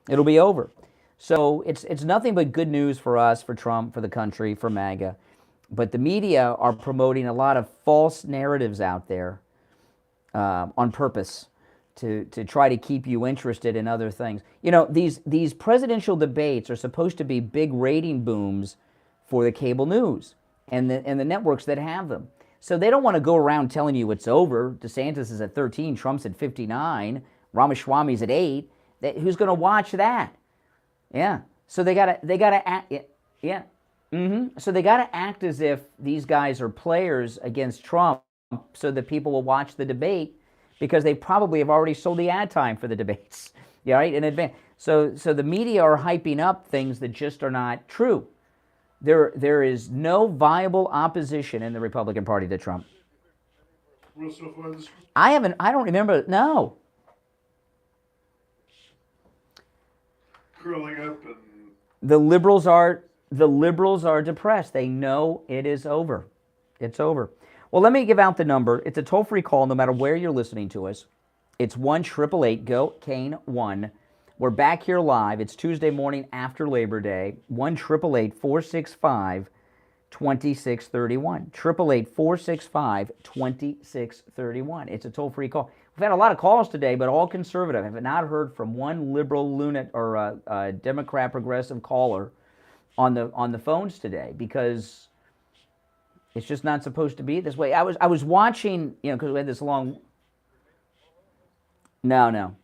A: It'll be over. So it's nothing but good news for us, for Trump, for the country, for MAGA. But the media are promoting a lot of false narratives out there on purpose to try to keep you interested in other things. You know, these presidential debates are supposed to be big rating booms for the cable news and the networks that have them. So they don't want to go around telling you it's over. DeSantis is at 13, Trump's at 59, Ramaswamy's at 8. Who's going to watch that? Yeah. So they gotta act. Yeah. So they gotta act as if these guys are players against Trump, so that people will watch the debate, because they probably have already sold the ad time for the debates, yeah, right, in advance. So the media are hyping up things that just are not true. There is no viable opposition in the Republican Party to Trump. I don't remember. No.
R: Curling up and
A: The liberals are depressed. They know it is over. It's over. Well, let me give out the number. It's a toll-free call no matter where you're listening to us. It's 1-888-GO-CANE-1. We're back here live. It's Tuesday morning after Labor Day. 1-888-465-2631. 888-465-2631. It's a toll-free call. We've had a lot of calls today, but all conservative. I have not heard from one liberal lunatic or Democrat progressive caller on the phones today, because it's just not supposed to be this way. I was watching, because we had this long. No, not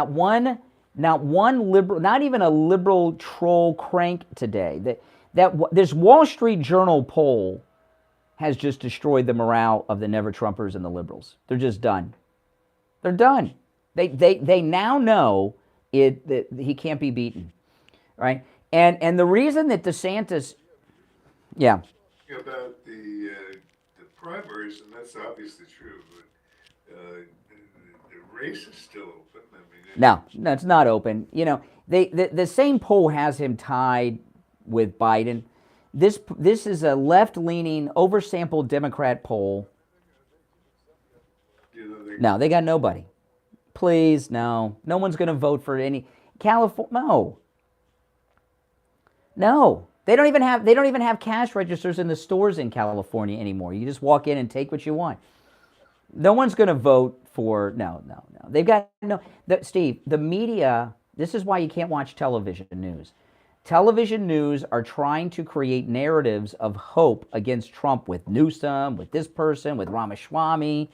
A: one liberal, not even a liberal troll crank today. This Wall Street Journal poll has just destroyed the morale of the Never Trumpers and the liberals. They're just done. They're done. They now know that he can't be beaten, right? And the reason that DeSantis, yeah.
R: About the primaries, and that's obviously true, but the race is still open. I mean,
A: No, it's not open. The same poll has him tied with Biden. This is a left-leaning, oversampled Democrat poll. No, they got nobody. Please, no. No one's going to vote for any California. No. They don't even have cash registers in the stores in California anymore. You just walk in and take what you want. No one's going to vote for no. They've got Steve, the media, this is why you can't watch television news. Television news are trying to create narratives of hope against Trump with Newsom, with this person, with Ramaswamy,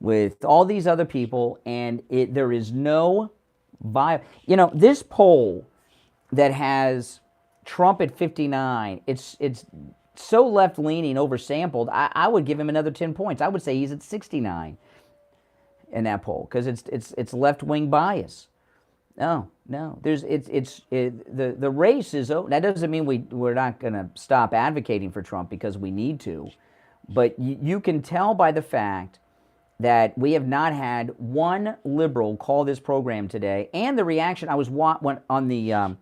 A: with all these other people, and there is no this poll that has Trump at 59, it's so left-leaning, oversampled, I would give him another 10 points. I would say he's at 69 in that poll, because it's left-wing bias. No. The race is over. That doesn't mean we're not going to stop advocating for Trump, because we need to. But you can tell by the fact that we have not had one liberal call this program today, and the reaction. I was on the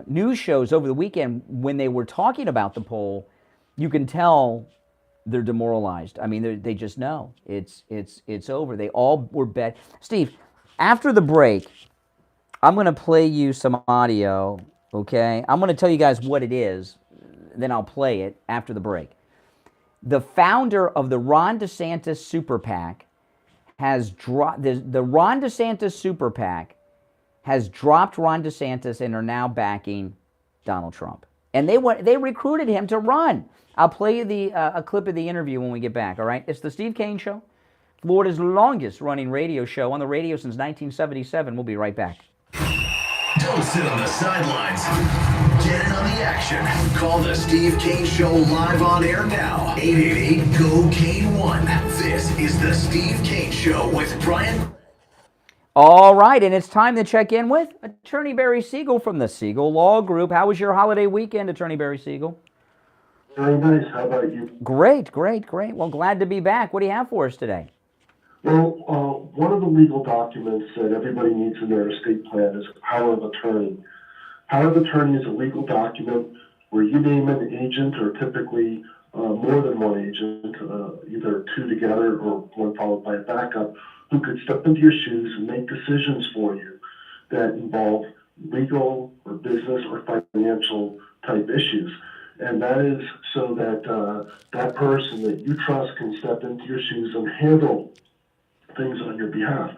A: news shows over the weekend when they were talking about the poll. You can tell they're demoralized. I mean, they just know it's over. They all were bet. Steve, after the break, I'm going to play you some audio, okay? I'm going to tell you guys what it is, then I'll play it after the break. The founder of the Ron DeSantis Super PAC has dropped, the Ron DeSantis Super PAC has dropped Ron DeSantis and are now backing Donald Trump. And they recruited him to run. I'll play you a clip of the interview when we get back, all right? It's the Steve Kane Show, Florida's longest running radio show, on the radio since 1977. We'll be right back.
B: Don't sit on the sidelines. Get in on the action. Call the Steve Kane Show live on air now. 888-GO-KANE-1. This is the Steve Kane Show with Brian.
A: All right, and it's time to check in with Attorney Barry Siegel from the Siegel Law Group. How was your holiday weekend, Attorney Barry Siegel?
S: Very nice. How about you?
A: Great. Well, glad to be back. What do you have for us today?
S: Well, one of the legal documents that everybody needs in their estate plan is power of attorney. Power of attorney is a legal document where you name an agent, or typically more than one agent, either two together or one followed by a backup, who could step into your shoes and make decisions for you that involve legal or business or financial type issues. And that is so that that person that you trust can step into your shoes and handle things on your behalf.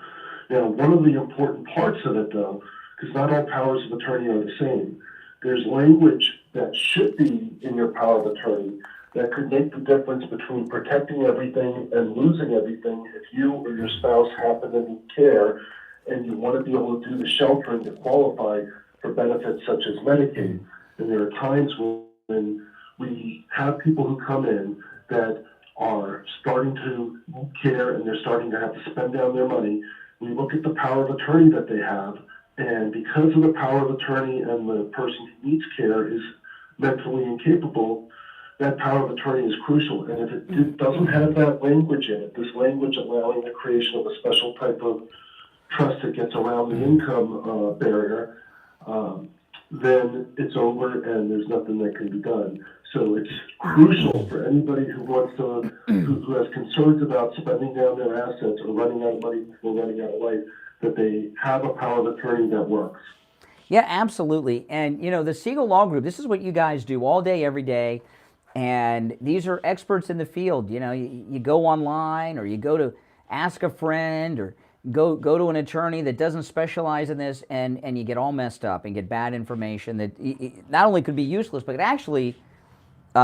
S: Now, one of the important parts of it, though, because not all powers of attorney are the same, there's language that should be in your power of attorney that could make the difference between protecting everything and losing everything if you or your spouse happen to need care and you want to be able to do the sheltering to qualify for benefits such as Medicaid. And there are times when we have people who come in that are starting to care and they're starting to have to spend down their money. We look at the power of attorney that they have, and because of the power of attorney and the person who needs care is mentally incapable, that power of attorney is crucial. And if it doesn't have that language in it, this language allowing the creation of a special type of trust that gets around the income barrier, then it's over and there's nothing that can be done. So it's crucial for anybody who wants to, who has concerns about spending down their assets or running out of money before running out of life, that they have a power of attorney that works.
A: Yeah, absolutely. And, you know, the Siegel Law Group, this is what you guys do all day, every day. And these are experts in the field. You know, you go online or you go to ask a friend or go to an attorney that doesn't specialize in this, and you get all messed up and get bad information that not only could be useless, but actually,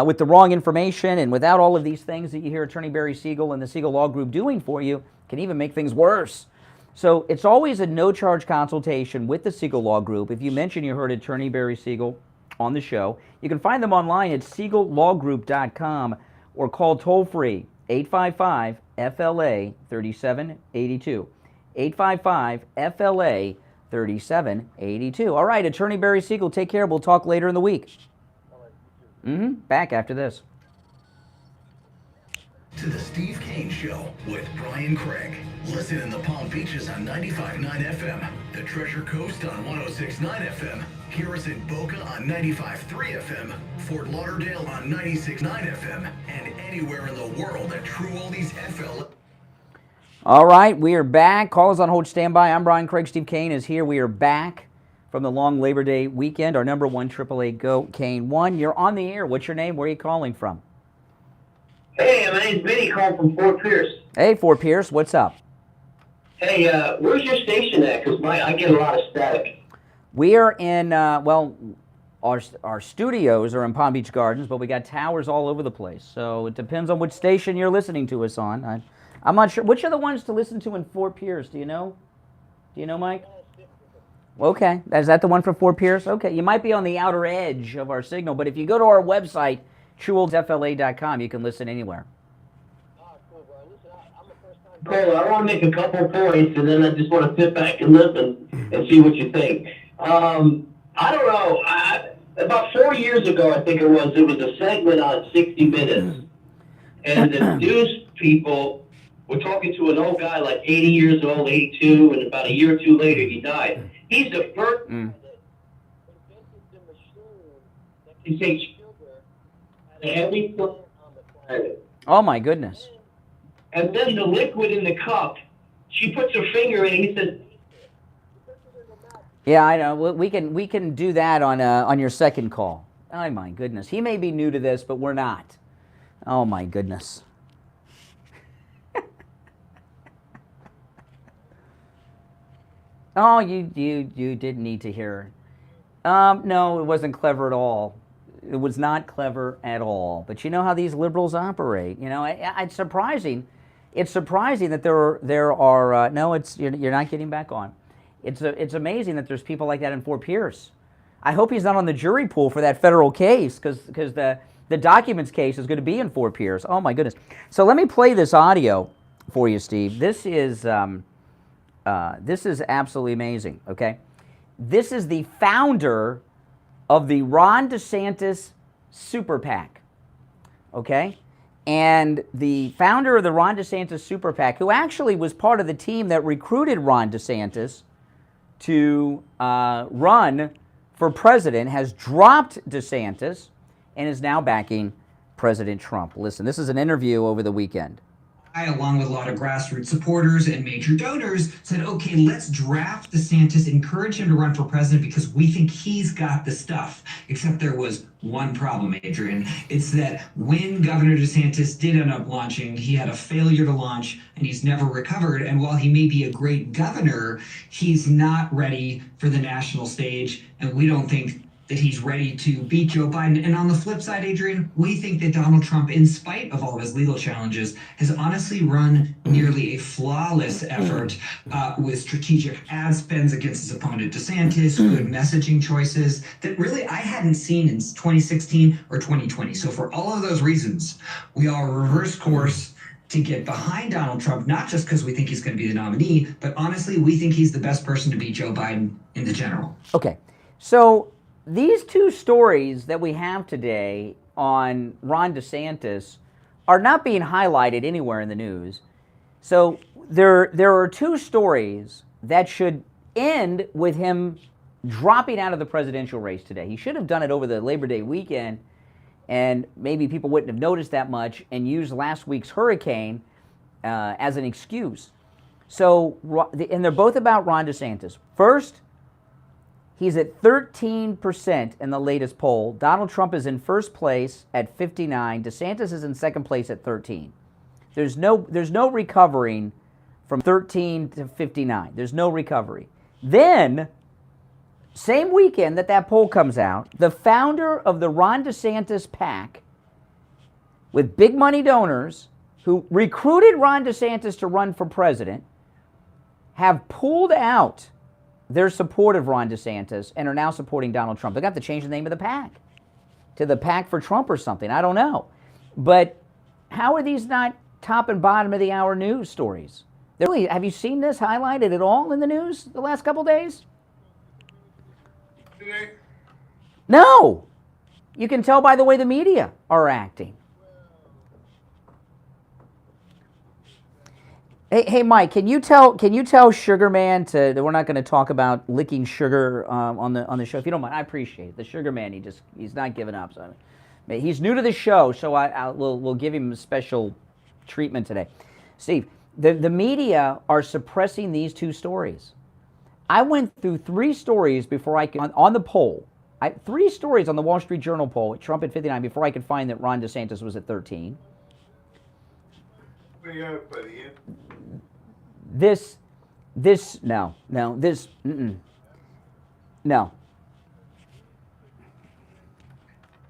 A: with the wrong information and without all of these things that you hear Attorney Barry Siegel and the Siegel Law Group doing for you, can even make things worse. So it's always a no-charge consultation with the Siegel Law Group. If you mention you heard Attorney Barry Siegel on the show, you can find them online at siegellawgroup.com or call toll-free 855-FLA-3782. 855-FLA-3782. All right, Attorney Barry Siegel, take care. We'll talk later in the week. Back after this.
B: To the Steve Kane Show with Brian Craig. Listen in the Palm Beaches on 95.9 FM, the Treasure Coast on 106.9 FM, hear us in Boca on 95.3 FM, Fort Lauderdale on 96.9 FM, and anywhere in the world at True Oldies FL.
A: All right, we are back. Call us on hold, standby. I'm Brian Craig. Steve Kane is here. We are back from the long Labor Day weekend. Our number 1-888-GO-KANE-1. You're on the air. What's your name? Where are you calling from?
T: Hey, my name's Vinny, calling from Fort Pierce.
A: Hey, Fort Pierce. What's up?
T: Hey, where's your station at? Because I get a lot of static.
A: We are in, well, our studios are in Palm Beach Gardens, but we got towers all over the place. So it depends on which station you're listening to us on. I'm not sure. Which are the ones to listen to in Fort Pierce? Do you know? Do you know, Mike? Okay. Is that the one from Fort Pierce? Okay. You might be on the outer edge of our signal, but if you go to our website, trueoldsfla.com, you can listen anywhere.
T: Cool. I want to make a couple points, and then I just want to sit back and listen and see what you think. I don't know. About 4 years ago, I think it was a segment on 60 Minutes, and the news people were talking to an old guy, like 80 years old, 82, and about a year or two later, he died. He's the first that invented the machine that can take sugar out of every plant on the planet.
A: Oh, my goodness.
T: And then the liquid in the cup, she puts her finger in, he says...
A: Yeah, I know. We can do that on your second call. Oh, my goodness. He may be new to this, but we're not. Oh, my goodness. Oh, you didn't need to hear. No, it wasn't clever at all. It was not clever at all. But you know how these liberals operate. You know, it's surprising. It's surprising that there are no. You're not getting back on. It's amazing that there's people like that in Fort Pierce. I hope he's not on the jury pool for that federal case, because the documents case is going to be in Fort Pierce. Oh my goodness. So let me play this audio for you, Steve. This is absolutely amazing. Okay, this is the founder of the Ron DeSantis Super PAC. Okay. And the founder of the Ron DeSantis Super PAC, who actually was part of the team that recruited Ron DeSantis to run for president, has dropped DeSantis and is now backing President Trump. Listen, this is an interview over the weekend.
L: I, along with a lot of grassroots supporters and major donors, said, okay, let's draft DeSantis, encourage him to run for president because we think he's got the stuff. Except there was one problem, Adrian. It's that when Governor DeSantis did end up launching, he had a failure to launch and he's never recovered. And while he may be a great governor, he's not ready for the national stage. And we don't think that he's ready to beat Joe Biden. And on the flip side, Adrian, we think that Donald Trump, in spite of all of his legal challenges, has honestly run nearly a flawless effort with strategic ad spends against his opponent DeSantis, good messaging choices that really I hadn't seen in 2016 or 2020. So for all of those reasons, we are reverse course to get behind Donald Trump, not just because we think he's going to be the nominee, but honestly, we think he's the best person to beat Joe Biden in the general.
A: Okay, so these two stories that we have today on Ron DeSantis are not being highlighted anywhere in the news. So there are two stories that should end with him dropping out of the presidential race today. He should have done it over the Labor Day weekend, and maybe people wouldn't have noticed that much and used last week's hurricane as an excuse. So, and they're both about Ron DeSantis. First, he's at 13% in the latest poll. Donald Trump is in first place at 59. DeSantis is in second place at 13. There's no recovering from 13 to 59. There's no recovery. Then, same weekend that poll comes out, the founder of the Ron DeSantis PAC, with big money donors who recruited Ron DeSantis to run for president, have pulled out their support of Ron DeSantis and are now supporting Donald Trump. They're going to have to change the name of the PAC to the PAC for Trump or something. I don't know. But how are these not top and bottom of the hour news stories? Really, have you seen this highlighted at all in the news the last couple days?
R: Today?
A: No. You can tell by the way the media are acting. Hey, Mike, can you tell Sugar Man that we're not going to talk about licking sugar on the show? If you don't mind, I appreciate it. The Sugar Man, he's not giving up. So he's new to the show, so we'll give him a special treatment today. Steve, the media are suppressing these two stories. I went through three stories before I could on the poll. Three stories on the Wall Street Journal poll with Trump at 59 before I could find that Ron DeSantis was at 13.
R: Way out by the end.
A: No.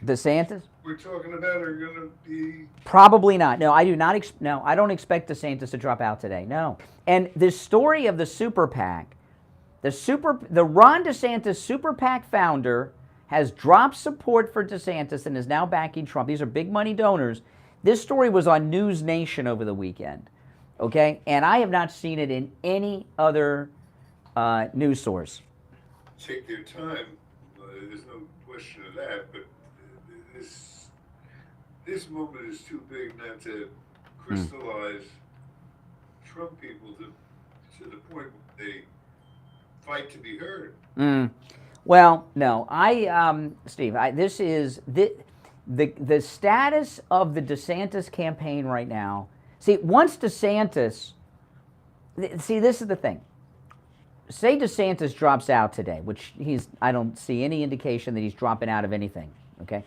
A: DeSantis?
R: We're talking about are going to be...
A: Probably not. No, I do not. No, I don't expect DeSantis to drop out today. No. And this story of the Super PAC, the Ron DeSantis Super PAC founder has dropped support for DeSantis and is now backing Trump. These are big money donors. This story was on News Nation over the weekend, okay? And I have not seen it in any other news source.
R: Take their time. There's no question of that. But this moment is too big not to crystallize Trump people to the point where they fight to be heard.
A: Well, no, Steve, this is the status of the DeSantis campaign right now. See, once DeSantis, this is the thing. Say DeSantis drops out today, which I don't see any indication that he's dropping out of anything, okay?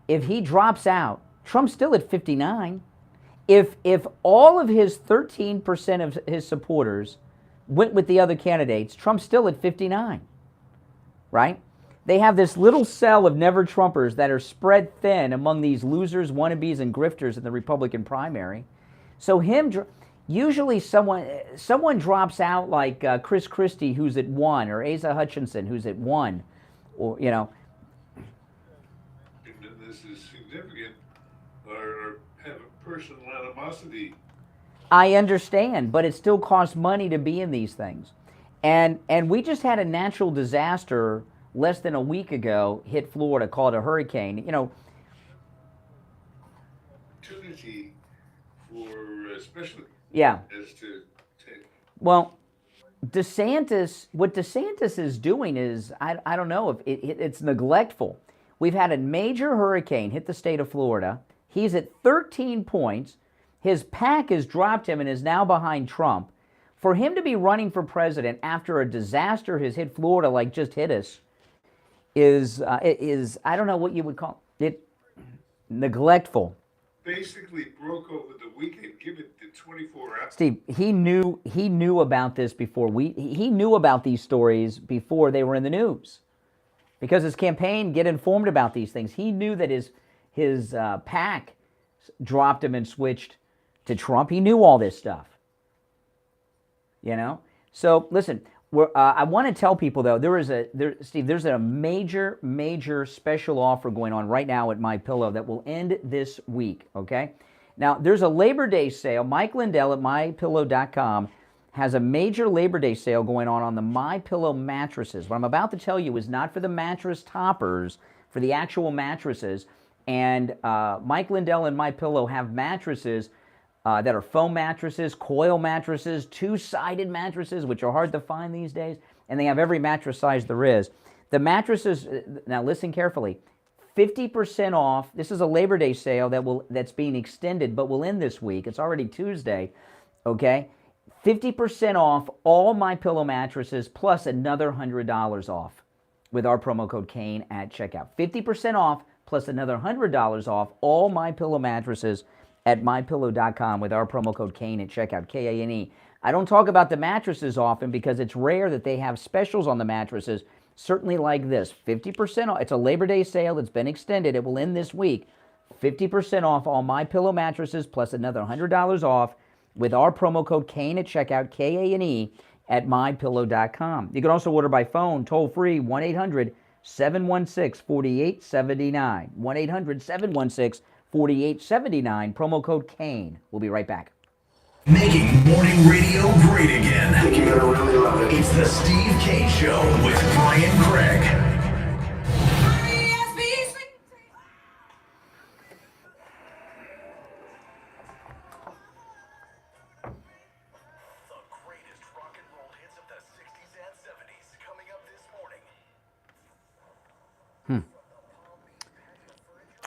A: If he drops out, Trump's still at 59. If all of his 13% of his supporters went with the other candidates, Trump's still at 59, right? They have this little cell of never-Trumpers that are spread thin among these losers, wannabes, and grifters in the Republican primary. So usually someone drops out like Chris Christie, who's at 1, or Asa Hutchinson, who's at 1, or, you know.
R: And this is significant, or have a personal animosity.
A: I understand, but it still costs money to be in these things. And we just had a natural disaster less than a week ago hit Florida, called a hurricane. You know,
R: opportunity for especially as to take.
A: Well, what DeSantis is doing is, I don't know if it's neglectful. We've had a major hurricane hit the state of Florida. He's at 13 points. His PAC has dropped him and is now behind Trump. For him to be running for president after a disaster has hit Florida like just hit us is I don't know what you would call it, neglectful.
R: Basically broke over the weekend. Give it the 24 hours.
A: Steve, he knew about this before he knew about these stories before they were in the news. because his campaign get informed about these things. He knew that his PAC dropped him and switched to Trump. He knew all this stuff. You know? So listen, I want to tell people though, Steve, there's a major special offer going on right now at MyPillow that will end this week. Okay? Now there's a Labor Day sale. Mike Lindell at MyPillow.com has a major Labor Day sale going on the MyPillow mattresses. What I'm about to tell you is not for the mattress toppers, for the actual mattresses. And Mike Lindell and MyPillow have mattresses that are foam mattresses, coil mattresses, two-sided mattresses, which are hard to find these days. And they have every mattress size there is. The mattresses, now listen carefully, 50% off. This is a Labor Day sale that's being extended, but will end this week. It's already Tuesday, okay? 50% off all MyPillow mattresses plus another $100 off with our promo code Kane at checkout. 50% off plus another $100 off all MyPillow mattresses at MyPillow.com with our promo code Kane at checkout, K-A-N-E. I don't talk about the mattresses often because it's rare that they have specials on the mattresses, certainly like this. 50% off. It's a Labor Day sale that's been extended. It will end this week. 50% off all MyPillow mattresses plus another $100 off with our promo code Kane at checkout, K-A-N-E, at MyPillow.com. You can also order by phone, toll-free, 1-800-716-4879. 1-800-716-4879, promo code Kane. We'll be right back.
B: Making morning radio great again. I think you're gonna really love it. It's the Steve Kane Show with Brian Craig.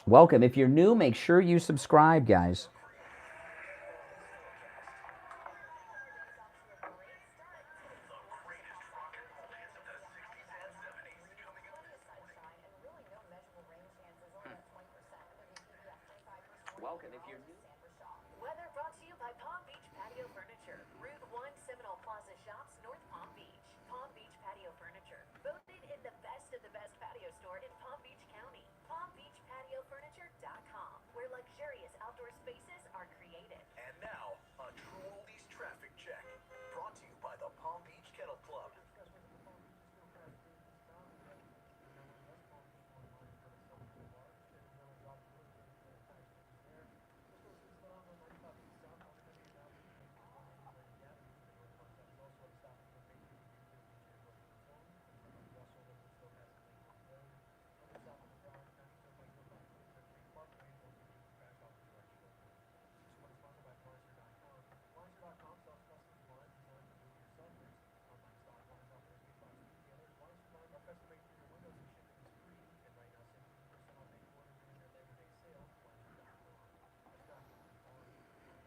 A: Welcome. If you're new, make sure you subscribe, guys.
H: Welcome if you're new. Weather brought to you by Palm Beach Patio Furniture. Route 1, Seminole Plaza Shops, North Palm Beach. Palm Beach Patio Furniture. Voted in the best of the best patio store in Palm Beach County. PalmBeachPatioFurniture.com, where luxurious outdoor spaces are created.
B: And now, a True Oldies traffic check. Brought to you by the Palm Beach Kennel Club.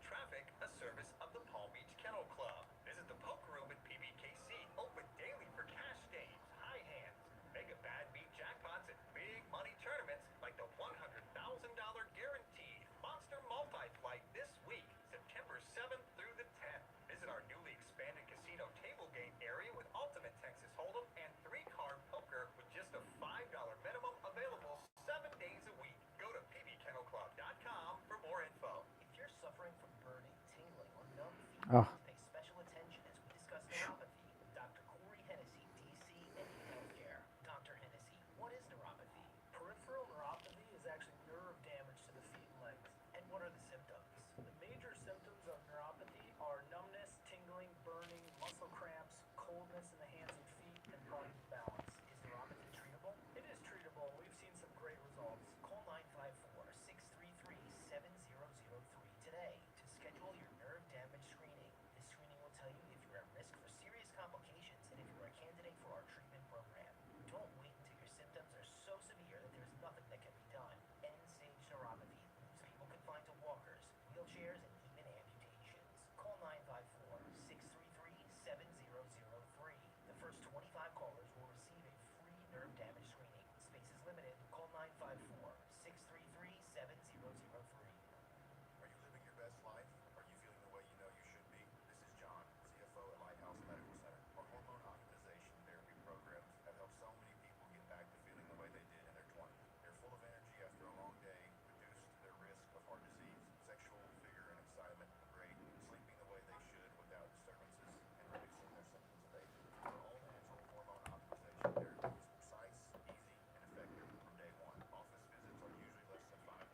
B: Traffic, a service of the Palm Beach Kennel Club. Visit the poker room at PBKC, open daily for cash games, high hands, mega bad beat jackpots, and big money tournaments like the $100,000 guaranteed Monster Multi-Flight this week, September 7th through the 10th. Visit our newly expanded casino table game area with Ultimate Texas Hold'em and 3-card poker with just a $5 minimum, available 7 days a week. Go to pbkennelclub.com for more info.
F: If you're suffering from burning, tingling, or numb feet,
A: Oh.
F: pay special attention as we discuss neuropathy with Dr. Corey Hennessy, DC and Healthcare. Dr. Hennessy, what is neuropathy? Peripheral neuropathy is actually nerve damage to the feet and legs. And what are the symptoms? The major symptoms of neuropathy are numbness, tingling, burning, muscle cramps, coldness in the hands and feet, and problems with balance. Is neuropathy treatable? It is treatable. We've seen some great results. Call 954-633-7003 today to schedule your nerve damage screening.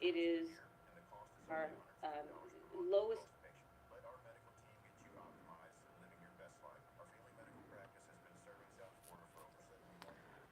C: It is our lowest.
D: Let our medical team get you optimized and living your best life. Our family medical practice has been serving South Florida for over 71 years.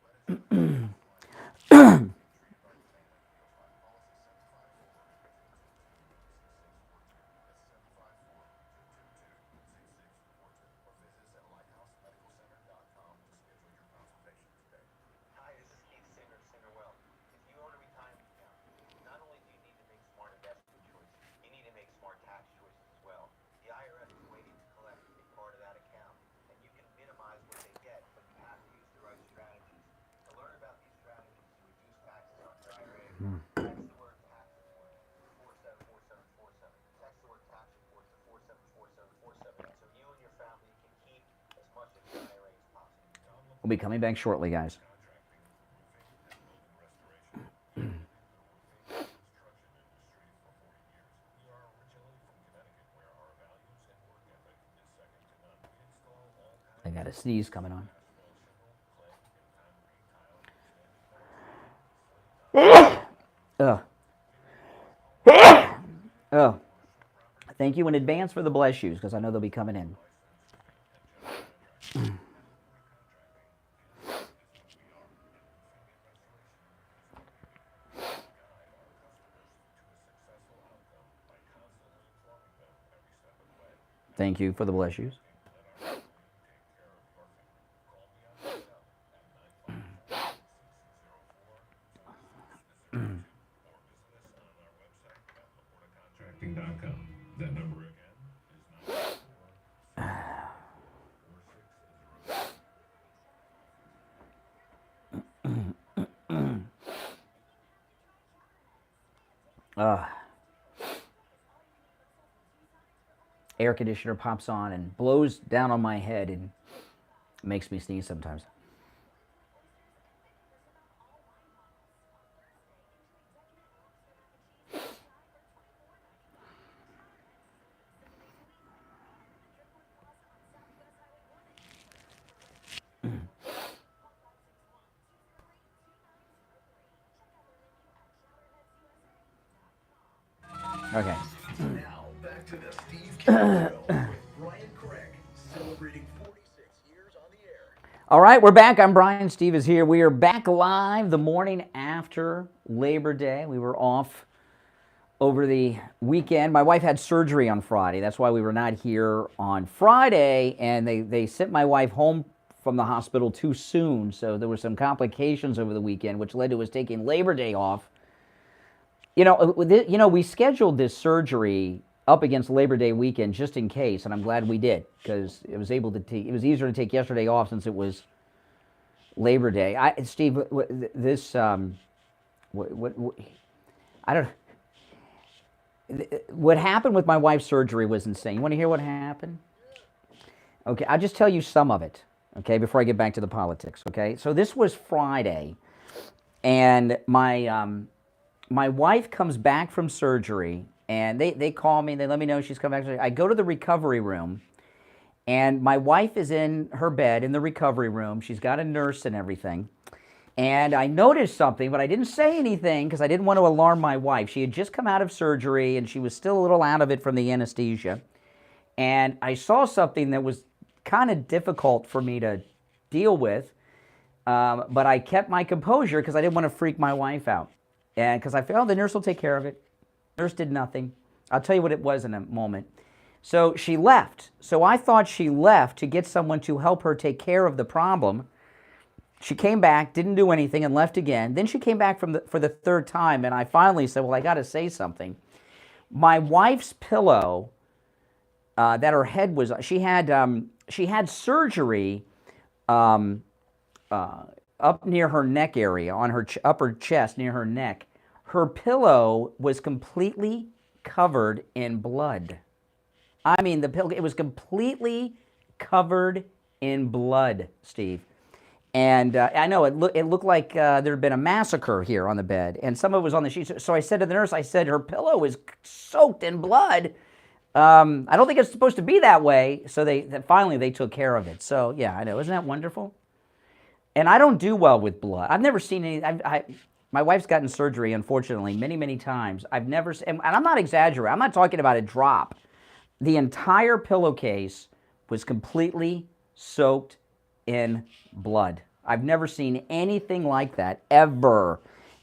M: Hi, this is Keith Singer, Singer Well. If you own a retirement account, not only do you need to make smart investment choices, you need to make smart tax choices as well. The IRS is waiting to collect a part of that account, and you can minimize what they get, but you have to use the right strategies. To learn about these strategies to reduce taxes on your IRA, text the word tax report to 474747. Text the word tax report to 474747 so you and your family can keep as much of your IRA as possible.
A: We'll be coming back shortly, guys. I got a sneeze coming on. Oh. Oh. Thank you in advance for the bless yous, because I know they'll be coming in. Thank you for the bless yous.
O: That number again is
A: Air conditioner pops on and blows down on my head and makes me sneeze sometimes. Okay.
B: Now, back to the Steve Kemp Show with Brian Craig, celebrating 46 years on the air.
A: All right, we're back. I'm Brian. Steve is here. We are back live the morning after Labor Day. We were off over the weekend. My wife had surgery on Friday. That's why we were not here on Friday, and they sent my wife home from the hospital too soon, so there were some complications over the weekend, which led to us taking Labor Day off. You know, we scheduled this surgery up against Labor Day weekend just in case, and I'm glad we did, because it was easier to take yesterday off since it was Labor Day. Steve, this I don't. What happened with my wife's surgery was insane. You want to hear what happened? Okay, I'll just tell you some of it. Okay, before I get back to the politics. Okay, so this was Friday, and my wife comes back from surgery, and they call me, they let me know she's come back. I go to the recovery room, and my wife is in her bed in the recovery room. She's got a nurse and everything. And I noticed something, but I didn't say anything because I didn't want to alarm my wife. She had just come out of surgery, and she was still a little out of it from the anesthesia. And I saw something that was kind of difficult for me to deal with, but I kept my composure because I didn't want to freak my wife out. And because I felt, oh, the nurse will take care of it. The nurse did nothing. I'll tell you what it was in a moment. So she left. So I thought she left to get someone to help her take care of the problem. She came back, didn't do anything, and left again. Then she came back for the third time, and I finally said, well, I got to say something. My wife's pillow, that her head was, she had surgery up near her neck area, on her upper chest, near her neck. Her pillow was completely covered in blood. I mean, the pillow, it was completely covered in blood, Steve. And I know it looked like there had been a massacre here on the bed, and some of it was on the sheets. So I said to the nurse, I said, her pillow is soaked in blood. I don't think it's supposed to be that way. So finally they took care of it. So yeah, I know. Isn't that wonderful? And I don't do well with blood. I've never seen any. My wife's gotten surgery, unfortunately, many, many times. I've never, and I'm not exaggerating. I'm not talking about a drop. The entire pillowcase was completely soaked in blood. I've never seen anything like that, ever.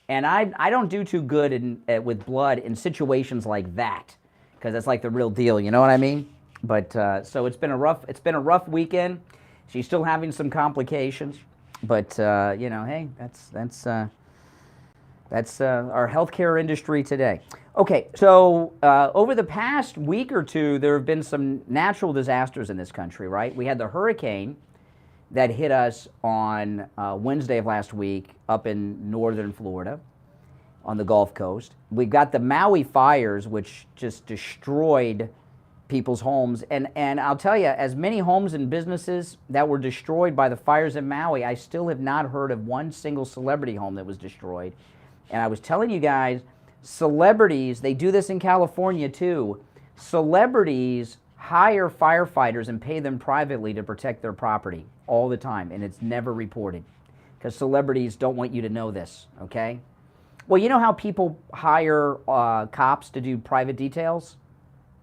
A: And I don't do too good with blood in situations like that, because that's like the real deal, you know what I mean? But so it's been a rough weekend. She's still having some complications, but you know, hey, that's our healthcare industry today. Okay, so over the past week or two, there have been some natural disasters in this country, right? We had the hurricane that hit us on Wednesday of last week up in northern Florida on the Gulf Coast. We got the Maui fires, which just destroyed people's homes. And I'll tell you, as many homes and businesses that were destroyed by the fires in Maui, I still have not heard of one single celebrity home that was destroyed. And I was telling you guys, celebrities, they do this in California too. Celebrities hire firefighters and pay them privately to protect their property all the time, and it's never reported because celebrities don't want you to know this, okay? Well, you know how people hire cops to do private details?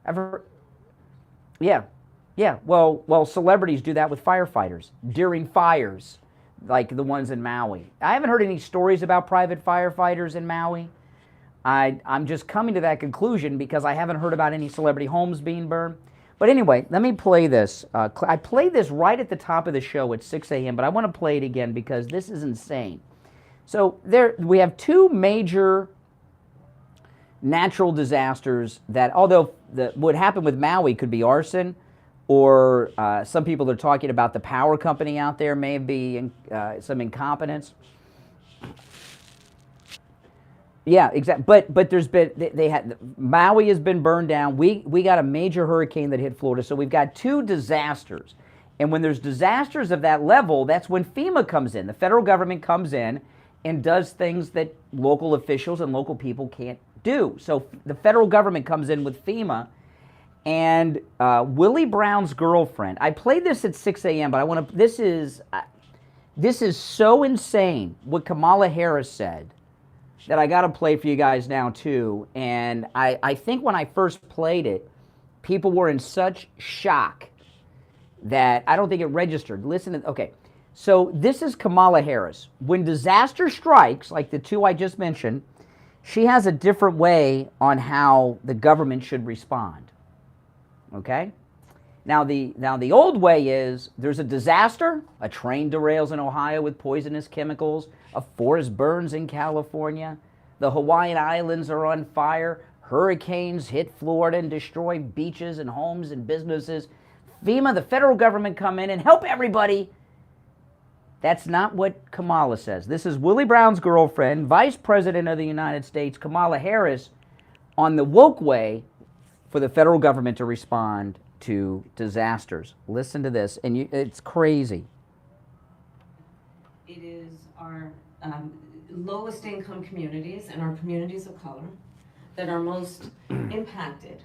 A: Ever? Yeah. Well, celebrities do that with firefighters during fires, like the ones in Maui. I haven't heard any stories about private firefighters in Maui. I'm just coming to that conclusion because I haven't heard about any celebrity homes being burned. But anyway, let me play this. I played this right at the top of the show at 6 a.m., but I want to play it again because this is insane. So we have two major natural disasters that, although what happened with Maui could be arson, or some people are talking about the power company out there may be some incompetence. Yeah, exactly. But there's been Maui has been burned down. We got a major hurricane that hit Florida, so we've got two disasters. And when there's disasters of that level, that's when FEMA comes in. The federal government comes in and does things that local officials and local people can't do. So the federal government comes in with FEMA, and Willie Brown's girlfriend. I played this at 6 a.m., but I want to. This is so insane what Kamala Harris said that I got to play for you guys now too. And I think when I first played it, people were in such shock that I don't think it registered. Listen to, okay. So this is Kamala Harris. When disaster strikes, like the two I just mentioned, she has a different way on how the government should respond. Okay? Now the old way is there's a disaster, a train derails in Ohio with poisonous chemicals, a forest burns in California, the Hawaiian Islands are on fire, hurricanes hit Florida and destroy beaches and homes and businesses. FEMA, the federal government, come in and help everybody. That's not what Kamala says. This is Willie Brown's girlfriend, Vice President of the United States, Kamala Harris, on the woke way for the federal government to respond to disasters. Listen to this, and it's crazy.
C: It is our lowest income communities and our communities of color that are most impacted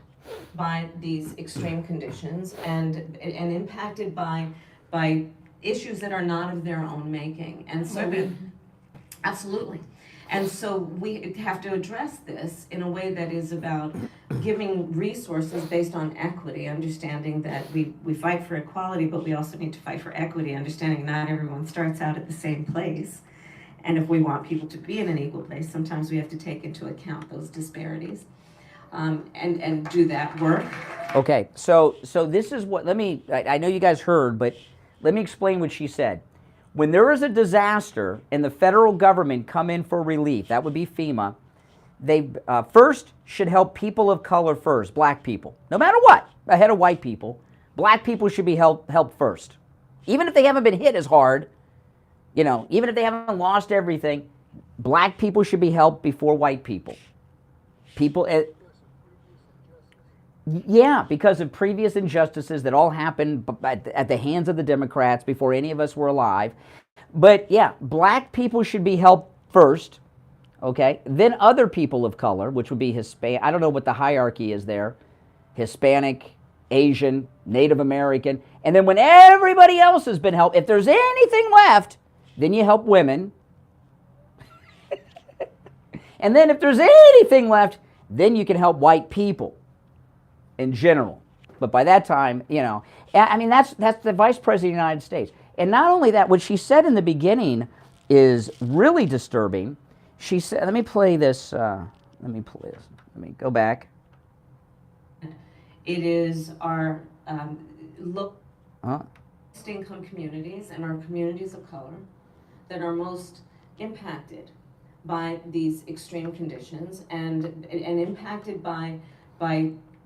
C: by these extreme conditions and impacted by issues that are not of their own making. And so absolutely. And so we have to address this in a way that is about giving resources based on equity, understanding that we fight for equality, but we also need to fight for equity, understanding not everyone starts out at the same place. And if we want people to be in an equal place, sometimes we have to take into account those disparities and do that work.
A: Okay, so this is what, I know you guys heard, but let me explain what she said. When there is a disaster and the federal government come in for relief, that would be FEMA, they first should help people of color first, black people. No matter what, ahead of white people, black people should be helped first. Even if they haven't been hit as hard, you know, even if they haven't lost everything, black people should be helped before white people. Yeah, because of previous injustices that all happened at the hands of the Democrats before any of us were alive. But yeah, black people should be helped first, okay? Then other people of color, which would be Hispanic. I don't know what the hierarchy is there. Hispanic, Asian, Native American. And then when everybody else has been helped, if there's anything left, then you help women. And then if there's anything left, then you can help white people in general. But by that time, you know, I mean, that's the Vice President of the United States. And not only that, what she said in the beginning is really disturbing. She said, let me play this. Let me go back.
C: It is our lowest income communities and our communities of color that are most impacted by these extreme conditions and impacted by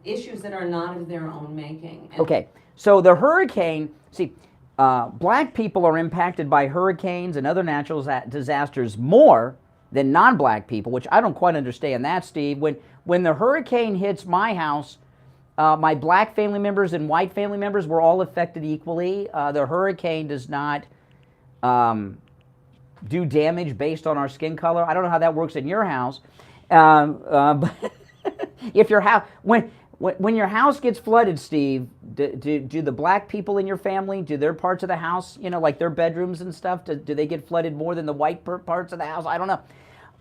C: issues that are not of their own making. And
A: okay, so the hurricane, see, black people are impacted by hurricanes and other natural disasters more than non-black people, which I don't quite understand that, Steve. When the hurricane hits my house, my black family members and white family members were all affected equally. The hurricane does not do damage based on our skin color. I don't know how that works in your house. But if your house, when your house gets flooded, Steve, do the black people in your family, do their parts of the house, you know, like their bedrooms and stuff, do they get flooded more than the white parts of the house? I don't know.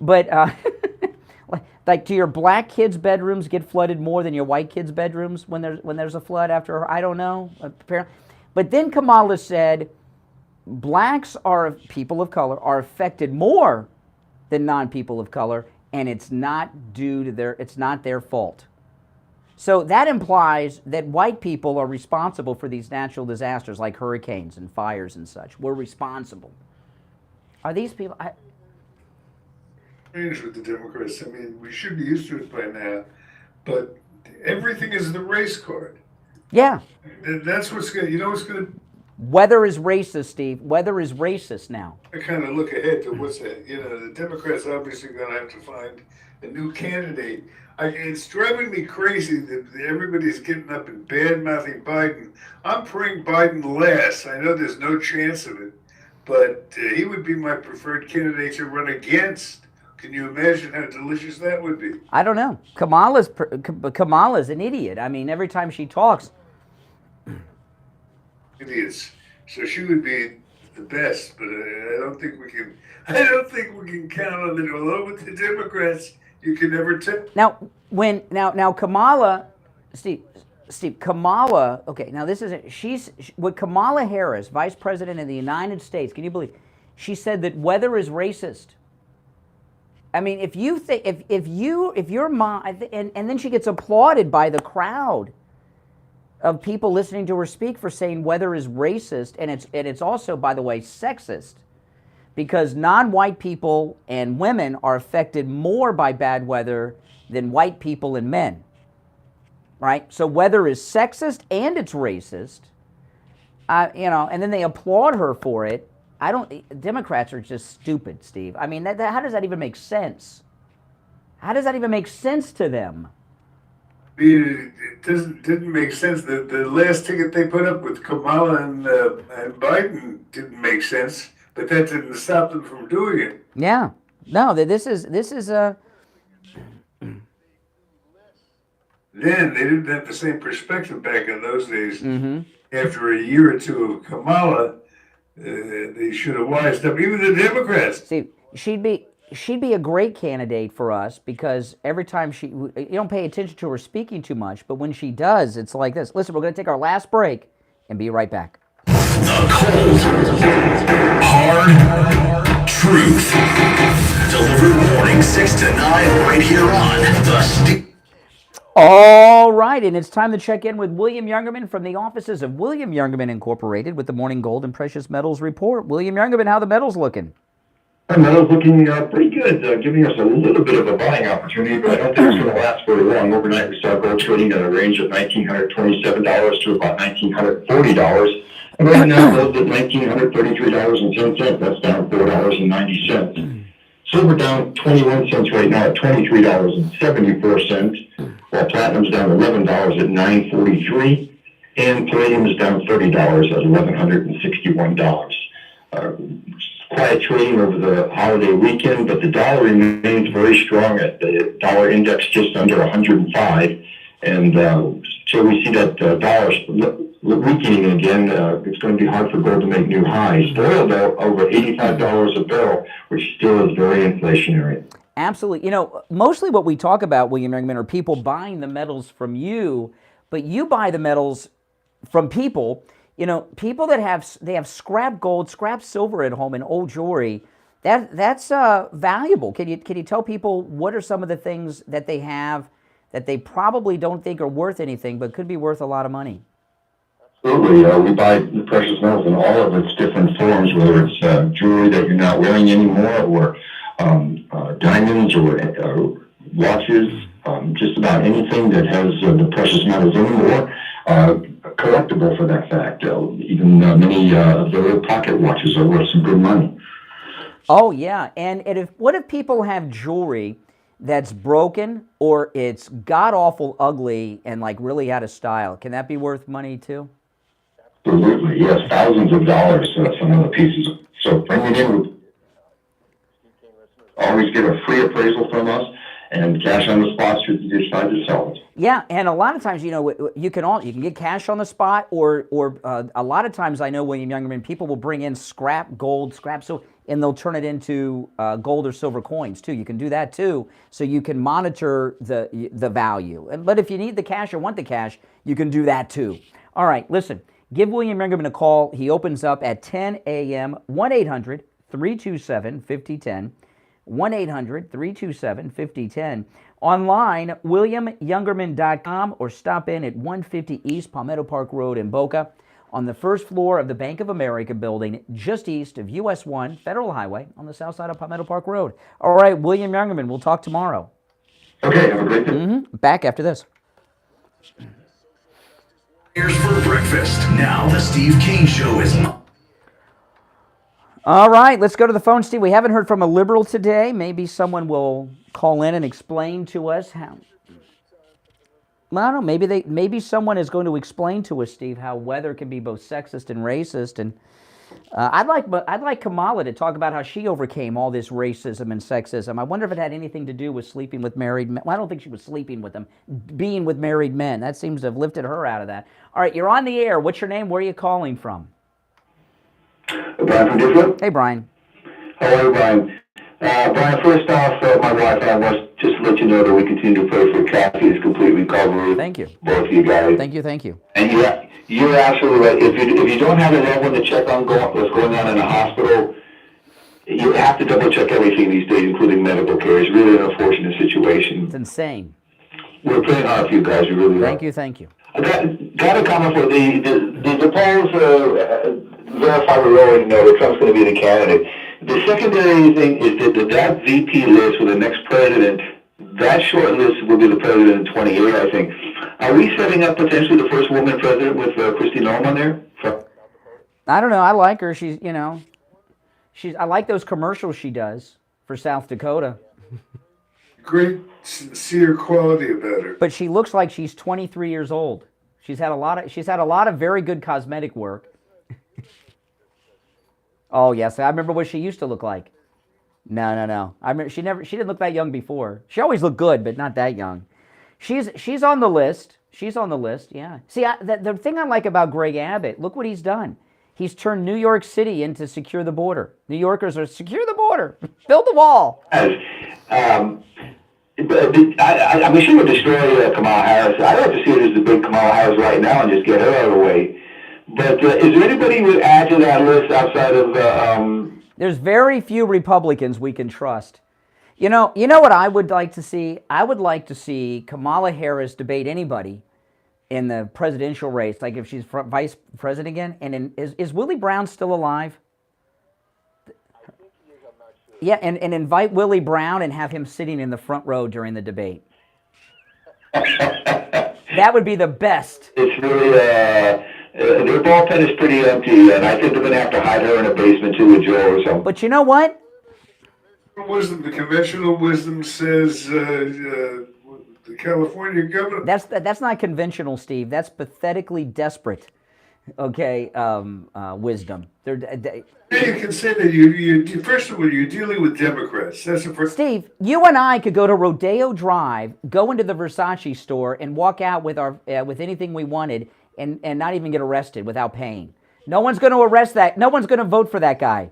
A: But like, do your black kids' bedrooms get flooded more than your white kids' bedrooms when there's a flood after? I don't know. Apparently. But then Kamala said, blacks are people of color are affected more than non-people of color, and it's not due to it's not their fault. So that implies that white people are responsible for these natural disasters like hurricanes and fires and such. We're responsible. Are these people?
R: Strange with the Democrats. I mean, we should be used to it by now, but everything is the race card.
A: Yeah.
R: That's what's going to, you know what's going to...
A: Weather is racist, Steve. Weather is racist now.
R: I kind of look ahead to what's that. You know, the Democrats obviously going to have to find a new candidate. It's driving me crazy that everybody's getting up and bad-mouthing Biden. I'm praying Biden last. I know there's no chance of it, but he would be my preferred candidate to run against. Can you imagine how delicious that would be?
A: I don't know. Kamala's an idiot. I mean, every time she talks.
R: Idiots. So she would be the best, but I don't think we can. I don't think we can count on it. Although with the Democrats, you can never tell.
A: Now Kamala, Steve, Kamala. Okay, now this is with Kamala Harris, Vice President of the United States. Can you believe? She said that weather is racist. I mean, if you think if your mom, and then she gets applauded by the crowd of people listening to her speak for saying weather is racist, and it's also, by the way, sexist, because non-white people and women are affected more by bad weather than white people and men, right? So weather is sexist and it's racist, you know, and then they applaud her for it. Democrats are just stupid, Steve. I mean, how does that even make sense? How does that even make sense to them?
R: It didn't make sense. The last ticket they put up with Kamala and Biden didn't make sense, but that didn't stop them from doing it.
A: Yeah, no, this is a.
R: Then they didn't have the same perspective back in those days.
A: Mm-hmm.
R: After a year or two of Kamala, they should have wised up. Even the Democrats.
A: See, she'd be a great candidate for us, because every time you don't pay attention to her speaking too much, but when she does, it's like this. Listen, we're going to take our last break and be right back.
B: The cold, hard truth. Delivered morning 6 to 9 right here on the
A: All right, and it's time to check in with William Youngerman from the offices of William Youngerman Incorporated with the Morning Gold and Precious Metals Report. William Youngerman, how the metals looking?
K: The metals looking pretty good, giving us a little bit of a buying opportunity, but I don't think it's going to last very long. Overnight, we saw gold trading at a range of $1,927 to about $1,940. And right now, gold at $1,933.10. That's down $4.90. Silver down 21 cents right now at $23.74, while platinum's down $11 at $9.43, and palladium is down $30 at $1,161. Quiet trading over the holiday weekend, but the dollar remains very strong at the dollar index just under 105, and so we see that dollar weakening again. It's going to be hard for gold to make new highs. Oil, though, over $85 a barrel, which still is very inflationary.
A: Absolutely. You know, mostly what we talk about, William Youngman, are people buying the metals from you, but you buy the metals from people, you know, people that have scrap gold, scrap silver at home and old jewelry. That's valuable. Can you tell people what are some of the things that they have that they probably don't think are worth anything, but could be worth a lot of money?
O: Absolutely. We buy the precious metals in all of its different forms, whether it's jewelry that you're not wearing anymore, or diamonds, or watches, just about anything that has the precious metals anymore, collectible for that fact. Even many of the little pocket watches are worth some good money.
A: Oh yeah, and what if people have jewelry that's broken or it's god awful ugly and like really out of style? Can that be worth money too?
O: Absolutely, yes, thousands of dollars some of the pieces. So bring it in. Always get a free appraisal from us and cash on the spot should you decide to sell it.
A: Yeah, and a lot of times, you know, you can get cash on the spot, or a lot of times I know, William Youngman, people will bring in scrap gold, scrap silver, and they'll turn it into gold or silver coins too. You can do that too, so you can monitor the value. But if you need the cash or want the cash, you can do that too. All right, listen, give William Youngman a call. He opens up at 10 a.m. 1-800-327-5010. 1-800-327-5010. Online, williamyoungerman.com, or stop in at 150 East Palmetto Park Road in Boca on the first floor of the Bank of America building just east of US 1 Federal Highway on the south side of Palmetto Park Road. All right, William Youngerman, we'll talk tomorrow.
O: Okay, have a great day.
A: Back after this.
B: Here's for breakfast. Now the Steve King Show is...
A: All right, let's go to the phone, Steve. We haven't heard from a liberal today. Maybe someone will call in and explain to us how. Well, I don't know. Maybe someone is going to explain to us, Steve, how weather can be both sexist and racist. And I'd like Kamala to talk about how she overcame all this racism and sexism. I wonder if it had anything to do with sleeping with married men. Well, I don't think she was sleeping with them. Being with married men. That seems to have lifted her out of that. All right, you're on the air. What's your name? Where are you calling from?
O: Brian from Deerfield.
A: Hey, Brian.
O: How are you, Brian? Brian, first off, my wife and I want just to let you know that we continue to pray for Kathy's complete recovery.
A: Thank you.
O: Both of you guys.
A: Thank you.
O: And you're absolutely right. If you don't have a loved one to check on what's going on in the hospital, you have to double check everything these days, including medical care. It's really an unfortunate situation.
A: It's insane.
O: We're praying hard for you guys. We really are.
A: Thank you.
O: I got a comment for the polls verify we already know that Trump's going to be the candidate. The secondary thing is that VP list for the next president, that short list will be the president in 28, I think. Are we setting up potentially the first woman president with Kristi Noem on there?
A: I don't know. I like her. I like those commercials she does for South Dakota.
R: Great, sincere quality about her.
A: But she looks like she's 23 years old. She's had a lot of very good cosmetic work. Oh yes, I remember what she used to look like. No. I remember she didn't look that young before. She always looked good, but not that young. She's on the list. She's on the list. Yeah. See, the thing I like about Greg Abbott, look what he's done. He's turned New York City into secure the border. New Yorkers are secure the border, build the wall.
O: I mean, she would destroy Kamala Harris. I'd like to see her as the big Kamala Harris right now and just get her out of the way. But is there anybody who would add to that list outside of...
A: There's very few Republicans we can trust. You know what I would like to see? I would like to see Kamala Harris debate anybody in the presidential race, like if she's vice president again. And is Willie Brown still alive? Yeah, and invite Willie Brown and have him sitting in the front row during the debate. That would be the best.
O: It's really... their bullpen is pretty empty, and I think they're going to have to hide her in a basement too with Joe or something.
A: But you know what?
R: The conventional wisdom says the California governor.
A: That's not conventional, Steve. That's pathetically desperate. Okay, wisdom.
R: You can say that you first of all you're dealing with Democrats. That's the first.
A: Steve, you and I could go to Rodeo Drive, go into the Versace store, and walk out with with anything we wanted. And not even get arrested without paying. No one's going to arrest that. No one's going to vote for that guy.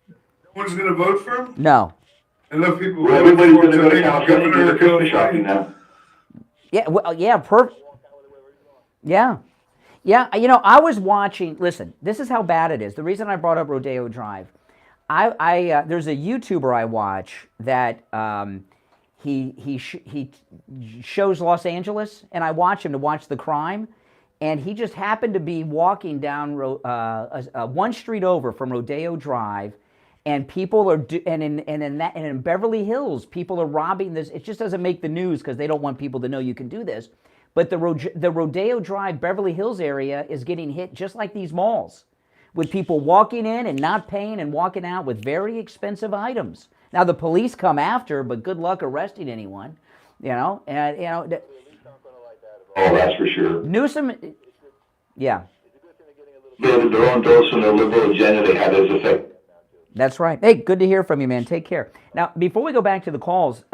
R: No one's going to vote for him?
A: No.
R: Enough people.
O: Well, everybody's going to go to California and do the Christmas shopping now.
A: Yeah, well, yeah, yeah. Yeah, you know, I was watching, listen, this is how bad it is. The reason I brought up Rodeo Drive, there's a YouTuber I watch that he shows Los Angeles, and I watch him to watch the crime, and he just happened to be walking down one street over from Rodeo Drive, and people are in Beverly Hills, people are robbing this. It just doesn't make the news because they don't want people to know you can do this. But the Rodeo Drive, Beverly Hills area is getting hit just like these malls, with people walking in and not paying and walking out with very expensive items. Now the police come after, but good luck arresting anyone, you know. And you know.
O: Oh, that's for sure.
A: Newsom, yeah.
O: Their own dose and their liberal agenda, they have this effect.
A: That's right. Hey, good to hear from you, man. Take care. Now, before we go back to the calls,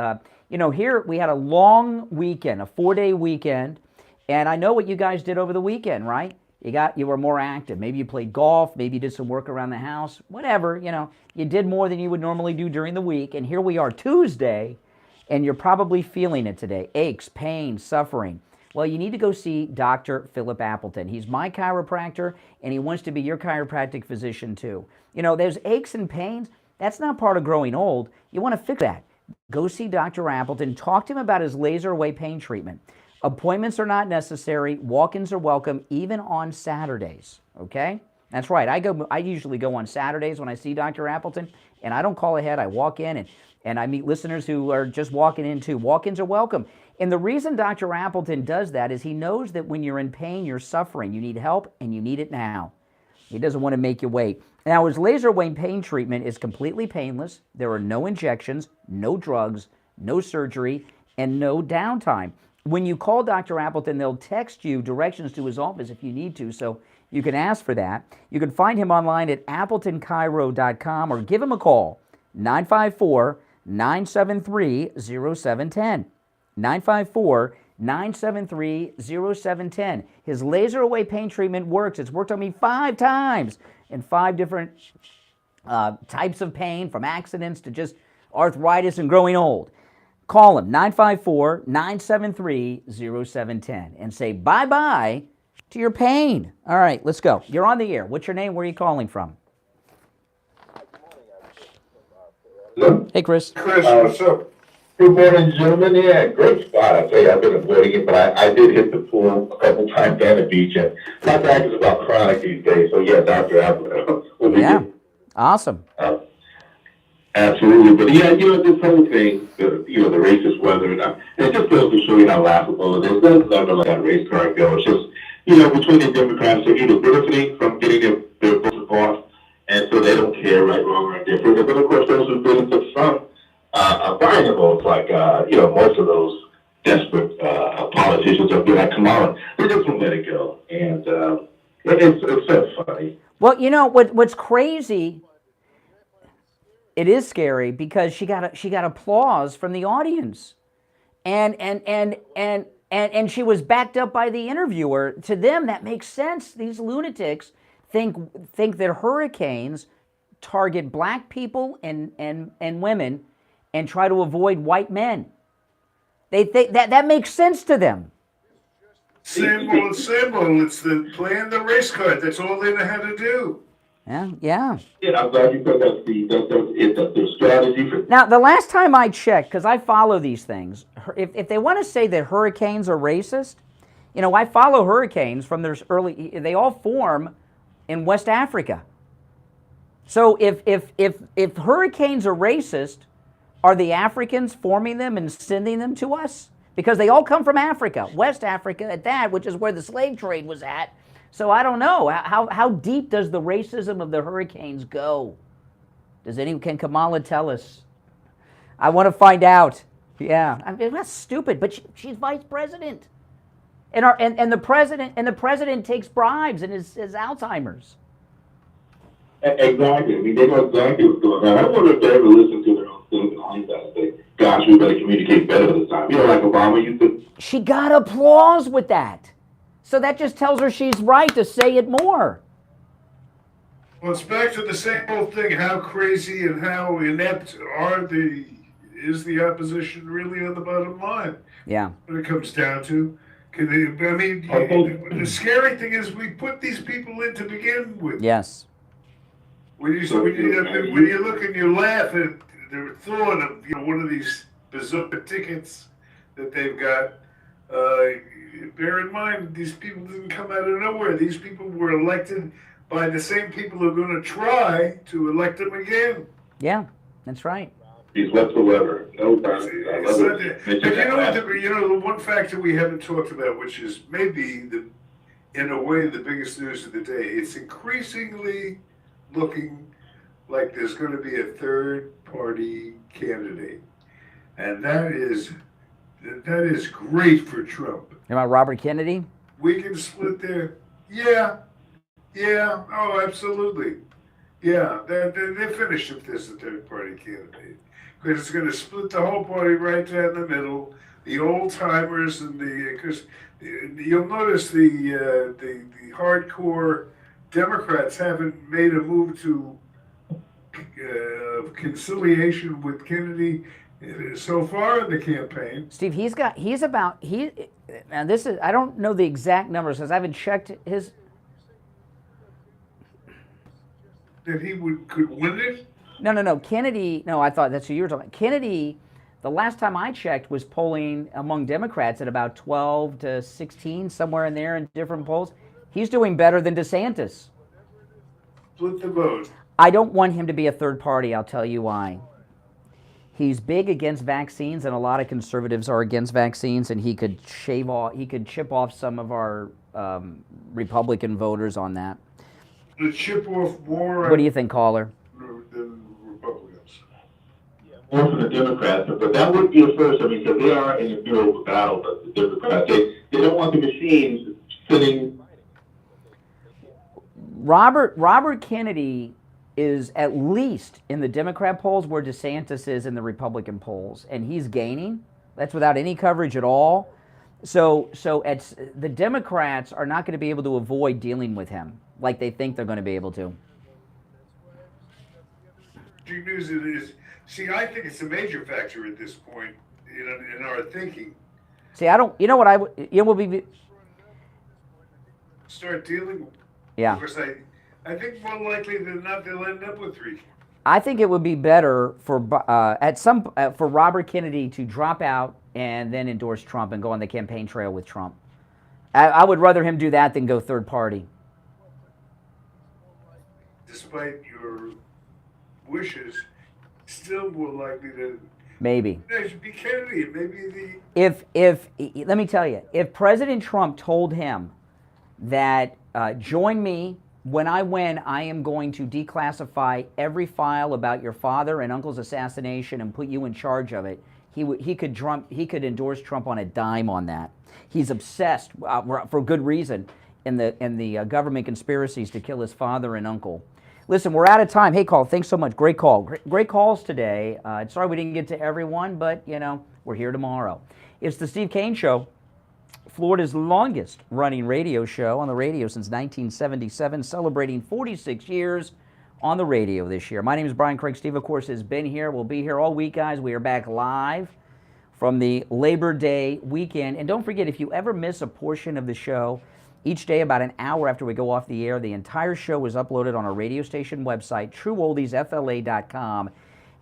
A: you know, here we had a long weekend, a 4-day weekend, and I know what you guys did over the weekend, right? You were more active. Maybe you played golf, maybe you did some work around the house, whatever, you know. You did more than you would normally do during the week, and here we are Tuesday, and you're probably feeling it today. Aches, pain, suffering. Well, you need to go see Dr. Philip Appleton. He's my chiropractor, and he wants to be your chiropractic physician too. You know, there's aches and pains. That's not part of growing old. You want to fix that. Go see Dr. Appleton. Talk to him about his laser away pain treatment. Appointments are not necessary. Walk-ins are welcome, even on Saturdays, okay? That's right. I usually go on Saturdays when I see Dr. Appleton, and I don't call ahead. I walk in, and I meet listeners who are just walking in too. Walk-ins are welcome. And the reason Dr. Appleton does that is he knows that when you're in pain, you're suffering. You need help, and you need it now. He doesn't want to make you wait. Now, his laser away pain treatment is completely painless. There are no injections, no drugs, no surgery, and no downtime. When you call Dr. Appleton, they'll text you directions to his office if you need to, so you can ask for that. You can find him online at AppletonChiro.com or give him a call, 954-973-0710. 954-973-0710. His laser away pain treatment works. It's worked on me 5 times in 5 different types of pain, from accidents to just arthritis and growing old. Call him, 954-973-0710, and say bye-bye to your pain. All right, let's go. You're on the air. What's your name? Where are you calling from? Hey, Chris.
R: Chris, what's up?
U: Good morning, gentlemen. Yeah, great spot. I tell you, I've been avoiding it, but I did hit the pool a couple times down the beach, and my back is about chronic these days. So yeah, Dr. Appleton will be good.
A: Awesome.
U: Absolutely, but yeah, you know, this whole thing, the racist weather, and it just goes to show you how laughable it is. There's never let that race car go. It's just, you know, between the Democrats, they're either benefiting from getting their votes off, and so they don't care, right, wrong, or indifferent. And then, of course, those who benefit from buying the votes, like, you know, most of those desperate politicians up there, like Kamala, they just won't let it go. And it's so funny.
A: Well, you know, what's crazy, it is scary because she got applause from the audience. And she was backed up by the interviewer. To them, that makes sense. These lunatics think that hurricanes target black people and women and try to avoid white men. They think that makes sense to them.
R: Symbol. It's playing the race card. That's all they know how to do.
A: Yeah.
U: Yeah, I'm glad you said that's the strategy for.
A: Now, the last time I checked, because I follow these things, if they want to say that hurricanes are racist, you know, I follow hurricanes from their they all form in West Africa. So if hurricanes are racist, are the Africans forming them and sending them to us? Because they all come from Africa, West Africa at that, which is where the slave trade was at. So I don't know. How deep does the racism of the hurricanes go? Can Kamala tell us? I want to find out. Yeah, I mean, that's stupid, but she's vice president. And the president takes bribes and is Alzheimer's.
U: Exactly. I mean, they know exactly what's going on. I wonder if they ever listen to their own things in hindsight and say, gosh, we better communicate better this time. You know, like Obama used to.
A: She got applause with that. So that just tells her she's right to say it more.
R: Well, it's back to the same old thing. How crazy and how inept are the is the opposition really on the bottom line?
A: Yeah.
R: When it comes down to, the scary thing is we put these people in to begin with.
A: Yes.
R: When you look and you laugh at the thought of one of these bizarre tickets that they've got, bear in mind these people didn't come out of nowhere. These people were elected by the same people who are going to try to elect them again.
A: Yeah, that's right.
U: He's whatsoever. No problem. I love it.
R: But you know the one factor we haven't talked about, which is maybe in a way the biggest news of the day. It's increasingly looking like there's going to be a third-party candidate, and that is great for Trump.
A: You about Robert Kennedy?
R: We can split there. Yeah. Oh, absolutely. Yeah, they're finished if there's a third-party candidate, because it's going to split the whole party right down the middle. The old timers and because you'll notice the hardcore Democrats haven't made a move to conciliation with Kennedy so far in the campaign.
A: Steve, now this is, I don't know the exact numbers because I haven't checked his.
R: That he could win it?
A: No. Kennedy, no, I thought that's who you were talking about. Kennedy, the last time I checked, was polling among Democrats at about 12 to 16, somewhere in there in different polls. He's doing better than DeSantis.
R: Split the vote.
A: I don't want him to be a third party. I'll tell you why. He's big against vaccines, and a lot of conservatives are against vaccines, and he could chip off some of our Republican voters on that.
R: To chip off more.
A: What do you think, caller?
R: Than Republicans.
U: More for the Democrats, but that would be a first. I mean, because they are in the middle of the battle, but the Democrats, they don't want the machines sitting.
A: Robert Kennedy is at least in the Democrat polls where DeSantis is in the Republican polls, and he's gaining. That's without any coverage at all. So the Democrats are not going to be able to avoid dealing with him like they think they're going to be able to.
R: Big news it is. See, I think it's a major factor at this point in our thinking.
A: See, I don't. You know what I would. It will be.
R: Start dealing.
A: Yeah.
R: Because I think more likely than not they'll end up with 3.
A: I think it would be better for for Robert Kennedy to drop out and then endorse Trump and go on the campaign trail with Trump. I would rather him do that than go third party.
R: Despite your wishes, still more likely to
A: maybe
R: be Kennedy. Maybe
A: if let me tell you, if President Trump told him that join me. When I win, I am going to declassify every file about your father and uncle's assassination and put you in charge of it. He could endorse Trump on a dime on that. He's obsessed for good reason in the government conspiracies to kill his father and uncle. Listen, we're out of time. Hey, call. Thanks so much. Great call. Great calls today. Sorry we didn't get to everyone, but we're here tomorrow. It's the Steve Kane Show. Florida's longest running radio show on the radio since 1977, celebrating 46 years on the radio this year. My name is Brian Craig. Steve, of course, has been here. We'll be here all week, guys. We are back live from the Labor Day weekend. And don't forget, if you ever miss a portion of the show, each day about an hour after we go off the air, the entire show is uploaded on our radio station website, trueoldiesfla.com,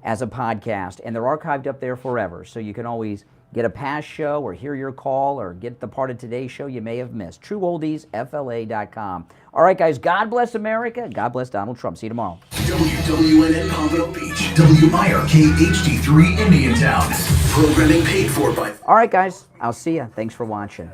A: as a podcast. And they're archived up there forever, so you can always get a past show or hear your call or get the part of today's show you may have missed. TrueOldiesFLA.com. All right, guys, God bless America. God bless Donald Trump. See you tomorrow.
B: WWNN Pompano Beach. WIRK HD3 Indiantown. Programming paid for by...
A: All right, guys, I'll see you. Thanks for watching.